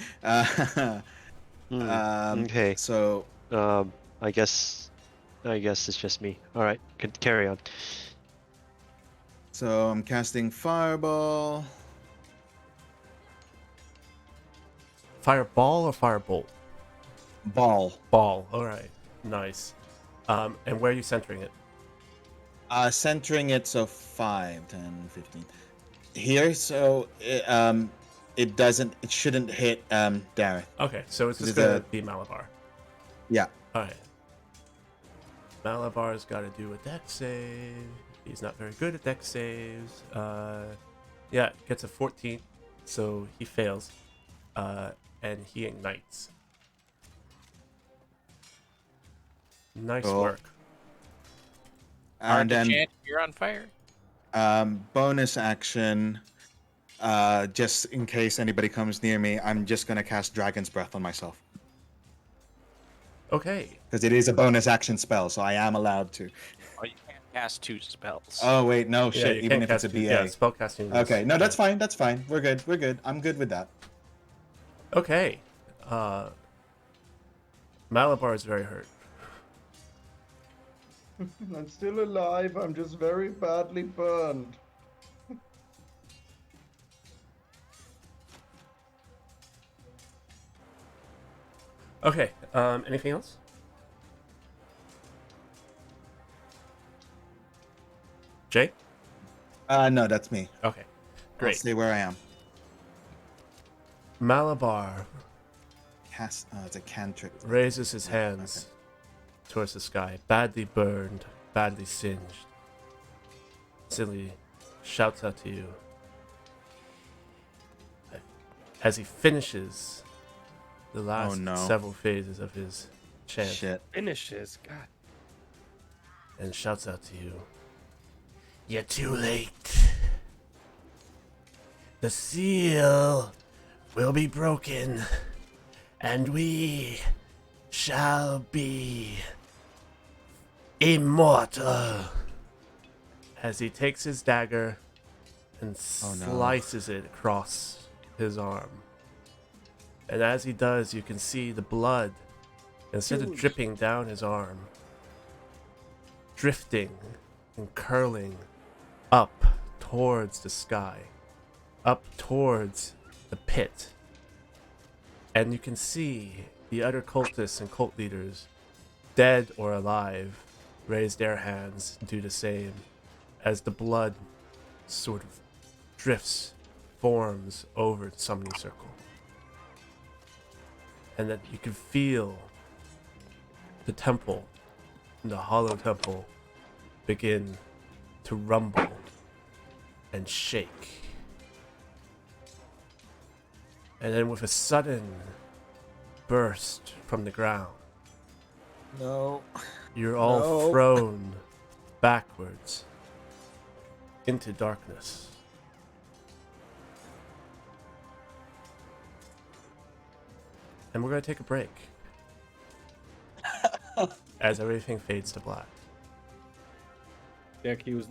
Okay. So I guess it's just me. All right, carry on. so I'm casting fireball. Fireball or firebolt? Ball. Ball. Alright. Nice. And where are you centering it? Centering it, so 5, 10, 15. Here, so it shouldn't hit Dareth. Okay, so it's just Is it gonna a- be Malabar. Yeah. Alright. Malabar's gotta do a dex save. He's not very good at dex saves. Yeah, gets a 14, so he fails. and he ignites. Nice Cool. work. Hard And to then chant you're on fire. bonus action, just in case anybody comes near me, I'm just gonna cast Dragon's Breath on myself Okay. because it is a bonus action spell, so I am allowed to. Oh, you can't cast 2 spells. Oh wait, no Yeah, shit. you Even can't if it's cast a BA. Yeah, spellcasting. Okay, no, that's fine. That's fine. We're good. We're good. I'm good with that. Okay. Malabar is very hurt. I'm still alive. I'm just very badly burned. Okay. Anything else? Jay? No, that's me. Okay. I'll Great. stay where I am. Malabar Cast. Oh, it's a cantrip. raises his Okay. hands towards the sky, badly burned, badly singed. Silly shouts out to you as he finishes the last no. several phases of his chant Shit. Finishes. God. and shouts out to you. You're too late. The seal will be broken, and we shall be immortal. As he takes his dagger and Oh, no. slices it across his arm. And as he does, you can see the blood, instead of dripping down his arm, drifting and curling up towards the sky, up towards the pit. And you can see the other cultists and cult leaders, dead or alive, raise their hands, do the same, as the blood sort of drifts, forms over the summoning circle. And that you can feel the temple, the hollow temple, begin to rumble and shake. And then with a sudden burst from the ground, No. you're all No. thrown backwards into darkness. And we're going to take a break as everything fades to black. Yeah, he was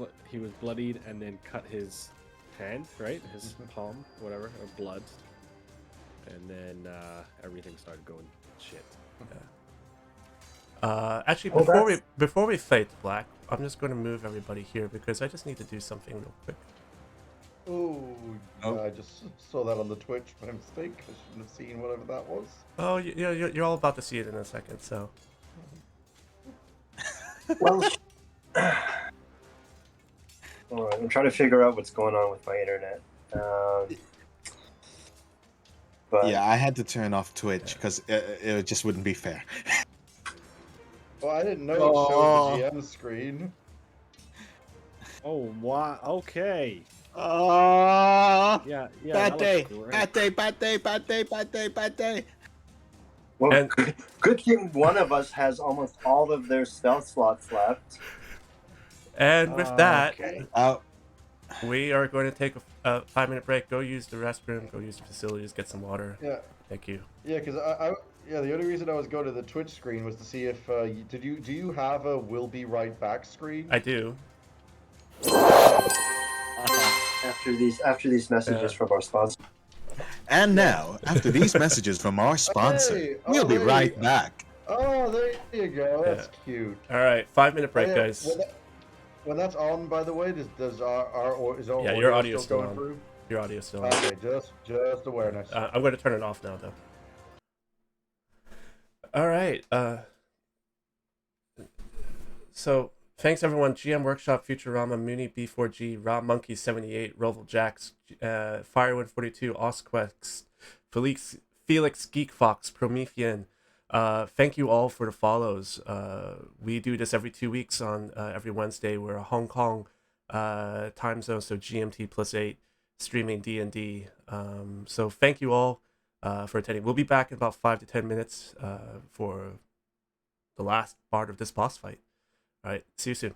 bloodied and then cut his hand, right? His palm, whatever, or blood. And then everything started going shit. Actually, Oh, before we fade to black, I'm just going to move everybody here because I just need to do something real quick. Oh, Oh. I just saw that on the Twitch by mistake. I shouldn't have seen whatever that was. Oh, you're all about to see it in a second, so. Well, hold on, I'm trying to figure out what's going on with my internet. But Yeah, I had to turn off Twitch because it just wouldn't be fair. Oh, I didn't know it Oh. showed the GM screen. Oh, wow. Okay. Oh, Yeah, yeah. bad that day, looks great. bad day, bad day, bad day, bad day, bad day. well, And- good thing one of us has almost all of their spell slots left. And with that, Okay. we are going to take a 5-minute break. Go use the restroom, go use the facilities, get some water. Yeah, Thank you. yeah, because the only reason I was going to the Twitch screen was to see if do you have a "will be right back" screen? I do. After these messages Yeah. from our sponsor. And now, after these messages from our sponsor, Hey, we'll be hey. right back. Oh, there you go. That's cute. All right, 5-minute break, Oh, yeah, guys. When that's on, by the way, does our is our Yeah, your audio audio's still still going on. through? Your audio still on. Okay, just awareness. I'm going to turn it off now, though. All right. So thanks everyone. GM Workshop, Futurama, Mooney, B4G, Rob Monkey 78, Roval Jacks, Firewood 42, Osquest, Felix Geek Fox, Promethean. Thank you all for the follows. We do this every 2 weeks on every Wednesday. We're a Hong Kong time zone, so GMT +8, streaming D&D. So thank you all. for attending. We'll be back in about 5 to 10 minutes for the last part of this boss fight. All right, see you soon.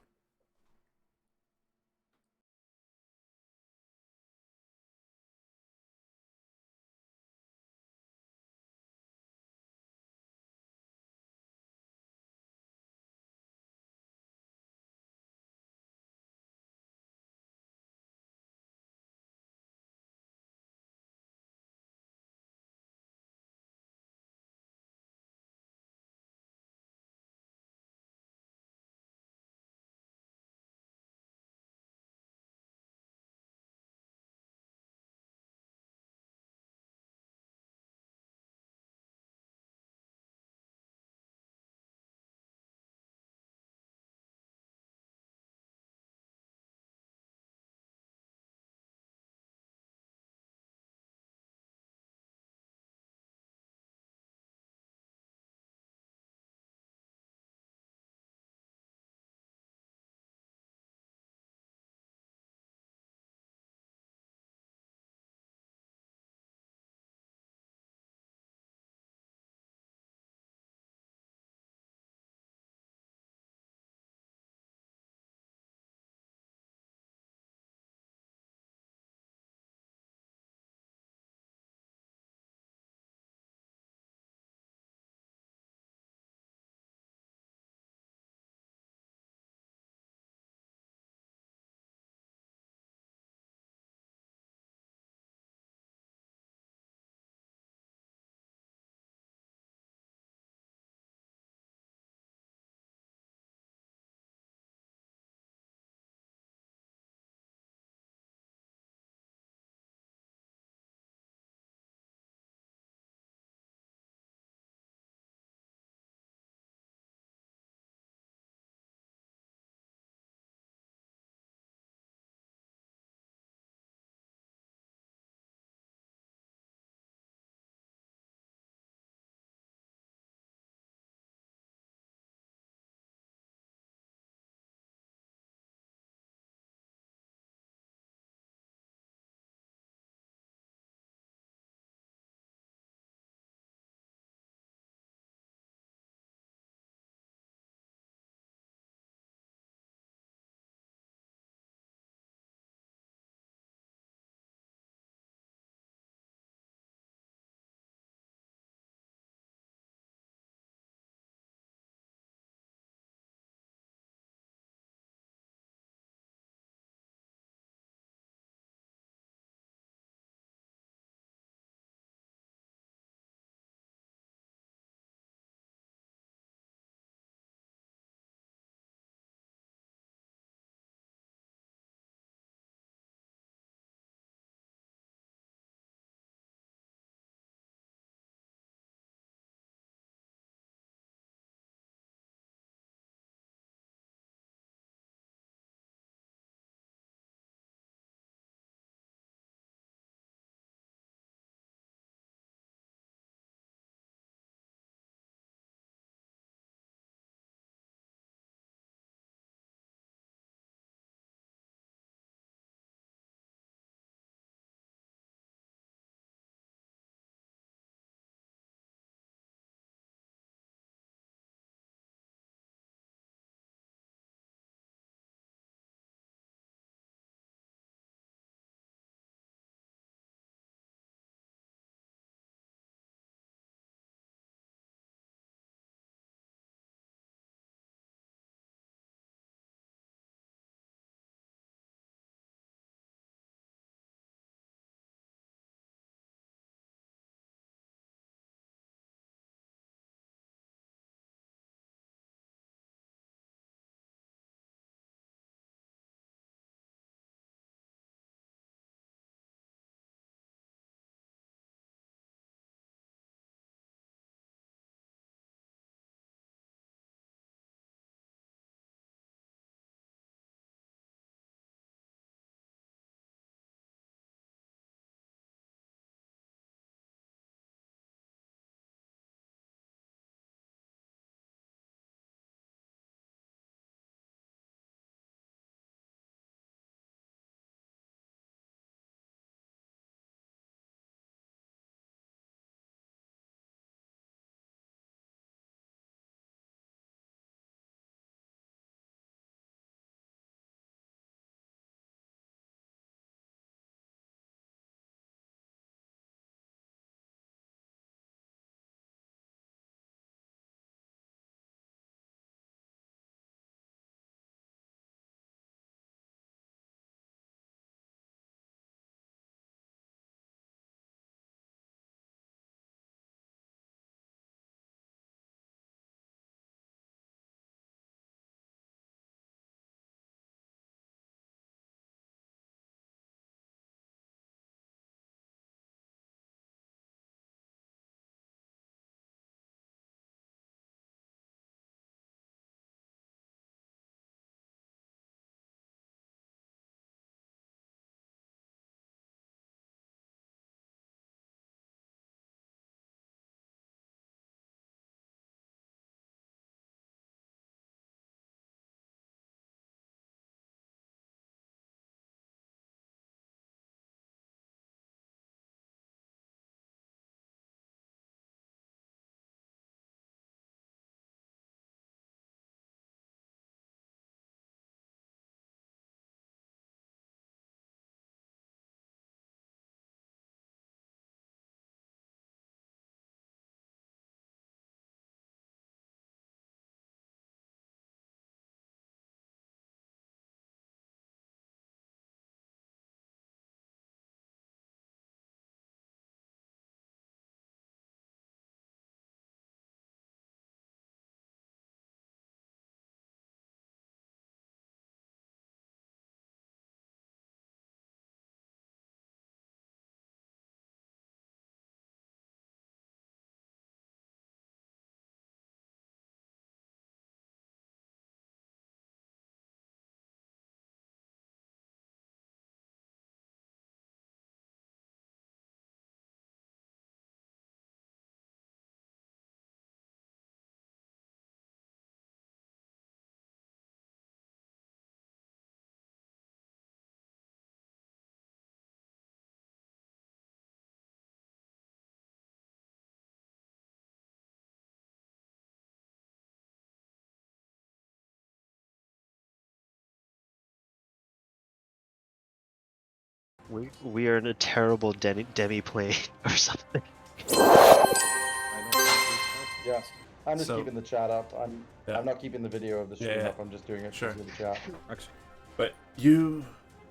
We are in a terrible demi plane or something. I don't think Yeah, I'm just So- keeping the chat up. I'm Yeah. I'm not keeping the video of the stream Yeah, yeah. up. I'm just doing it Sure. through the chat. actually, But you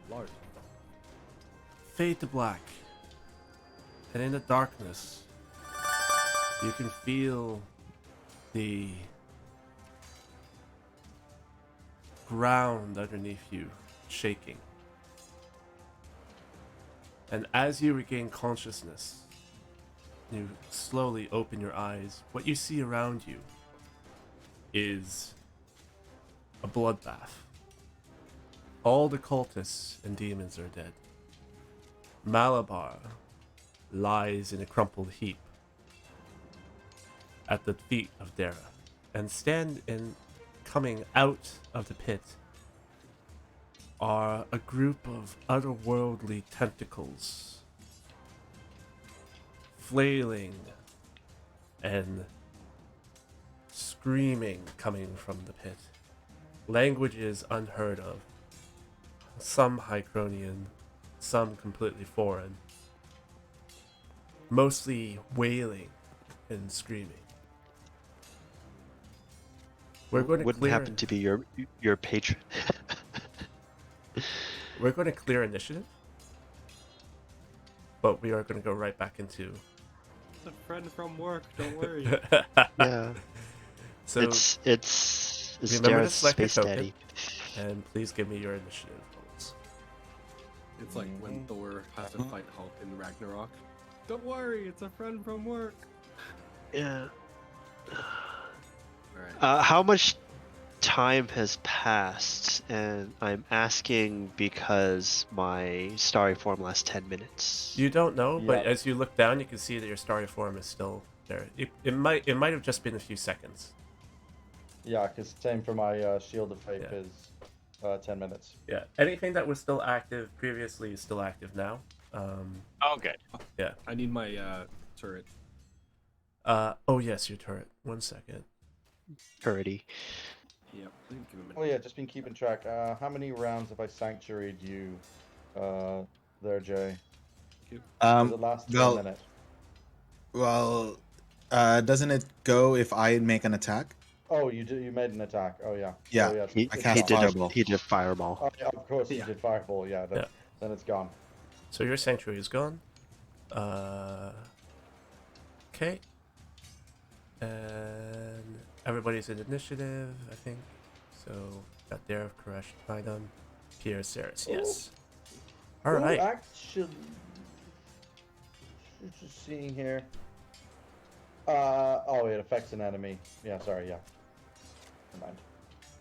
large. fade to black, and in the darkness, you can feel the ground underneath you shaking. And as you regain consciousness, you slowly open your eyes. What you see around you is a bloodbath. All the cultists and demons are dead. Malabar lies in a crumpled heap at the feet of Dara, and coming out of the pit are a group of otherworldly tentacles, flailing and screaming coming from the pit. Languages unheard of. Some Hycronian, some completely foreign. Mostly wailing and screaming. We're going to Wouldn't clear. happen to be your patron. We're going to clear initiative, but we are going to go right back into. It's a friend from work. Don't worry. Yeah. So, It's remember to Dara's select your space token. daddy. and please give me your initiative rolls. It's like when Thor has to fight Hulk in Ragnarok. Don't worry, it's a friend from work. Yeah. All right. How much time has passed? And I'm asking because my starry form lasts 10 minutes. You don't know, but Yeah. as you look down, you can see that your starry form is still there. It might have just been a few seconds. Yeah, because same for my Shield of Faith Yeah. is 10 minutes. Yeah, anything that was still active previously is still active now. Oh, good. I need my turret. Oh yes, your turret. 1 second. Already. Yep. I didn't give him Oh yeah, just been keeping track. How many rounds have I sanctuaried you there, Jay? Does it last 10 well, minutes? well, doesn't it go if I make an attack? Oh, you made an attack. Oh yeah. Yeah, Oh, yeah. He, I it's cast he gone. did Fireball. he did fireball. Oh, yeah, of course you Yeah. did fireball. Yeah, Yeah. Then it's gone. So your sanctuary is gone. Okay. And everybody's in initiative, I think. So got Derek, Koresh, Pydon, Pierre, Ceres. Yes. All Oh, right. actually, just seeing here. Oh, it affects an enemy. Yeah, sorry. Yeah. Never mind.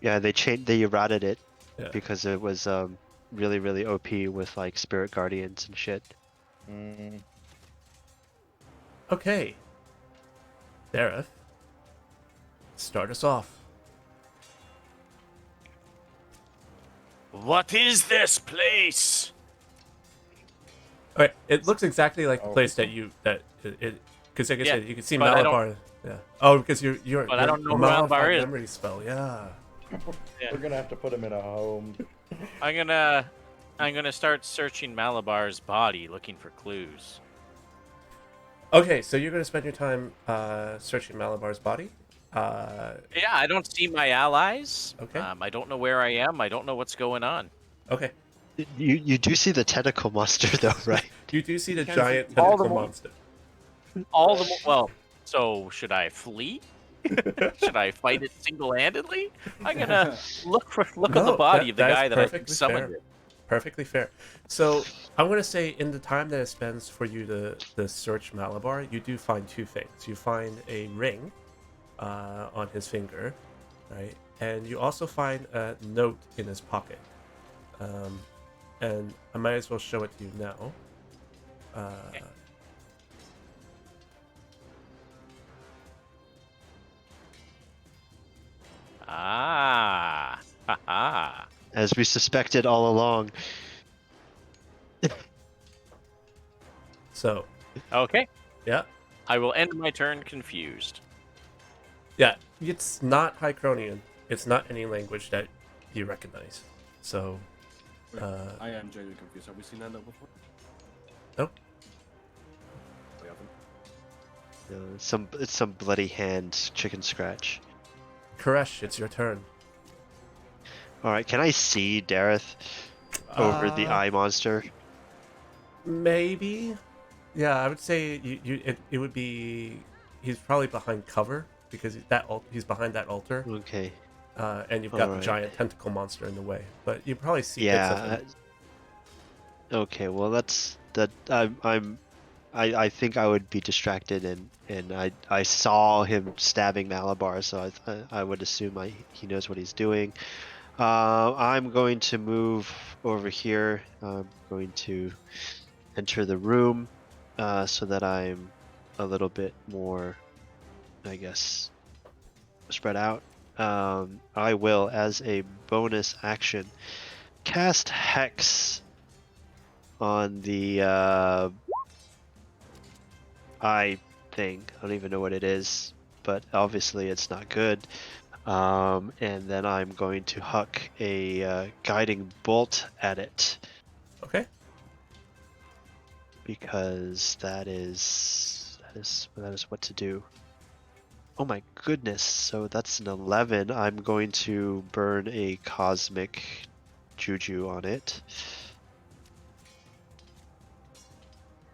Yeah, they errated it Yeah. because it was really really OP with like spirit guardians and shit. Mm, Okay. Dareth, start us off. What is this place? Okay, it looks exactly like the Oh. place that you because like I Yeah, said, you can see but I don't- Malabar. Yeah. Oh, because you're. But I don't know who Malabar Malabar is. memory spell. Yeah. Yeah. We're gonna have to put him in a home. I'm gonna start searching Malabar's body, looking for clues. Okay, so you're gonna spend your time searching Malabar's body. Yeah, I don't see my allies. Okay. I don't know where I am. I don't know what's going on. Okay. You do see the tentacle monster though, right? You do see the Because giant all the tentacle mo- monster. All the well, so should I flee? Should I fight it single-handedly? I'm gonna look on the No, body of the that is guy that I perfectly summoned fair. it. Perfectly fair. So I'm gonna say in the time that it spends for you to search Malabar, you do find two things. You find a ring on his finger, right? And you also find a note in his pocket. And I might as well show it to you now. Ah, haha. As we suspected all along. So Okay, yeah, I will end my turn confused. yeah. It's not Hycronian. It's not any language that you recognize. So Wait, Uh, I am genuinely confused. Have we seen that note before? Nope. We haven't. It's some bloody hand chicken scratch. Koresh, it's your turn. All right, can I see Dareth over the eye monster? Maybe. Yeah, I would say it would be. He's probably behind cover because he's behind that altar, Okay. and you've got the Alright. giant tentacle monster in the way. But you probably see bits of Yeah. him. Okay. Well, that's that. I think I would be distracted, and I saw him stabbing Malabar, so I would assume he knows what he's doing. I'm going to move over here. I'm going to enter the room, so that I'm a little bit more, I guess, spread out. I will, as a bonus action, cast Hex on the eye thing. I don't even know what it is, but obviously it's not good. And then I'm going to huck a guiding bolt at it, Okay. because that is what to do. Oh my goodness! So that's an 11. I'm going to burn a cosmic juju on it.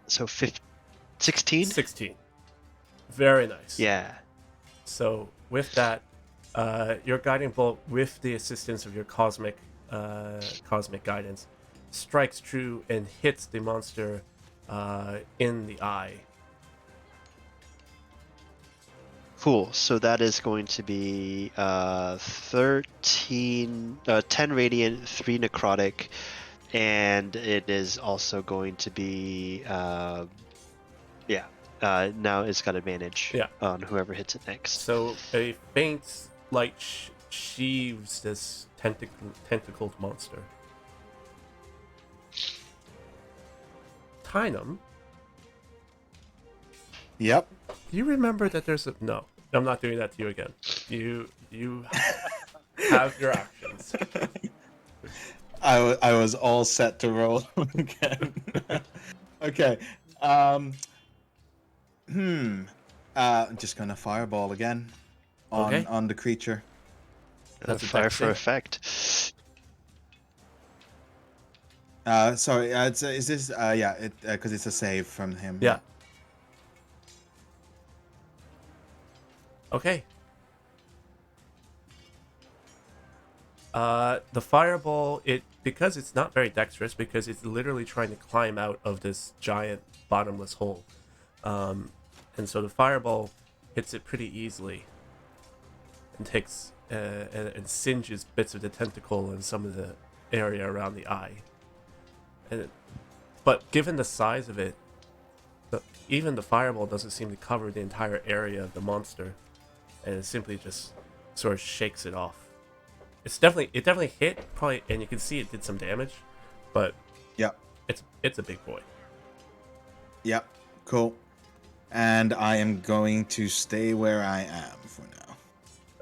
So 16? 16. Very nice. Yeah. So with that, your guiding bolt, with the assistance of your cosmic guidance, strikes true and hits the monster in the eye. Cool. So that is going to be 10 radiant, 3 necrotic, and it is also going to be now it's got advantage on whoever hits it next. So a faint light sheaves this tentacled monster. Tynum, Yep. do you remember that there's a... No, I'm not doing that to you again. You have your actions. I was all set to roll again. Okay. I'm just gonna fireball again Okay. on the creature. That's a fire dex for save. effect. Sorry. Is this? Yeah. Because it's a save from him. Yeah. Okay. The fireball, because it's not very dexterous, because it's literally trying to climb out of this giant bottomless hole. And so the fireball hits it pretty easily and takes and singes bits of the tentacle and some of the area around the eye. But given the size of it, even the fireball doesn't seem to cover the entire area of the monster, and it simply just sort of shakes it off. It definitely hit, probably, and you can see it did some damage, but Yep. it's a big boy. Yep. Cool. And I am going to stay where I am for now.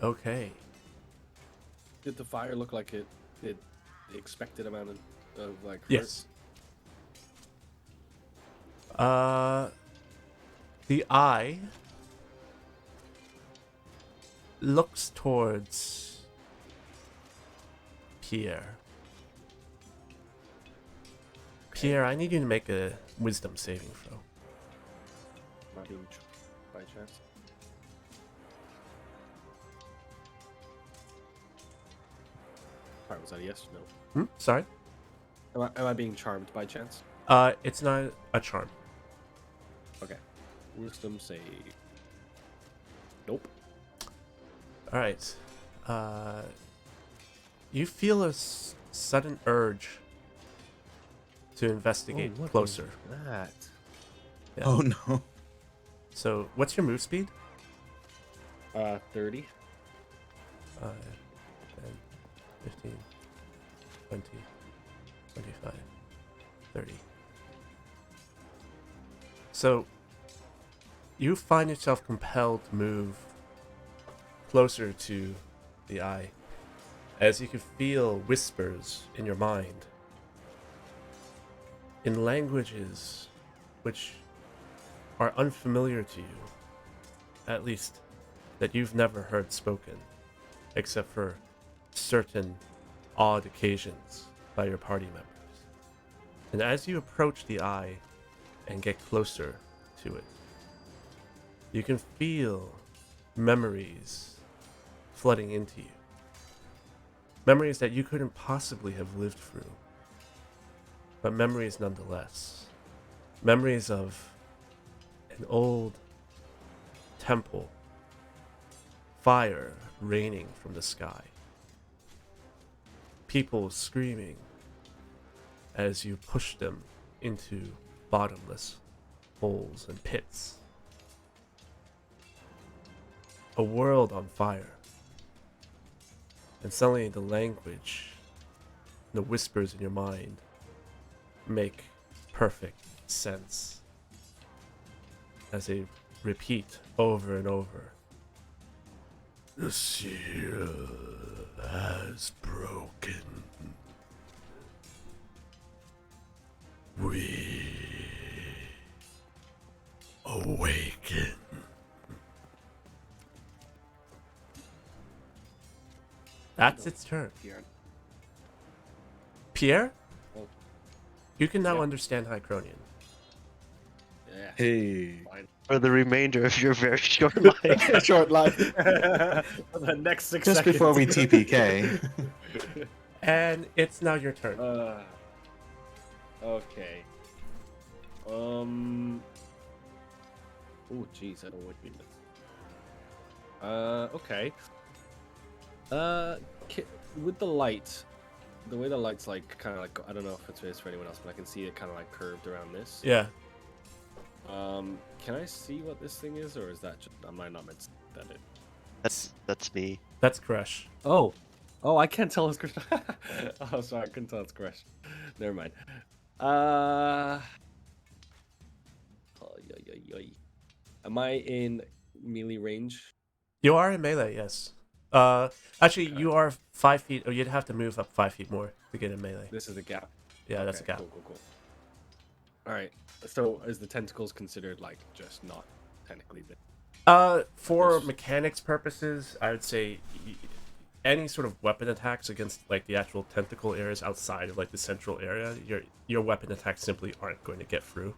Okay. Did the fire look like it the expected amount of like hurt? Yes. The eye looks towards Pierre. Pierre, I need you to make a wisdom saving throw. Am I being by chance? Sorry, was that a yes or no? Sorry? Am I being charmed by chance? It's not a charm. Okay. Wisdom save. Nope. All right. You feel a sudden urge to investigate closer. That. Yeah. Oh no. So, what's your move speed? 30. 10, 15, 20, 25, 30. So, you find yourself compelled to move closer to the eye, as you can feel whispers in your mind in languages which are unfamiliar to you, at least that you've never heard spoken, except for certain odd occasions by your party members. And as you approach the eye and get closer to it, you can feel memories flooding into you. Memories that you couldn't possibly have lived through, but memories nonetheless. Memories of an old temple, fire raining from the sky, people screaming as you push them into bottomless holes and pits. A world on fire. And suddenly the language, the whispers in your mind make perfect sense as they repeat over and over. The seal has broken. We awaken. That's its turn. Pierre? Oh. You can now Yeah. understand Hycronian. Yeah. Hey. Fine. For the remainder of your very short life. Short life. For the next 6 Just seconds. before we TPK. And it's now your turn. Okay. Oh, jeez, I don't want to be. Okay. With the light, the way the light's like kind of like, I don't know if it's for anyone else, but I can see it kind of like curved around this. Yeah. Can I see what this thing is, or is that just, am I not meant to see that it? That's me. That's Crush. Oh, I can't tell it's Crush. Oh, sorry, I couldn't tell it's Crush. Never mind. Am I in melee range? You are in melee, yes. Actually, you are 5 feet, or you'd have to move up 5 feet more to get in melee. This is the gap. Yeah, that's a Okay, gap. Cool. All right. So, is the tentacles considered like just not technically the? For Yes. mechanics purposes, I would say any sort of weapon attacks against like the actual tentacle areas outside of like the central area, your weapon attacks simply aren't going to get through.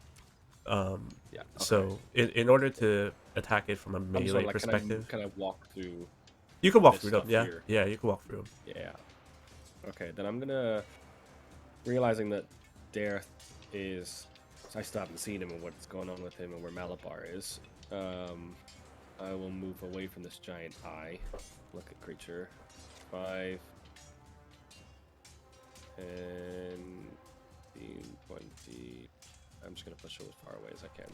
Yeah. So in order to attack it from a I'm melee sorry, like, perspective, can I walk through? you can walk this through them. stuff Yeah, here? yeah, you can walk through them. Yeah. Okay, then I'm gonna realizing that Dareth is. I still haven't seen him and what's going on with him and where Malabar is. I will move away from this giant eye. Look at creature. 5 and 20. I'm just gonna push it as far away as I can.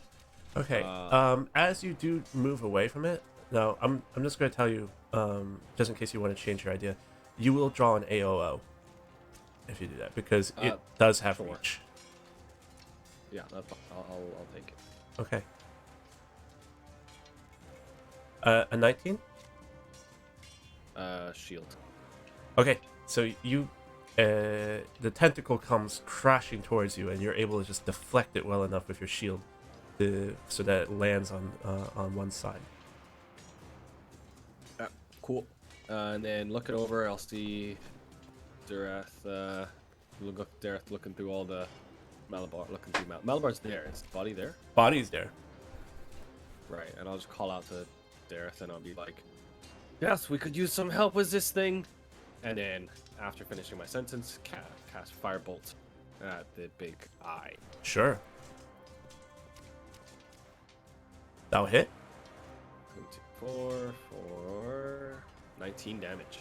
Okay. As you do move away from it, now I'm just going to tell you, just in case you want to change your idea, you will draw an AOO if you do that because it does have sure. reach. Yeah, that's fine. I'll take it. Okay. A 19? Shield. Okay, so you, the tentacle comes crashing towards you, and you're able to just deflect it well enough with your shield, so that it lands on one side. Cool. And then looking over, I'll see Dareth. Dareth looking through all the Malabar. Looking through Malabar's there. Is the body there? Body's there. Right. And I'll just call out to Dareth, and I'll be like, "Yes, we could use some help with this thing." And then, after finishing my sentence, cast Firebolt at the big eye. Sure. That'll hit. 4 for 19 damage.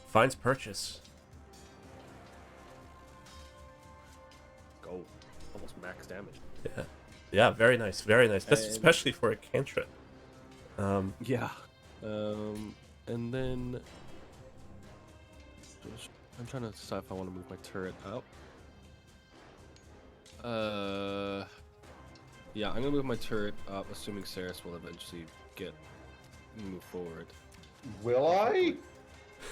Finds purchase. Go. Almost max damage. Yeah. Yeah, very nice, very nice. That's And- especially for a cantrip. Yeah. And then I'm trying to decide if I want to move my turret up. Yeah, I'm gonna move my turret up, assuming Saris will eventually move forward. Will I?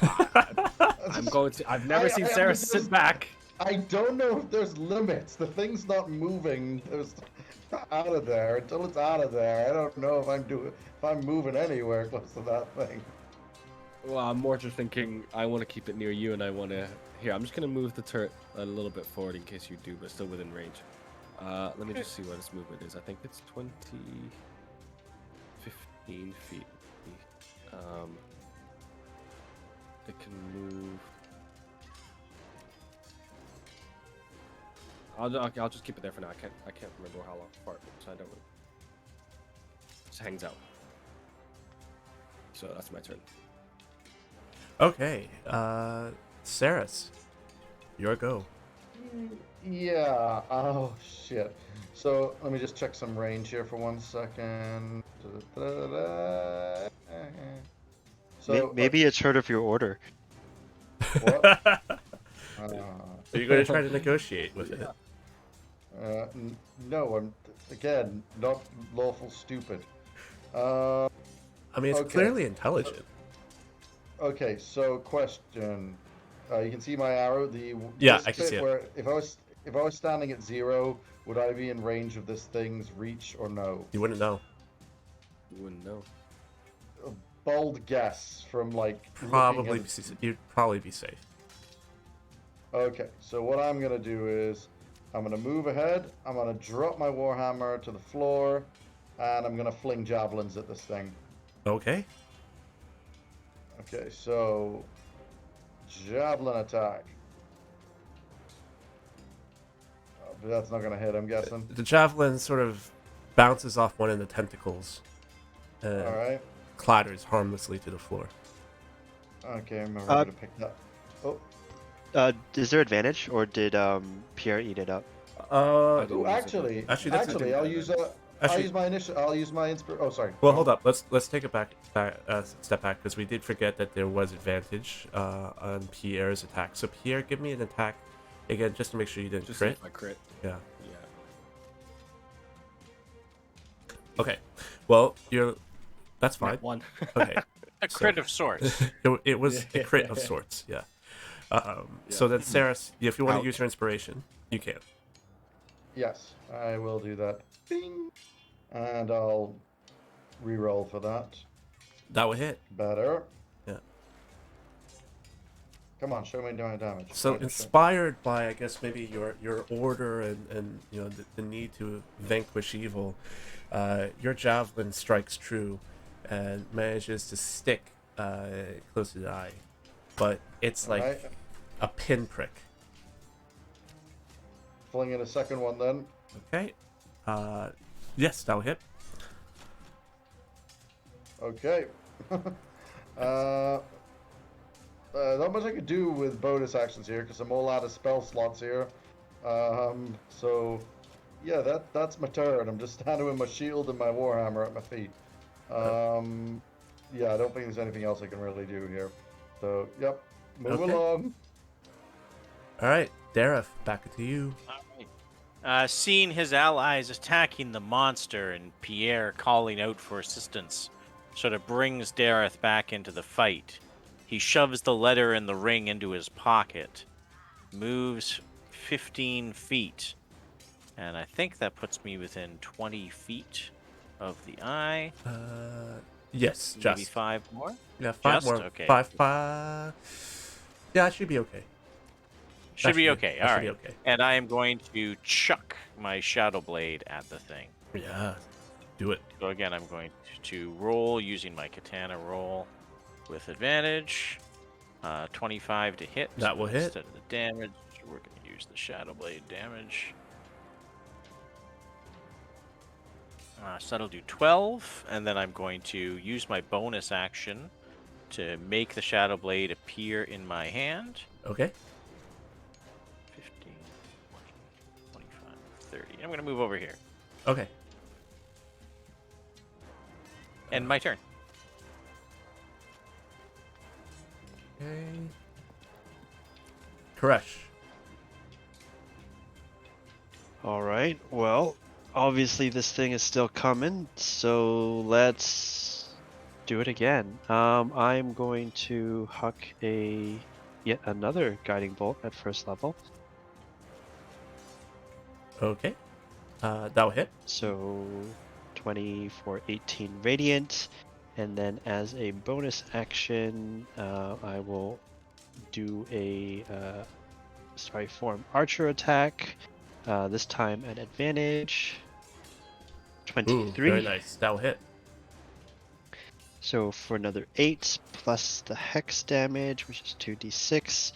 I'm going to. I've never seen Saris sit back. I don't know if there's limits. The thing's not moving. There's out of there until it's out of there. I don't know if I'm moving anywhere close to that thing. Well, I'm more just thinking I want to keep it near you, and I want to. Here, I'm just gonna move the turret a little bit forward in case you do, but still within range. Let me just see what its movement is. I think it's 15 feet. It can move. I'll just keep it there for now. I can't remember how long far it moves. I don't. It just hangs out. So that's my turn. Okay, Saris, your go. Yeah. Oh shit. So let me just check some range here for 1 second. So Maybe it's heard of your order. what? Are you going to try to negotiate with it? No, I'm again not lawful stupid. I mean, it's okay. clearly intelligent. Okay, so question. You can see my arrow. Yeah, this I can bit see it. where if I was standing at 0, would I be in range of this thing's reach or no? You wouldn't know. You wouldn't know. A bold guess from like Probably, looking at- you'd probably be safe. Okay, so what I'm gonna do is I'm gonna move ahead. I'm gonna drop my warhammer to the floor, and I'm gonna fling javelins at this thing. Okay. Okay, so javelin attack. But that's not gonna hit, I'm guessing. The javelin sort of bounces off one of the tentacles and All right. clatters harmlessly to the floor. Okay, I'm gonna to pick that. Oh, Is there advantage, or did Pierre eat it up? ooh, actually, that's I'll use my initial. I'll use my Oh, sorry. Well, hold up. Let's take it back, step back, because we did forget that there was advantage on Pierre's attack. So Pierre, give me an attack again, just to make sure you didn't Just crit. if I crit. Yeah. Yeah. Okay. Well, that's fine. Net 1. Okay. A crit of sorts. It was a crit of sorts. Yeah. So then, Saris, if you want to Ouch. use your inspiration, you can. Yes, I will do that. Bing, and I'll re-roll for that. That will hit. Better. Yeah. Come on, show me my damage. So Right, inspired by, I guess, maybe your order and the need to vanquish evil, your javelin strikes true and manages to stick close to the eye, but it's like Alright. a pinprick. Fling in a second one then. Okay. Yes, that'll hit. Okay. Not much I could do with bonus actions here because I'm all out of spell slots here. So yeah, that's my turn. I'm just standing with my shield and my warhammer at my feet. Yeah, I don't think there's anything else I can really do here. So yep, move Okay. along. All right, Dareth, back to you. Seeing his allies attacking the monster and Pierre calling out for assistance, sort of brings Dareth back into the fight. He shoves the letter and the ring into his pocket, moves 15 feet, and I think that puts me within 20 feet of the eye. Yes, Maybe just 5 more? yeah, 5 just? more. Okay. 5. Yeah, it should be okay. Should be okay. That All should be right. okay. And I am going to chuck my Shadow Blade at the thing. Yeah, do it. So again, I'm going to roll using my katana roll with advantage. 25 to hit. That will hit. Instead of the damage, we're going to use the Shadow Blade damage. So that'll do 12, and then I'm going to use my bonus action to make the Shadow Blade appear in my hand. Okay. 15, 20, 25, 30. I'm going to move over here. Okay. And my turn. Okay. Koresh. All right. Well, obviously this thing is still coming, so let's do it again. I'm going to huck yet another guiding bolt at first level. Okay. That'll hit. So 20 for 18 radiant. And then as a bonus action, I will do a form archer attack. This time at advantage. Ooh, 23. very nice. That'll hit. So for another 8 plus the hex damage, which is 2d6.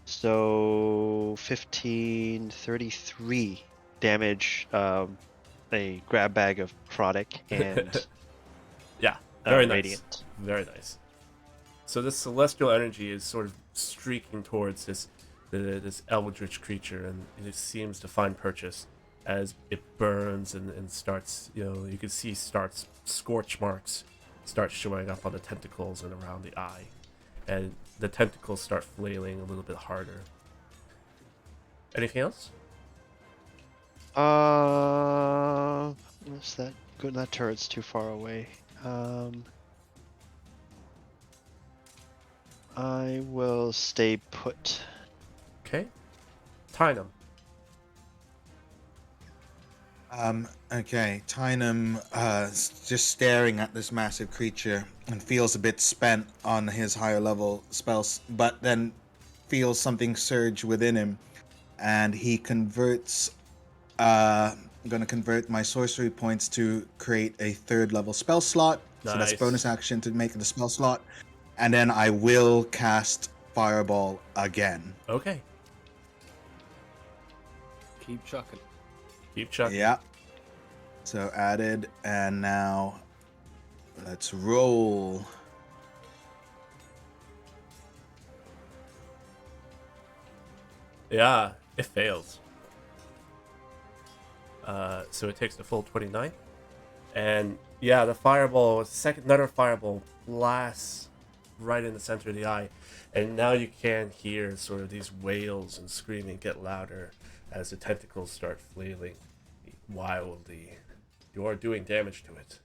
So 15, 33 damage. A grab bag of necrotic and Yeah, very nice. radiant. Very nice. So this celestial energy is sort of streaking towards this eldritch creature, and it seems to find purchase as it burns and starts. You can see scorch marks start showing up on the tentacles and around the eye, and the tentacles start flailing a little bit harder. Anything else? What's that? Good, that turret's too far away. I will stay put. Okay. Tynum. Okay, Tynum just staring at this massive creature and feels a bit spent on his higher level spells, but then feels something surge within him, and he converts. I'm gonna convert my sorcery points to create a 3rd level spell slot. So that's Nice. bonus action to make the spell slot, and then I will cast Fireball again. Okay. Keep chucking. Keep chucking. Yeah. So added, and now let's roll. Yeah, it fails. So it takes the full 29. And yeah, the fireball, another fireball blasts right in the center of the eye. And now you can hear sort of these wails and screaming get louder as the tentacles start flailing wildly. You are doing damage to it,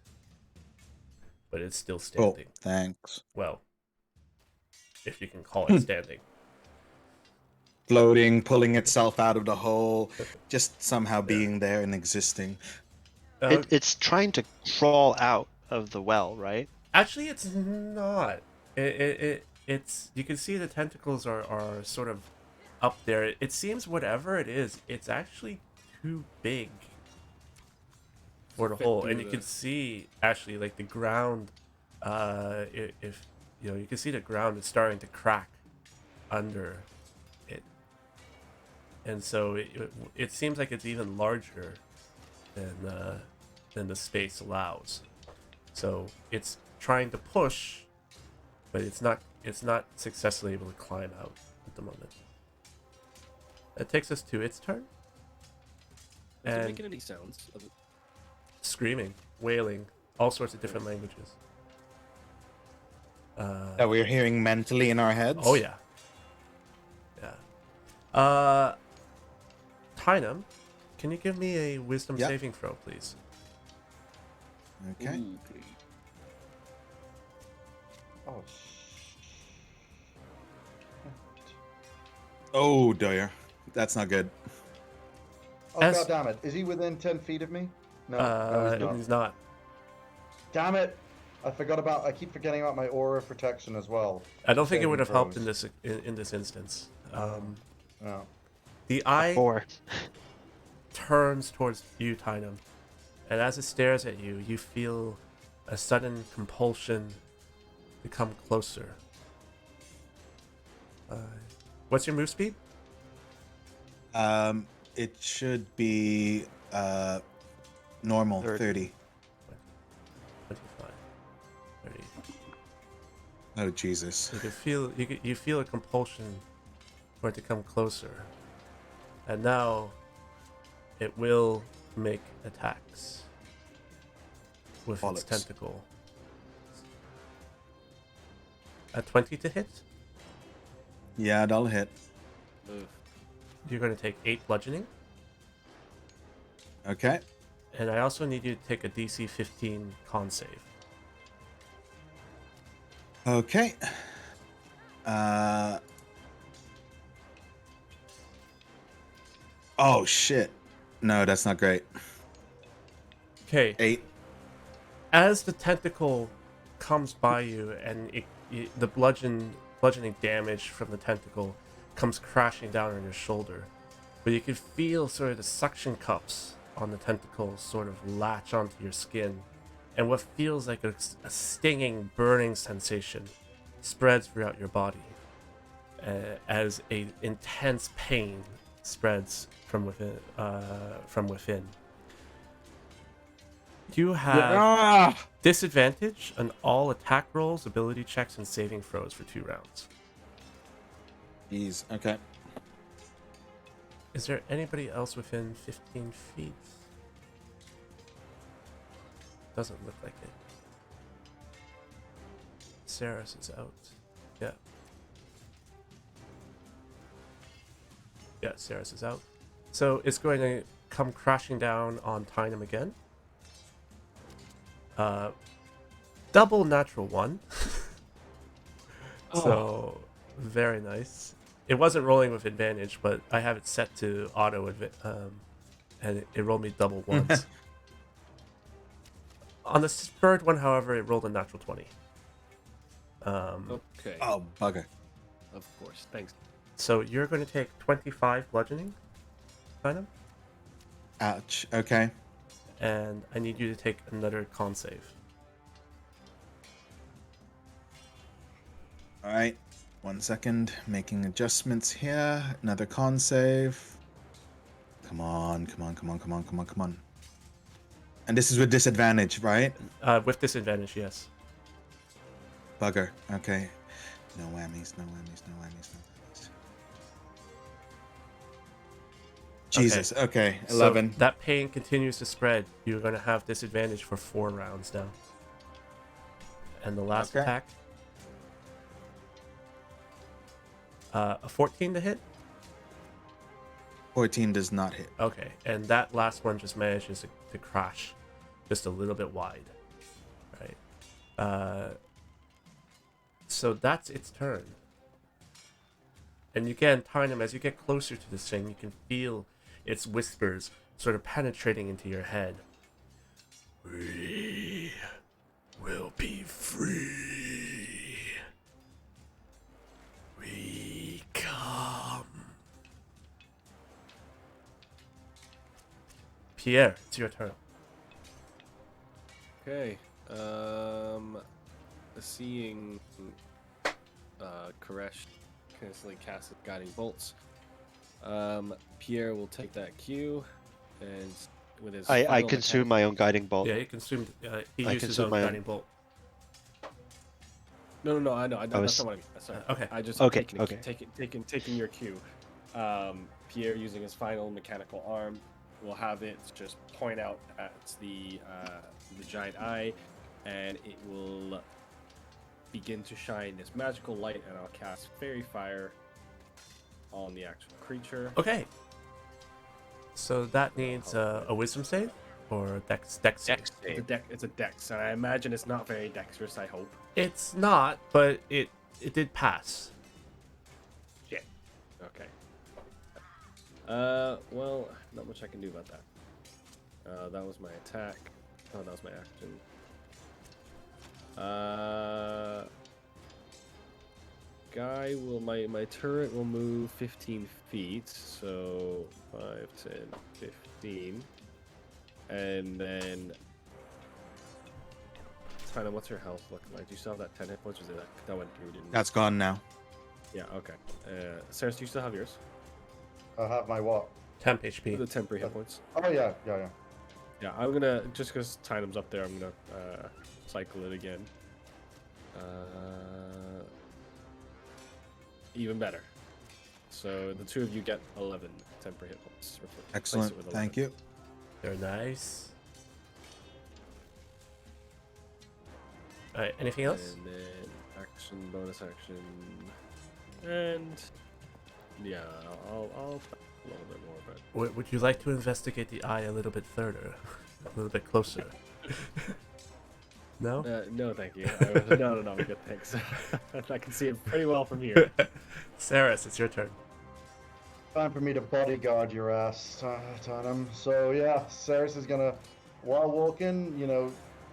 but it's still Oh, standing. thanks. Well, if you can call it standing. Floating, pulling itself out of the hole, just somehow being there and existing. It's trying to crawl out of the well, right? Actually, it's not. It's you can see the tentacles are sort of up there. It seems whatever it is, it's actually too big for the Fit hole, through and you can see actually like the ground. If you can see the ground is starting to crack under it, and so it seems like it's even larger than the space allows. So it's trying to push, but it's not successfully able to climb out at the moment. That takes us to its turn. Is it And making any sounds? screaming, wailing, all sorts of different languages. That we're hearing mentally in our heads? Oh yeah. Yeah. Tynum, can you give me a wisdom Yeah. saving throw, please? Okay. Ooh, Oh, Oh, dear. That's not good. oh As- god damn it. Is he within 10 feet of me? No, no, he's not. He's not. Damn it! I keep forgetting about my aura of protection as well. I don't think it Saving would have helped throws. in this instance. No. The eye 4. turns towards you, Tynum, and as it stares at you, you feel a sudden compulsion to come closer. What's your move speed? It should be normal 30. 25, 30. Oh Jesus. You feel a compulsion for it to come closer, and now it will make attacks with its Bollocks. tentacle. A 20 to hit. Yeah, that'll hit. Move. You're going to take 8 bludgeoning, Okay. and I also need you to take a DC 15 con save. Okay. Oh shit. No, that's not great. Okay. 8. As the tentacle comes by you and the bludgeoning damage from the tentacle comes crashing down on your shoulder, but you can feel sort of the suction cups on the tentacles sort of latch onto your skin, and what feels like a stinging, burning sensation spreads throughout your body as a intense pain spreads from within. You have disadvantage on all attack rolls, ability checks, and saving throws for 2 rounds. Jeez. Okay. Is there anybody else within 15 feet? Doesn't look like it. Saris is out. Yeah. Yeah, Saris is out. So it's going to come crashing down on Tynum again. Double natural 1. So very nice. It wasn't rolling with advantage, but I have it set to auto and it rolled me double ones. On the third one, however, it rolled a natural 20. Okay. Oh, bugger. Of course. Thanks. So you're going to take 25 bludgeoning, kind of, Ouch. Okay. and I need you to take another con save. All right. 1 second. Making adjustments here. Another con save. Come on. Come on. Come on. Come on. Come on. Come on. And this is with disadvantage, right? With disadvantage, yes. Bugger. Okay. No whammies. No whammies. No whammies. No whammies. Jesus. Okay. 11. So that pain continues to spread. You're going to have disadvantage for 4 rounds now. And the last Okay. attack. A 14 to hit? 14 does not hit. Okay, and that last one just manages to crash just a little bit wide. Right. So that's its turn. And again, Tynum, as you get closer to this thing, you can feel its whispers sort of penetrating into your head. We will be free. We come. Pierre, it's your turn. Okay. Seeing Koresh constantly cast guiding bolts. Pierre will take that Q and with his I final consume my own guiding bolt. Yeah, he consumed. He I used his consumed own my own. guiding bolt. No, I know. That's was- not what I mean. Sorry. Okay. I just Okay, taking, okay. taking your cue. Pierre, using his final mechanical arm, will have it just point out at the giant eye, and it will begin to shine this magical light, and I'll cast Fairy Fire on the actual creature. Okay. So that needs a wisdom save or a dex save? Dex It's save. it's a dex, and I imagine it's not very dexterous. I hope. It's not, but it did pass. Shit. Okay. Well, not much I can do about that. That was my attack. Oh, that was my action. Guy will my turret will move 15 feet, so 5, 10, 15, and then. Tyna, what's your health looking like? Do you still have that 10 hit points? Or is it that went through? Didn't? That's gone now. Yeah. Okay. Saris, do you still have yours? I have my what? Temp HP. The temporary hit points. Oh yeah. Yeah, I'm gonna just because Tynum's up there, I'm gonna cycle it again. Even better. So the two of you get 11 temporary hit points. Replace it Excellent. with Thank 11. you. Very nice. Alright, anything else? And then action, bonus action, and yeah, I'll a little bit more, but Would you like to investigate the eye a little bit further? A little bit closer? No? no, thank you. No, I'm good, thanks. I can see it pretty well from here. Saris, it's your turn. Time for me to bodyguard your ass, Tynum. So yeah, Ceres is gonna, while walking,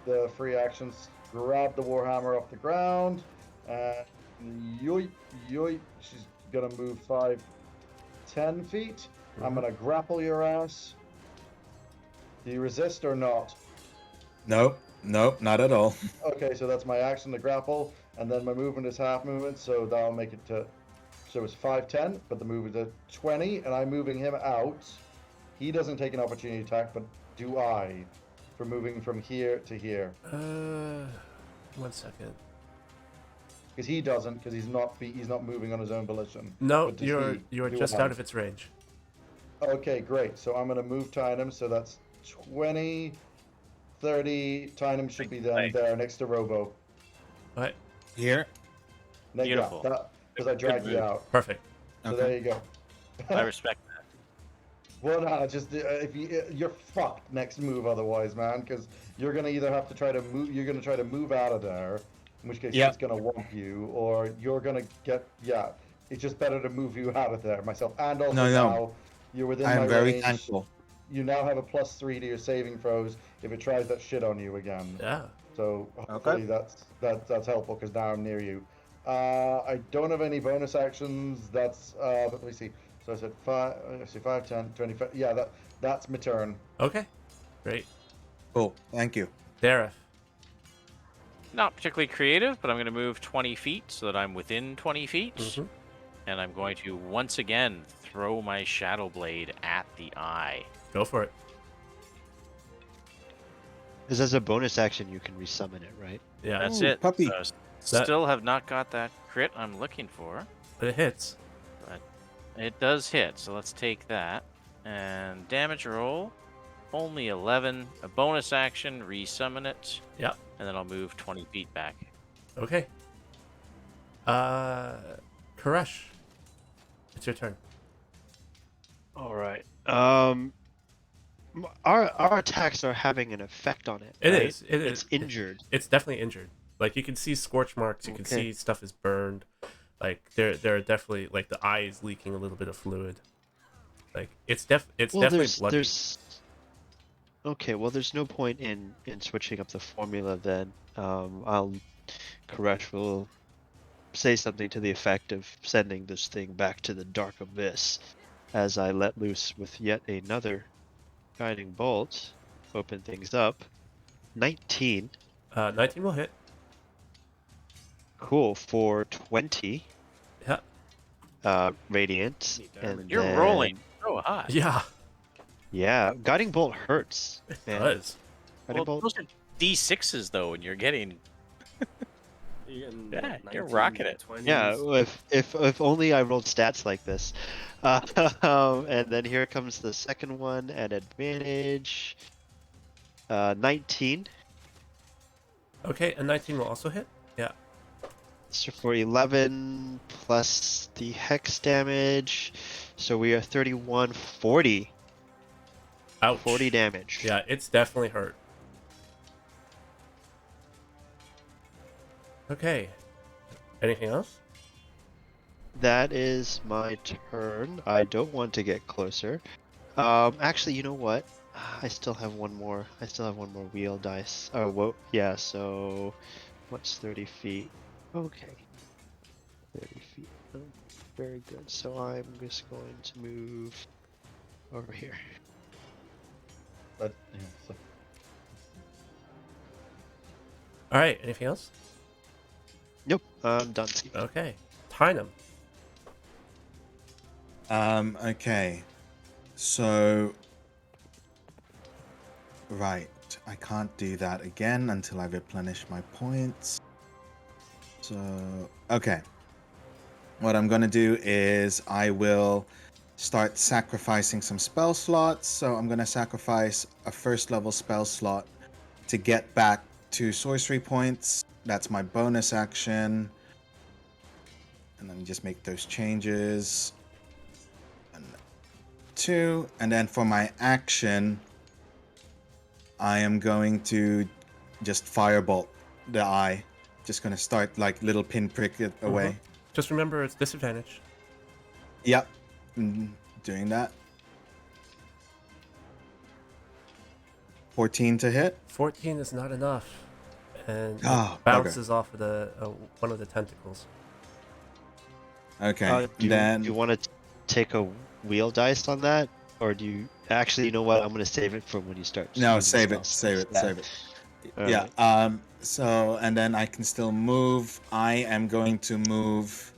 the free actions, grab the Warhammer off the ground, and yoip, yoip. She's gonna move 5, 10 feet. I'm gonna grapple your ass. Do you resist or not? Nope, not at all. Okay, so that's my action to grapple, and then my movement is half movement, so that'll make it to. So it's 5, 10, but the move is at 20, and I'm moving him out. He doesn't take an opportunity attack, but do I? For moving from here to here. 1 second. Because he doesn't, because he's not moving on his own volition. No, But does you're do just I? out of its range. Okay, great. So I'm going to move Tynum, so that's 20, 30. Tynum should be then there next to Robo. What? Here. Beautiful. Because I dragged you move. out. Perfect. So Okay. there you go. I respect that. Well, no, just if you're fucked next move otherwise, man, because you're gonna either have to try to move. You're gonna try to move out of there, in which case Yep. it's gonna womp you, or you're gonna get. Yeah, it's just better to move you out of there, myself, and also No. now you're within I my am very range. thankful. You now have a +3 to your saving throws if it tries that shit on you again. Yeah. So hopefully that's helpful because now I'm near you. I don't have any bonus actions. That's let me see. So I said 5, 5, 10, 25. Yeah, that's my turn. Okay. Great. Cool. Thank you. Dareth. Not particularly creative, but I'm going to move 20 feet so that I'm within 20 feet. Mhm. And I'm going to once again throw my Shadow Blade at the eye. Go for it. Because as a bonus action, you can resummon it, right? Yeah. That's Ooh, it. puppy. Still have not got that crit I'm looking for. But it hits. But it does hit, so let's take that. And damage roll, only 11. A bonus action, resummon it. Yeah. And then I'll move 20 feet back. Okay. Koresh. It's your turn. All right. Our attacks are having an effect on it. It right? is. It It's is. injured. It's definitely injured. Like you can see scorch marks. You can Okay. see stuff is burned. Like there are definitely like the eye is leaking a little bit of fluid. Like it's definitely there's, bloody. there's. Okay, well, there's no point in switching up the formula then. Koresh will say something to the effect of sending this thing back to the dark abyss, as I let loose with yet another guiding bolt. Open things up. 19. 19 will hit. Cool for 20. Yeah. Radiant. Neat And damage. You're then- rolling so high. Yeah. Yeah, guiding bolt hurts. It man. does. Guiding Well, bolt. those are D6s though, and you're getting You're getting, Yeah, you're 19, rocking it. 20s. Yeah, if only I rolled stats like this. And then here comes the second one at advantage. 19. Okay, and 19 will also hit. Yeah. So for 11 plus the hex damage. So we are 31, 40. Ouch. 40 damage. Yeah, it's definitely hurt. Okay. Anything else? That is my turn. I don't want to get closer. Actually, you know what? I still have one more. I still have one more wheel dice. Oh, whoa. Yeah. So, what's 30 feet? Okay. 30 feet. Oh, very good. So I'm just going to move over here. But, yeah, so All right. Anything else? Nope. I'm done. Okay. Tynum. Okay. So. Right. I can't do that again until I replenish my points. So. Okay. What I'm going to do is I will start sacrificing some spell slots. So I'm going to sacrifice a first level spell slot to get back 2 sorcery points. That's my bonus action. And let me just make those changes. And 2. And then for my action, I am going to just firebolt the eye. Just going to start like little pinprick it away. Just remember it's disadvantage. Yep. doing that. 14 to hit. 14 is not enough, and it Ah, bugger. bounces off of the one of the tentacles. Okay, Do then you want to take a wheel dice on that, or do you actually? You know what? I'm gonna save it for when you start. no, using save it, spells. save it, Yeah. save it. All Yeah. right. So and then I can still move. I am going to move.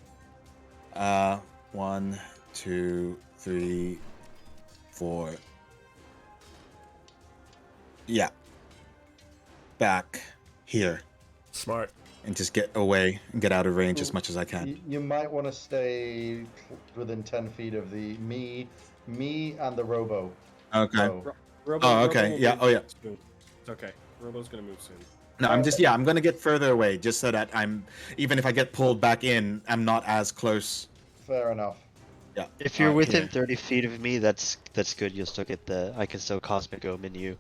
1, 2, 3, 4. Yeah. Back here Smart. and just get away and get out of range as much as I can. You might want to stay within 10 feet of the me and the robo. Okay. So, Robo, Oh, Robo okay. will Yeah, move oh, yeah. soon. It's okay. Robo's gonna move soon. No, I'm gonna get further away just so that even if I get pulled back in, I'm not as close. fair enough. Yeah. If you're Alright, within here. 30 feet of me, that's good. You'll still get the. I can still cosmic omen you.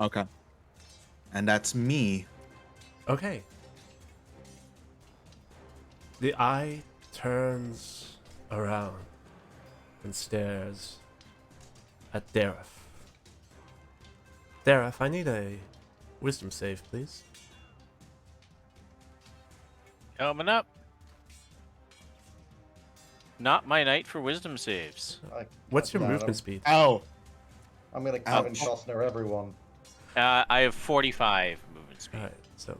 Okay. And that's me. Okay. The eye turns around and stares at Dareth. Dareth, I need a wisdom save, please. Coming up. Not my night for wisdom saves. What's your God, movement speed? Ow. I'm gonna Kevin Ouch. Costner everyone. I have 45 movement speed. Alright, so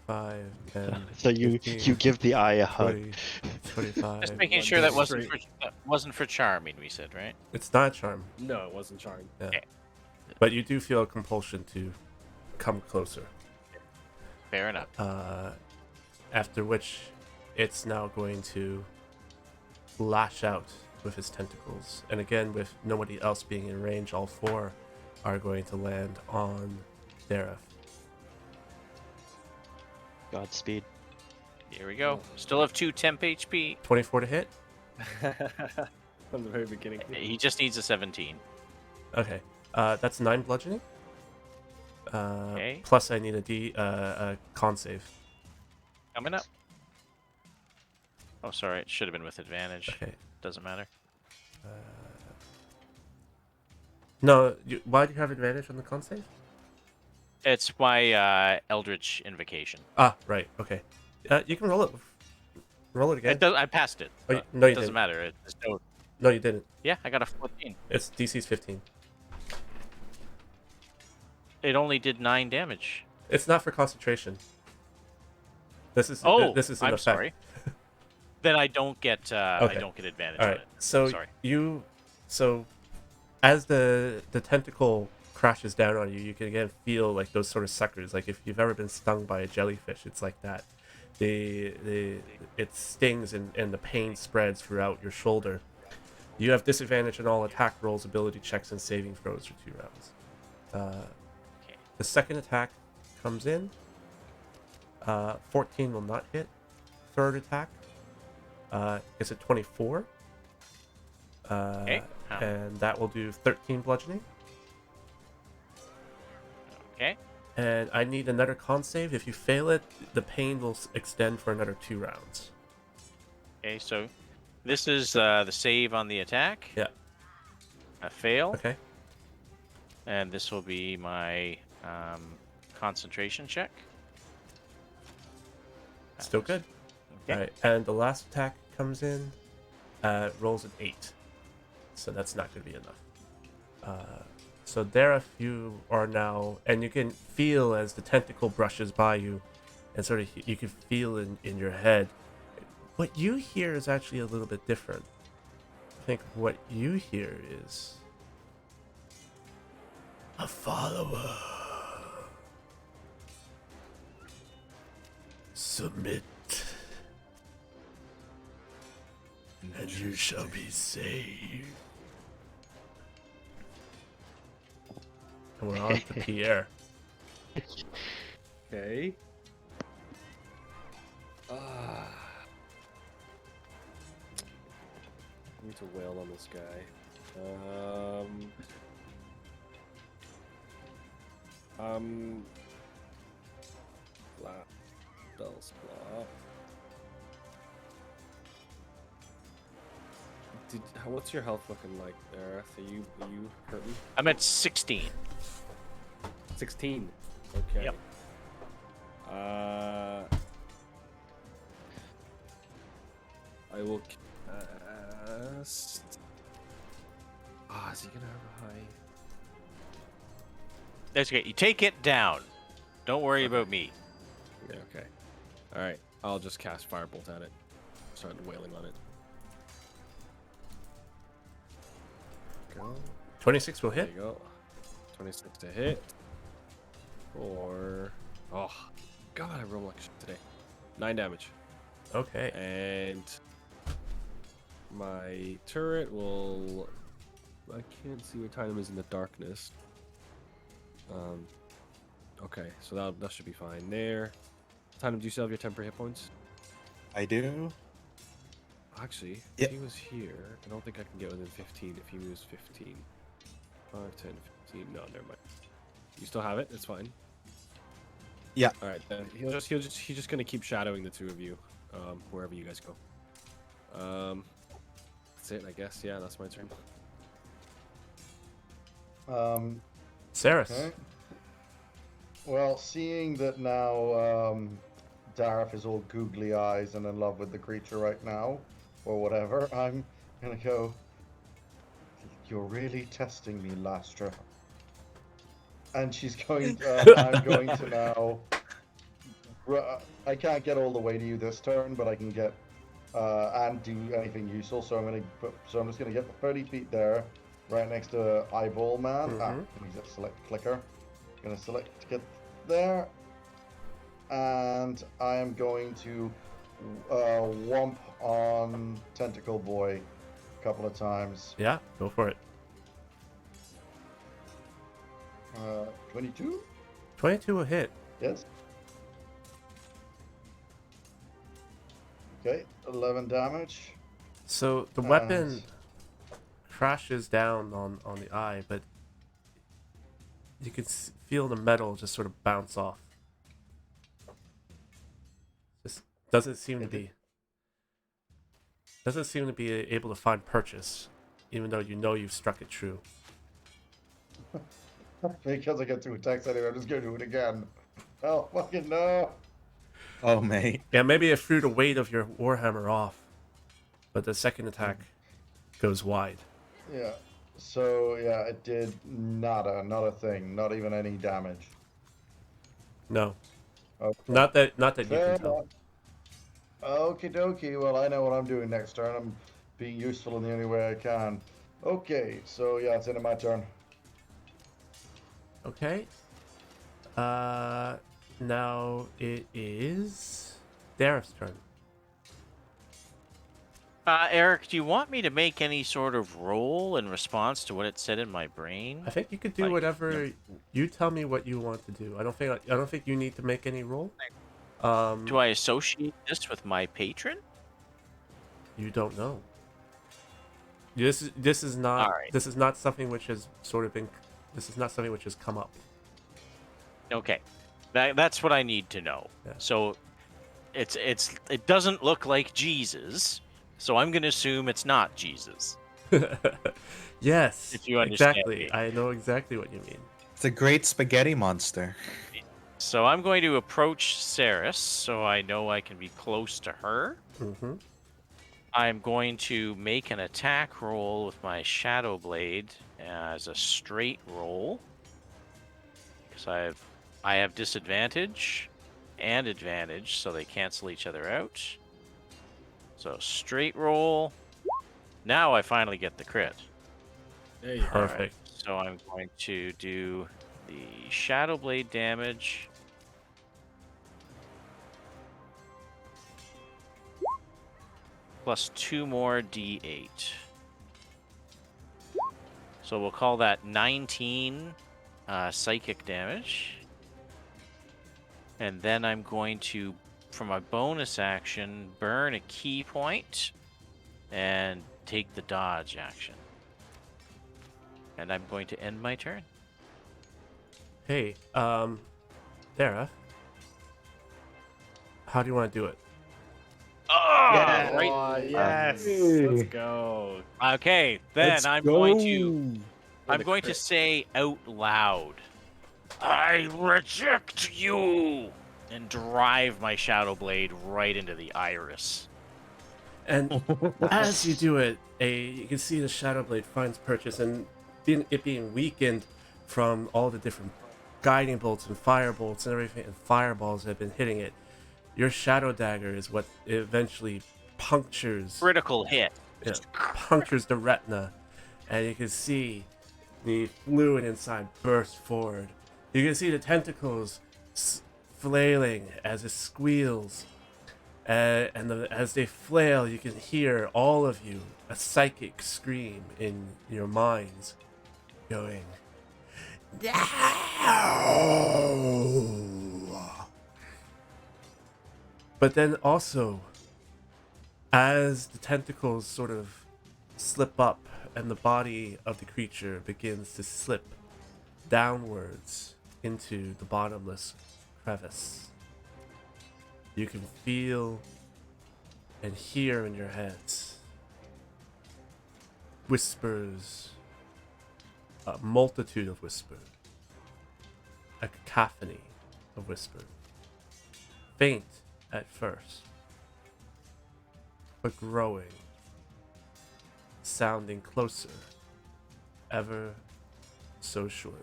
5, 10, So you 15, give the eye a hug. 20, 25. Just making one sure that straight. wasn't for charming. We said, right? It's not a charm, No, it wasn't charmed. but you do feel a compulsion to come closer. Fair enough. After which, it's now going to lash out with his tentacles. And again, with nobody else being in range, all 4 are going to land on Dareth. Godspeed. Here we go. Still have 2 temp HP. 24 to hit? From the very beginning. He just needs a 17. Okay. That's 9 bludgeoning. Okay. Plus, I need a con save. Coming up. Oh, sorry. It should have been with advantage. Okay. Doesn't matter. No, why do you have advantage on the con save? It's my Eldritch Invocation. Ah, right. Okay. You can roll it. Roll it again. It does. I passed it. Oh, but no, you it doesn't didn't. matter. It's no. No, you didn't. Yeah, I got a 14. It's DC's 15. It only did 9 damage. It's not for concentration. This is Oh, this is an I'm effect. sorry. Then I don't get I Okay. don't get advantage All on right. it. So Sorry. as the tentacle crashes down on you, you can again feel like those sort of suckers. Like if you've ever been stung by a jellyfish, it's like that. It stings and the pain spreads throughout your shoulder. You have disadvantage on all attack rolls, ability checks, and saving throws for 2 rounds. The second attack comes in. 14 will not hit. Third attack is a 24. Okay. And that will do 13 bludgeoning. Okay. And I need another con save. If you fail it, the pain will extend for another 2 rounds. Okay. So this is the save on the attack. Yeah. A fail. Okay. And this will be my concentration check. Still good. Okay. Alright. And the last attack comes in. Rolls an 8. So that's not going to be enough. So Dareth, you are now, and you can feel as the tentacle brushes by you, and sort of you can feel in your head. What you hear is actually a little bit different. I think what you hear is a follower. Submit, and you shall be saved. And we're on to Pierre. Okay. I need to wail on this guy. Flat. Spell slot. What's your health looking like there? Are you hurting? I'm at 16. 16. Okay. Yep. I will cast. Is he gonna have a high? That's okay. You take it down. Don't worry about me. Yeah. Okay. All right. I'll just cast Firebolt at it. Start wailing on it. Go. 26 will There hit. you go. 26 to hit. Or oh, God, I roll like shit today. 9 damage. Okay. And my turret will. I can't see what time it is in the darkness. Okay, so that should be fine there. Tandem, do you still have your temporary hit points? I do. Actually, Yep. if he was here, I don't think I can get within 15 if he was 15. 5, 10, 15. No, never mind. You still have it? It's fine. Yeah. All right, then he's just gonna keep shadowing the two of you, wherever you guys go. That's it, I guess. Yeah, that's my turn. Saris. Okay. Well, seeing that now Dareth is all googly eyes and in love with the creature right now, or whatever, I'm gonna go. You're really testing me, Lastra. And she's going. I'm going to now. I can't get all the way to you this turn, but I can get and do anything useful. So I'm just gonna get 30 feet there, right next to Eyeball Man. Let me just select clicker. Gonna select to get there, and I am going to whomp on Tentacle Boy a couple of times. Yeah, go for it. 22. 22 will hit. Yes. Okay, 11 damage. So the weapon crashes down on the eye, but you can feel the metal just sort of bounce off. Just doesn't seem to be able to find purchase, even though you know you've struck it true. Because I get 2 attacks anyway, I'm just gonna do it again. Oh, fucking no! Oh, mate. Yeah, maybe it threw the weight of your warhammer off, but the second attack goes wide. Yeah. So, yeah, it did nada, not a thing, not even any damage. No, Okay. not that you Fair can tell. enough. Okie dokie, well, I know what I'm doing next turn. I'm being useful in the only way I can. Okay, so yeah, it's into my turn. Okay. Now it is Dareth's turn. Eric, do you want me to make any sort of roll in response to what it said in my brain? I think you could do Like, whatever. You tell me what you want to do. I don't think you need to make any roll. Do I associate this with my patron? You don't know. This is not Alright. this is not something which has sort of been. This is not something which has come up. Okay, that's what I need to know. Yeah. So, it doesn't look like Jesus, so I'm gonna assume it's not Jesus. Yes, If you understand exactly. me. I know exactly what you mean. It's a great spaghetti monster. So I'm going to approach Saris, so I know I can be close to her. Mm-hmm. I'm going to make an attack roll with my Shadow Blade as a straight roll, because I have disadvantage and advantage, so they cancel each other out. So straight roll. Now I finally get the crit. There you go. Perfect. So I'm going to do the Shadow Blade damage. Plus 2 more d8. So we'll call that 19 psychic damage. And then I'm going to, for my bonus action, burn a key point and take the dodge action. And I'm going to end my turn. Hey, Dareth, how do you want to do it? Oh, Yeah. right. Oh, yes. Let's go. Okay, then Let's I'm go. going to And I'm the going to crit. say out loud, I reject you, and drive my Shadow Blade right into the iris. And as you do it, you can see the Shadow Blade finds purchase, and it being weakened from all the different guiding bolts and fire bolts and everything, and fireballs that have been hitting it. Your Shadow Dagger is what eventually punctures, Critical hit. punctures the retina, and you can see the fluid inside burst forward. You can see the tentacles flailing as it squeals. As they flail, you can hear, all of you, a psychic scream in your minds going, "No!" But then also, as the tentacles sort of slip up and the body of the creature begins to slip downwards into the bottomless crevice, you can feel and hear in your heads whispers, a multitude of whispers, a cacophony of whispers, faint at first, but growing, sounding closer, ever so surely.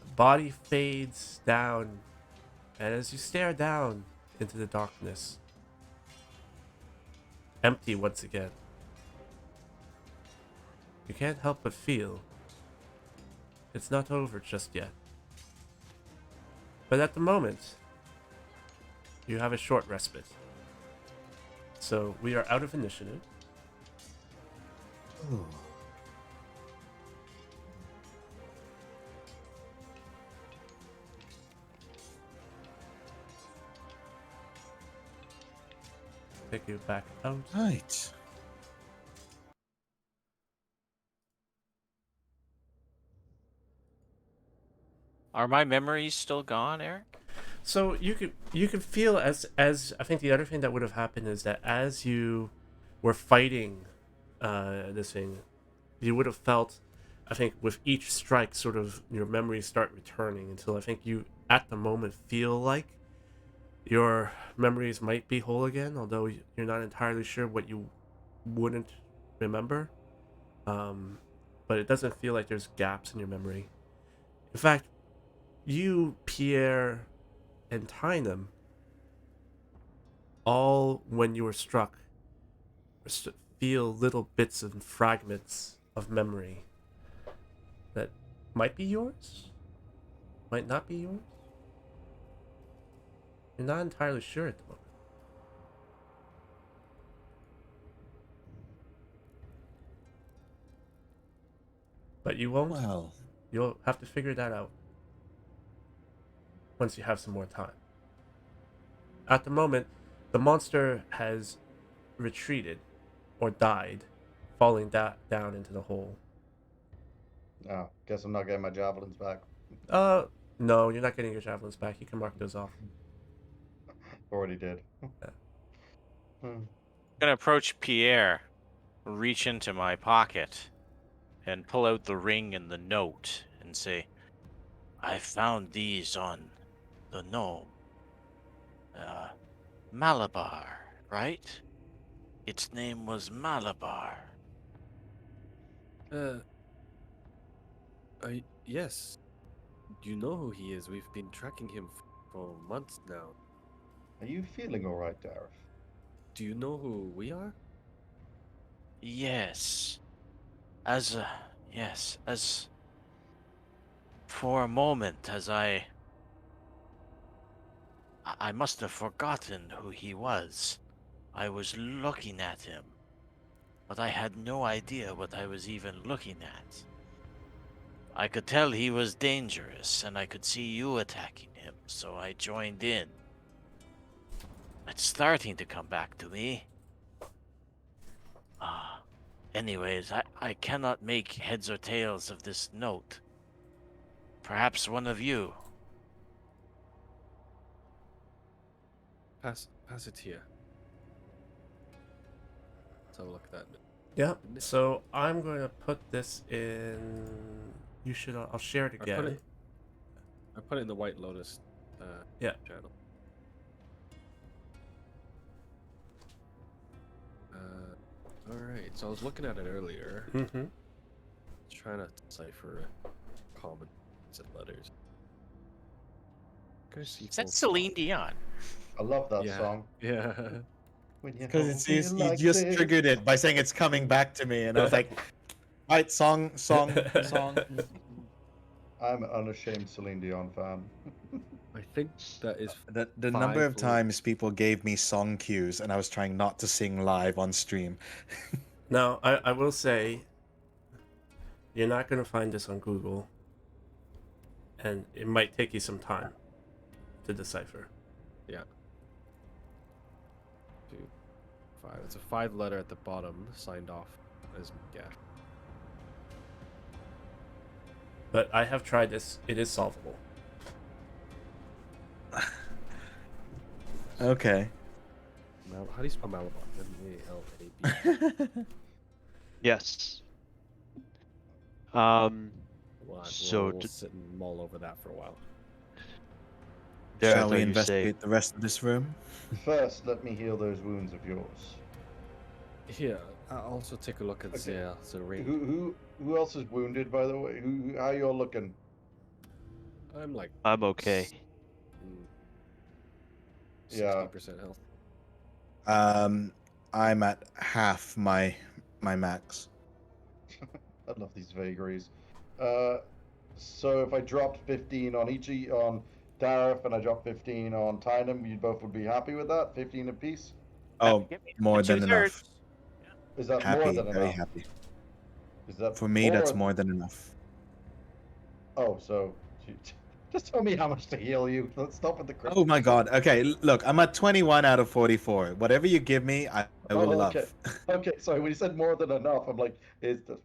The body fades down, and as you stare down into the darkness, empty once again, you can't help but feel it's not over just yet. But at the moment, you have a short respite. So we are out of initiative. Ooh. Take you back out. Right. Are my memories still gone, Eric? So you could feel as I think the other thing that would have happened is that as you were fighting this thing, you would have felt, I think, with each strike, sort of your memories start returning until I think you at the moment feel like your memories might be whole again, although you're not entirely sure what you wouldn't remember. But it doesn't feel like there's gaps in your memory. In fact, you, Pierre, and Tynum, all when you were struck, feel little bits and fragments of memory that might be yours, might not be yours. You're not entirely sure at the moment. But you won't. Well, You'll have to figure that out once you have some more time. At the moment, the monster has retreated or died, falling down into the hole. Oh, guess I'm not getting my javelins back. No, you're not getting your javelins back. You can mark those off. Already did. I'm gonna approach Pierre, reach into my pocket, and pull out the ring and the note and say, I found these on the gnome. Malabar, right? Its name was Malabar. Yes. You know who he is. We've been tracking him for months now. Are you feeling all right, Dareth? Do you know who we are? Yes. As for a moment, as I must have forgotten who he was. I was looking at him, but I had no idea what I was even looking at. I could tell he was dangerous, and I could see you attacking him, so I joined in. It's starting to come back to me. Anyways, I cannot make heads or tails of this note. Perhaps one of you. Pass it here. have a look at that. Yeah. So I'm going to put this in. You should. I'll share it I again. put it in the White Lotus. Yeah. Channel. All right. So I was looking at it earlier, Mm-hmm. trying to decipher common letters. Go see Is that full Celine stop. Dion? I love that Yeah. song. Yeah. When you Because hold it's me you like just this. triggered it by saying it's coming back to me, and I was like, right, song. I'm an unashamed Celine Dion fan. I think that is The number of 5 times people gave me song cues, and I was trying not to sing live on stream. Now, I will say, you're not going to find this on Google, and it might take you some time to decipher. 2, 5. It's a 5-letter at the bottom, signed off as yeah. But I have tried this. It is solvable. Okay. How do you spell Malabar? M-A-L-A-B. Yes. So We'll sit and mull over that for a while. Dareth, Shall are we you investigate the rest of this room? First, let me heal those wounds of yours. Here, I'll also take a look at Okay. the ring. Who else is wounded, by the way? How you all looking? I'm like I'm okay. 60% health. I'm at half my max. I love these vagaries. So if I dropped 15 on on Dareth and I dropped 15 on Tynum, you both would be happy with that? 15 apiece? Oh, Give me more the than enough. 2/3. Is that more Happy, than very enough? happy. Is that For me, that's more than enough. Oh, so just tell me how much to heal you. Let's stop with the crap. Oh my god. Okay, look, I'm at 21 out of 44. Whatever you give me, I will love. Okay. Okay, sorry, when you said more than enough, I'm like,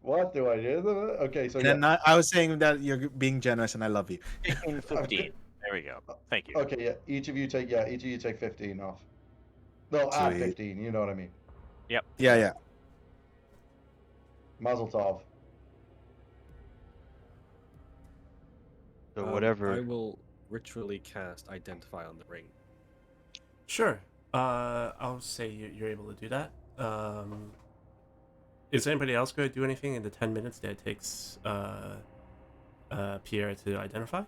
what do I do? Okay, so And yeah. I was saying that you're being generous, and I love you. 15. There we go. Thank you. Okay, yeah. Each of you take 15 off. No, add Sweet. 15. You know what I mean. Yeah. Mazel tov. So whatever. I will ritually cast Identify on the ring. Sure. I'll say you're able to do that. Is anybody else going to do anything in the 10 minutes that it takes Pierre to identify?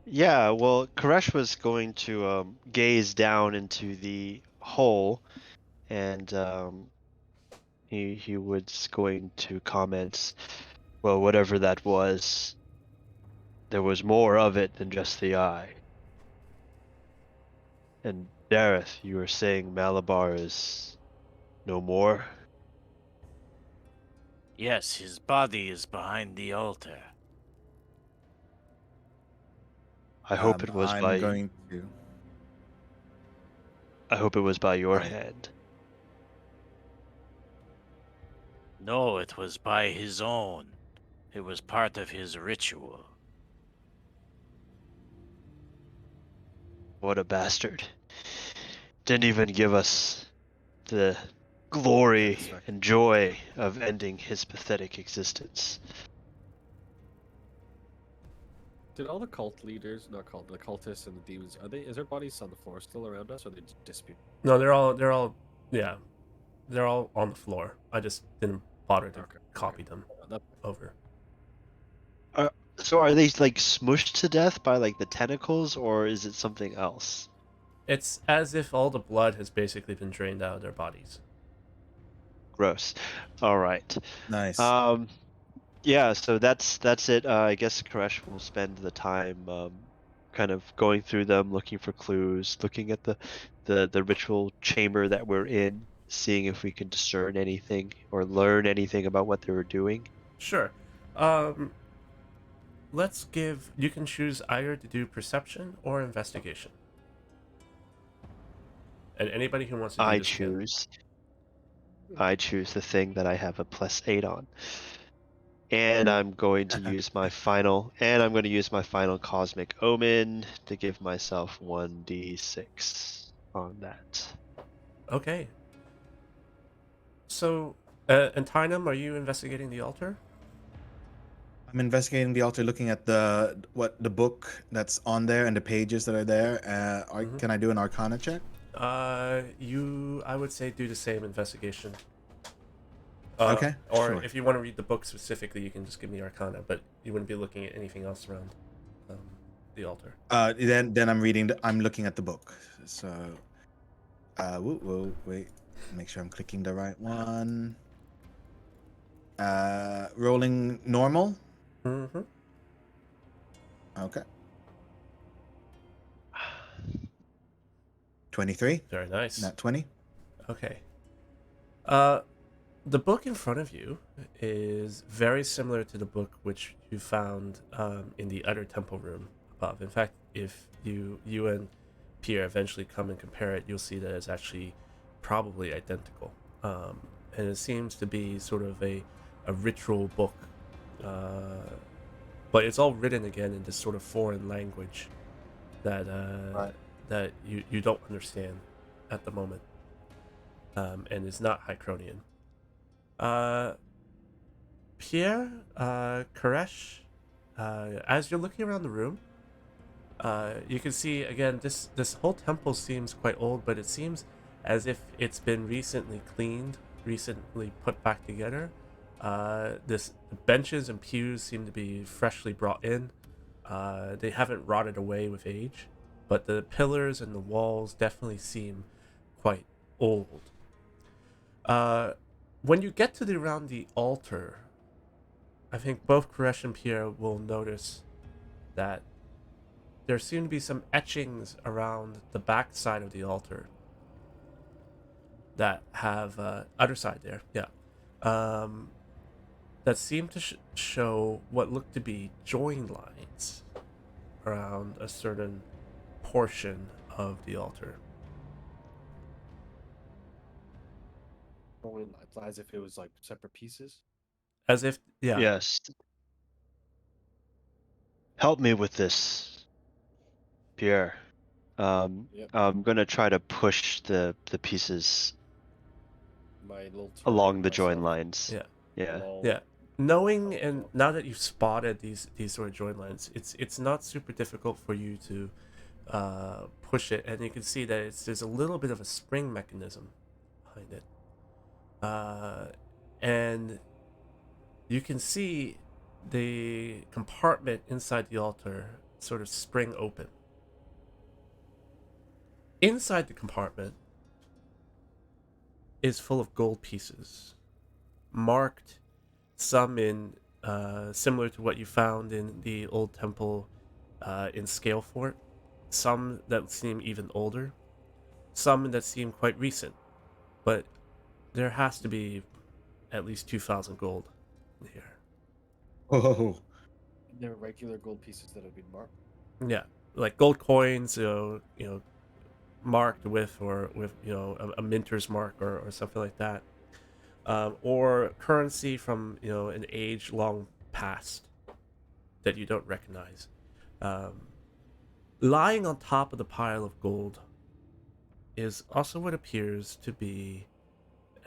Yeah, well, Koresh was going to gaze down into the hole, and he was going to comment, well, whatever that was, there was more of it than just the eye. And Dareth, you were saying Malabar is no more? Yes, his body is behind the altar. I hope it was I'm by. going to. I hope it was by your hand. No, it was by his own. It was part of his ritual. What a bastard. Didn't even give us the glory and joy of ending his pathetic existence. Did all the cult leaders, the cultists and the demons, is their bodies on the floor still around us, or they just disappeared? No, they're all on the floor. I just didn't bother to copy them over. So are they like smushed to death by like the tentacles, or is it something else? It's as if all the blood has basically been drained out of their bodies. Gross. All right. Nice. Yeah. So that's it. I guess Koresh will spend the time kind of going through them, looking for clues, looking at the ritual chamber that we're in, seeing if we can discern anything or learn anything about what they were doing. Sure. You can choose either to do perception or investigation. And anybody who wants to do this I choose the thing that I have a +8 on. And I'm going to use my final cosmic omen to give myself 1d6 on that. Okay. So, and Tynum, are you investigating the altar? I'm investigating the altar, looking at the book that's on there and the pages that are there. Mhm. Can I do an Arcana check? I would say do the same investigation. Okay, Or sure. if you want to read the book specifically, you can just give me Arcana, but you wouldn't be looking at anything else around the altar. Then I'm looking at the book. So, wait, make sure I'm clicking the right one. Rolling normal. Mm-hmm. Okay. 23. Very nice. Not 20. Okay. The book in front of you is very similar to the book which you found in the other temple room above. In fact, if you and Pierre eventually come and compare it, you'll see that it's actually probably identical. And it seems to be sort of a ritual book, but it's all written again in this sort of foreign language that Right. that you don't understand at the moment, and it's not Hycronian. Pierre, Koresh, as you're looking around the room, you can see again this whole temple seems quite old, but it seems as if it's been recently cleaned, recently put back together. The benches and pews seem to be freshly brought in. They haven't rotted away with age, but the pillars and the walls definitely seem quite old. When you get to around the altar, I think both Koresh and Pierre will notice that there seem to be some etchings around the back side of the altar that have other side there, yeah, that seem to show what look to be join lines around a certain portion of the altar. As if it was like separate pieces. As if, yeah. Yes. Help me with this, Pierre. Yep. I'm gonna try to push the pieces My little along the turret join myself lines. Yeah. Yeah. along- Yeah. Knowing and now that you've spotted these sort of join lines, it's not super difficult for you to push it, and you can see that there's a little bit of a spring mechanism behind it, and you can see the compartment inside the altar sort of spring open. Inside the compartment is full of gold pieces, marked, some in similar to what you found in the old temple in Scalefort, some that seem even older, some that seem quite recent, but there has to be at least 2,000 gold in here. Oh, They're regular gold pieces that have been marked. Yeah, like gold coins, you know, marked with a minter's mark or something like that, or currency from an age long past that you don't recognize. Lying on top of the pile of gold is also what appears to be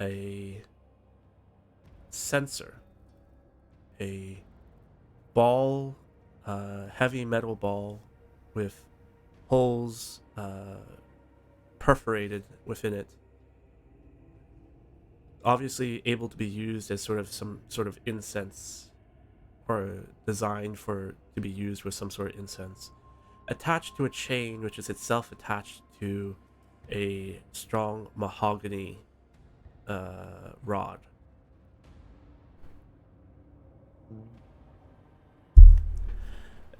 a censer, a ball, heavy metal ball with holes perforated within it, obviously able to be used as sort of some sort of incense, or designed to be used with some sort of incense, attached to a chain which is itself attached to a strong mahogany rod.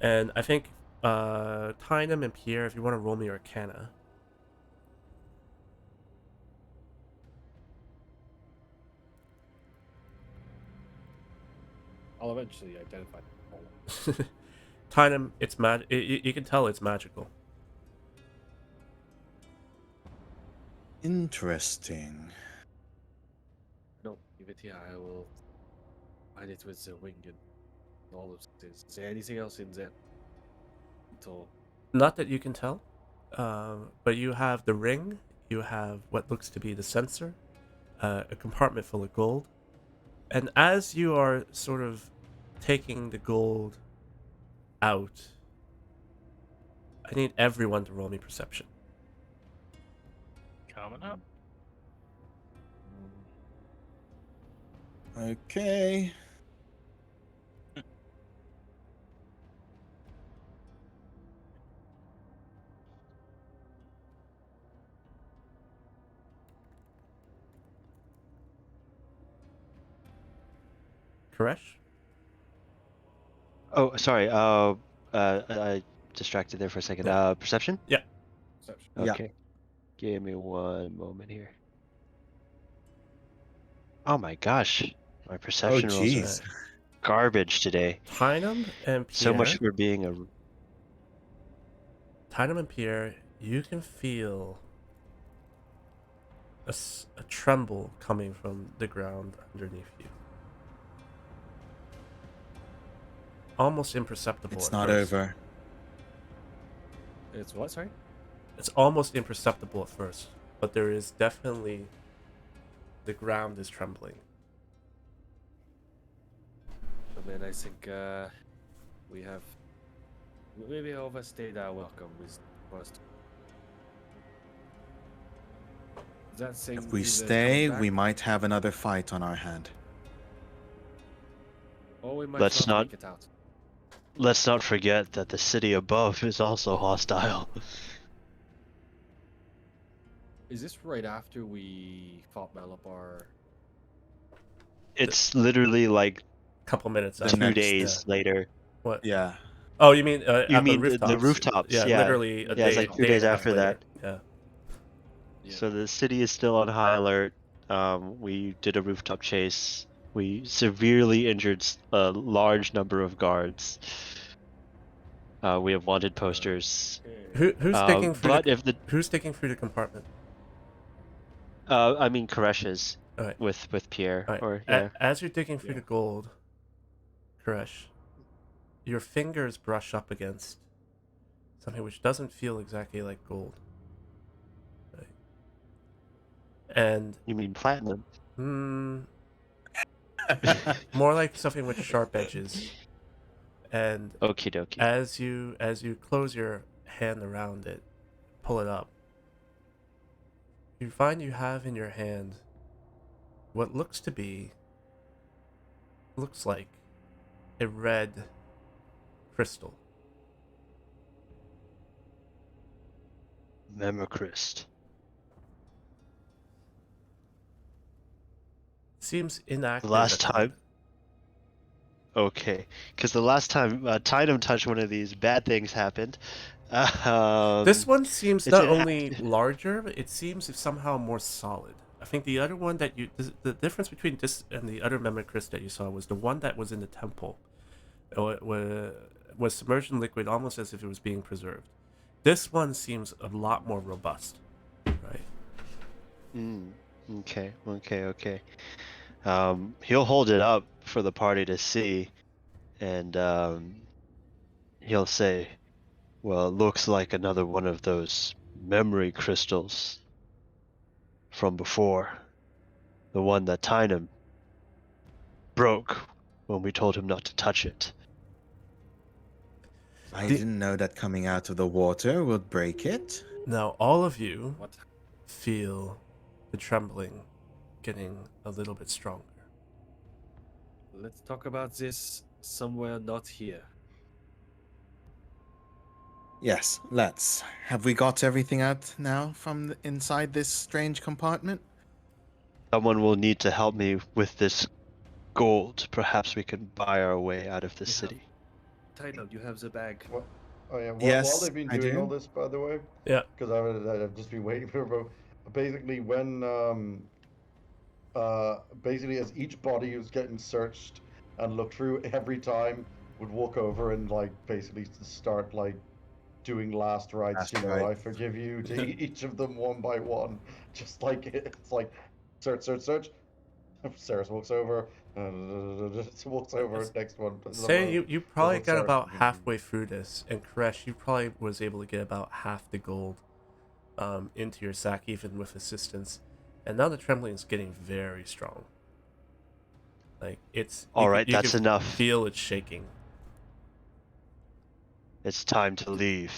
And I think Tynum and Pierre, if you want to roll me Arcana. I'll eventually identify. Tynum, it's you can tell it's magical. interesting. No, give it here. I will find it with the wing and all of this. Is there anything else in there? At all? Not that you can tell, but you have the ring, you have what looks to be the sensor, a compartment full of gold. And as you are sort of taking the gold out, I need everyone to roll me perception. Coming up. Okay. Koresh? Oh, sorry. I distracted there for a second. Yeah. Perception? Perception. Yeah. Okay. Give me one moment here. Oh my gosh. My Oh, perception rolls are jeez. garbage today. Tynum and Pierre. So much for being a. Tynum and Pierre, you can feel a tremble coming from the ground underneath you. Almost imperceptible. It's at not first. over. It's what? Sorry. It's almost imperceptible at first, but there is definitely the ground is trembling. I mean, I think we have maybe overstayed our welcome with first. Is that saying If we either stay, come we back, might have another fight on our hand. or we might Let's not- make it out. Let's not forget that the city above is also hostile. Is this right after we fought Malabar? It's literally like Couple minutes The after. 2 next- days later. What? Yeah. Oh, you mean You at mean the the rooftops? rooftops, Yeah, yeah. literally a Yeah, it's day, like 2 day days and a half after later. that. Yeah. So the city is still on high alert. We did a rooftop chase. We severely injured a large number of guards. We have wanted posters. Who's sticking through But the, if the who's sticking through the compartment? I mean Koresh's Alright. with Pierre Alright. or yeah. As you're digging through Yeah. the gold, Koresh, your fingers brush up against something which doesn't feel exactly like gold. Right. And You mean platinum? more like something with sharp edges. And Okie dokie. as you close your hand around it, pull it up, you find you have in your hand what looks like a red crystal. Memocryst. Seems inactive. The last at the time- moment. Okay, because the last time Tidum touched one of these, bad things happened. This one seems it's not a- only larger, but it seems somehow more solid. I think the other one that the difference between this and the other Memocryst that you saw was the one that was in the temple was submerged in liquid, almost as if it was being preserved. This one seems a lot more robust, right? Okay. He'll hold it up for the party to see, and he'll say, "Well, it looks like another one of those memory crystals from before. The one that Tynum broke when we told him not to touch it." I didn't know that coming out of the water would break it. Now all of you What? feel the trembling getting a little bit stronger. Let's talk about this somewhere not here. Yes, let's. Have we got everything out now from inside this strange compartment? Someone will need to help me with this gold. Perhaps we can buy our way out of the Yeah. city. Tyler, you have the bag. Oh yeah. While Yes, they've been I doing do. all this, by the way. Yeah. Because I've just been waiting for. Basically, when basically as each body was getting searched and looked through, every time would walk over and like basically start like doing last rites. Last You know, rite. I forgive you to each of them one by one. Just like it's like search. Sarah walks over. Walks over. Next one. Say you probably what got Sarah's about gonna do. halfway through this, and Koresh, you probably was able to get about half the gold into your sack, even with assistance. And now the trembling is getting very strong. Like it's All you right, you that's can enough. feel it shaking. It's time to leave.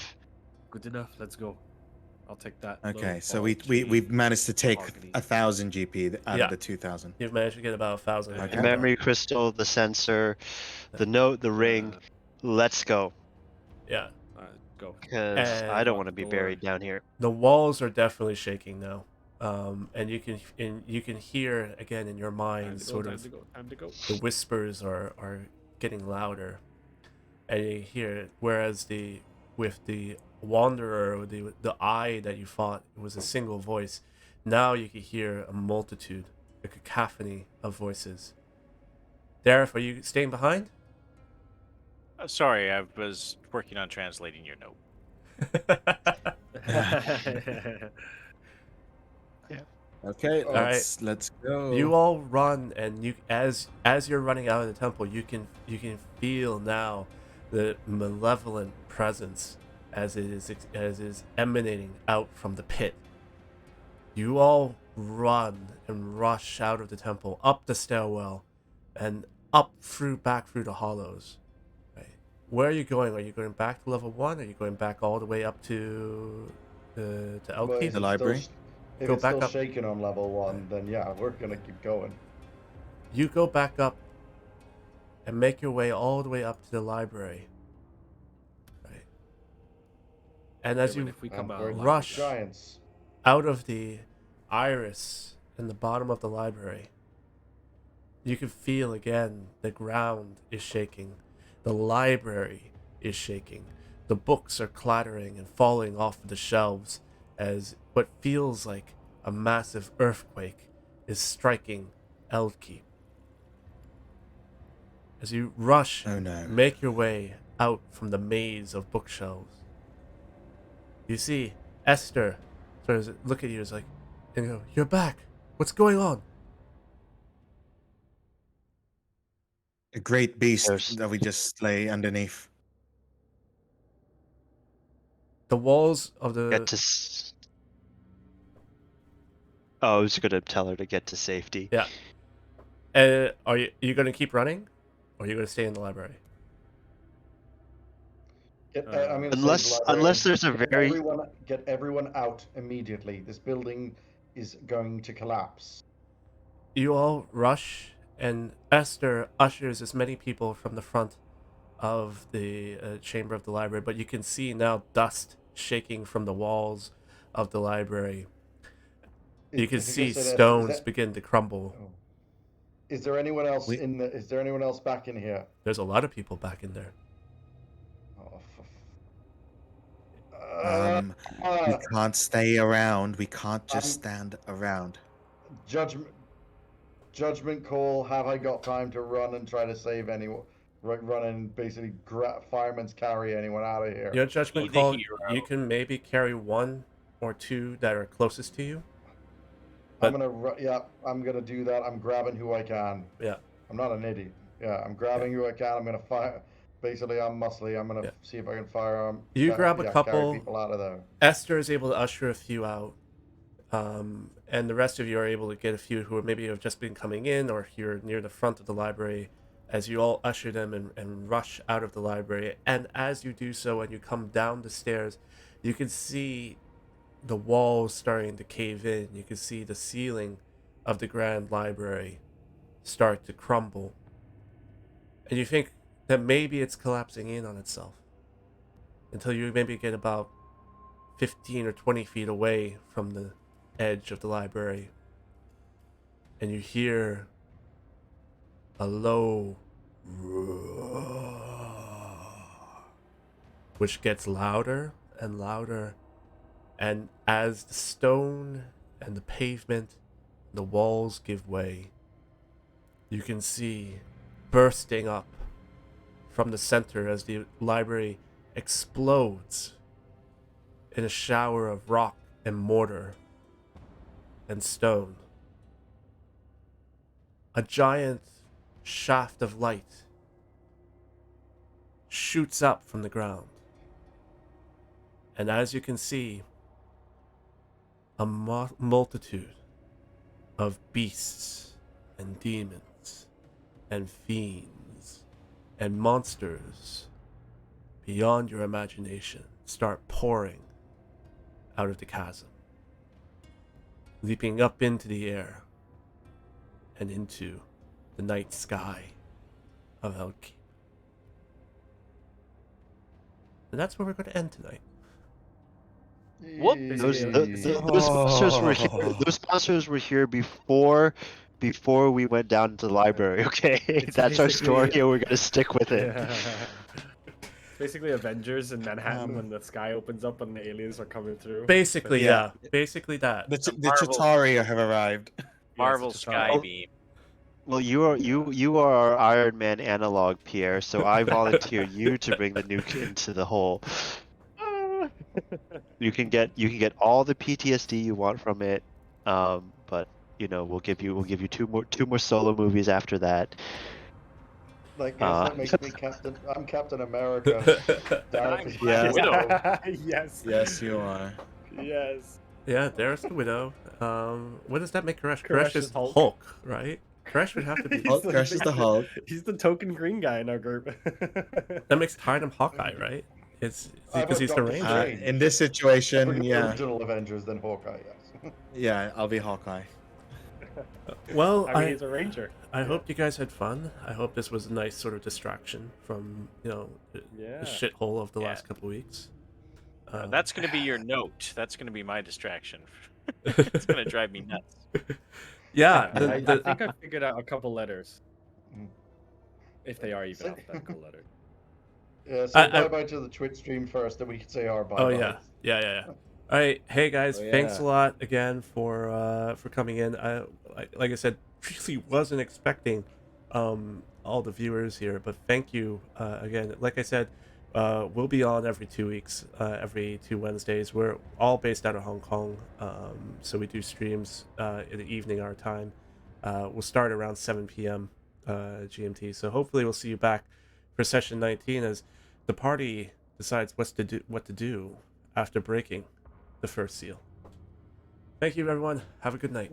Good enough. Let's go. I'll take that. Okay, low so ball key. we've managed to take mahogany. 1,000 GP out Yeah. of the 2,000. You've managed to get about 1,000. Okay. The memory crystal, the sensor, the note, the ring. Let's go. Yeah. Go. Because I And don't want to be door. buried down here. The walls are definitely shaking now. And you can hear again in your Time mind to go, sort time of to go, time to go. the whispers are getting louder, and you hear it. Whereas with the wanderer, or the eye that you fought, it was a single voice. Now you can hear a multitude, a cacophony of voices. Dareth, are you staying behind? Sorry, I was working on translating your note. Okay, All right. let's go. You all run, and you as you're running out of the temple, you can feel now the malevolent presence as it is emanating out from the pit. You all run and rush out of the temple, up the stairwell, and back through the hollows. Right. Where are you going? Are you going back to level 1? Are you going back all the way up to Well, Elkkeep? is it library? If Go it's back still up. shaking on level 1, then yeah, we're gonna keep going. You go back up and make your way all the way up to the library. Right. And as Yeah, but you if we come And out we're alive, rush giants. out of the iris in the bottom of the library, you can feel again the ground is shaking. The library is shaking. The books are clattering and falling off of the shelves as what feels like a massive earthquake is striking Eldkeep. As you rush, Oh no. make your way out from the maze of bookshelves, you see Esther sort of look at you as like, and go, "You're back. What's going on?" A great beast There's- that we just lay underneath. The walls of Get the to. Oh, I was gonna tell her to get to safety. yeah. Are you going to keep running, or are you going to stay in the library? I'm gonna Unless- say the library. unless there's a very- Get everyone out immediately. This building is going to collapse. You all rush, and Esther ushers as many people from the front of the chamber of the library, but you can see now dust shaking from the walls of the library. You can If see could say that, stones begin to crumble. Is there anyone else We- Is there anyone else back in here? There's a lot of people back in there. Oh, We can't stay around. We can't just I'm- stand around. Judgment call. Have I got time to run and try to save anyone? Run and basically fireman's carry anyone out of here. Your judgment Be the call, hero. you can maybe carry one or two that are closest to you. I'm gonna do that. I'm grabbing who I can. Yeah. I'm not an idiot. Yeah, I'm grabbing who I can. I'm gonna fire. Basically, I'm muscly. I'm gonna Yeah. see if I can fire. You grab a carry couple. people out of there. Esther is able to usher a few out, and the rest of you are able to get a few who maybe have just been coming in, or you're near the front of the library, as you all usher them and rush out of the library. And as you do so, and you come down the stairs, you can see the walls starting to cave in. You can see the ceiling of the Grand Library start to crumble. And you think that maybe it's collapsing in on itself, until you maybe get about 15 or 20 feet away from the edge of the library, and you hear a low roar, which gets louder and louder, and as the stone and the pavement, the walls give way, you can see bursting up from the center as the library explodes in a shower of rock and mortar and stone. A giant shaft of light shoots up from the ground. And as you can see, a multitude of beasts and demons and fiends and monsters beyond your imagination start pouring out of the chasm, leaping up into the air and into the night sky of Helkeep. And that's where we're going to end tonight. Whoop! Those monsters were here. Those monsters were here before we went down to the library. Okay, It's that's our basically- story, and we're gonna stick with it. Basically, Avengers in Manhattan Um, when the sky opens up and the aliens are coming through. Basically, Yeah. yeah. Basically that. The, The the Marvel- Chitauri have arrived. Marvel it's a Chitauri. Skybeam. Well, you are our Iron Man analog, Pierre. So I volunteer you to bring the nuke into the hole. You can get all the PTSD you want from it, but you know we'll give you two more solo movies after that. Like, that makes me Captain. I'm Captain America. Dareth is Yeah. Widow. Yes. Yes, you are. Yes. Yeah, there's the Widow. What does that make Koresh? Koresh Koresh is is Hulk. Hulk, right? Koresh would have to be. Hulk crashes the Hulk. He's the token green guy in our group. That makes Tynum Hawkeye, right? It's because he's the Doctor Ranger. Strange. In this For situation, the yeah, original Avengers, then Hawkeye, yes. yeah, I'll be Hawkeye. Well, I mean, he's a ranger. I hope you guys had fun. I hope this was a nice sort of distraction from the Yeah. shithole of the Yeah. last couple of weeks. That's going to be your note. That's going to be my distraction. It's going to drive me nuts. yeah. I think I figured out a couple letters. Mm. If they are even alphabetical letters. Yeah, say I- bye-bye to the Twitch stream first, then we can say our bye-bye. Oh yeah. All right, hey guys, Oh, thanks a yeah. lot again for coming in. Like I said, really wasn't expecting all the viewers here, but thank you again. Like I said, we'll be on every 2 weeks, every 2 Wednesdays. We're all based out of Hong Kong, so we do streams in the evening our time. We'll start around 7 p.m. GMT. So hopefully we'll see you back for session 19 as the party decides what to do after breaking the first seal. Thank you, everyone. Have a good night.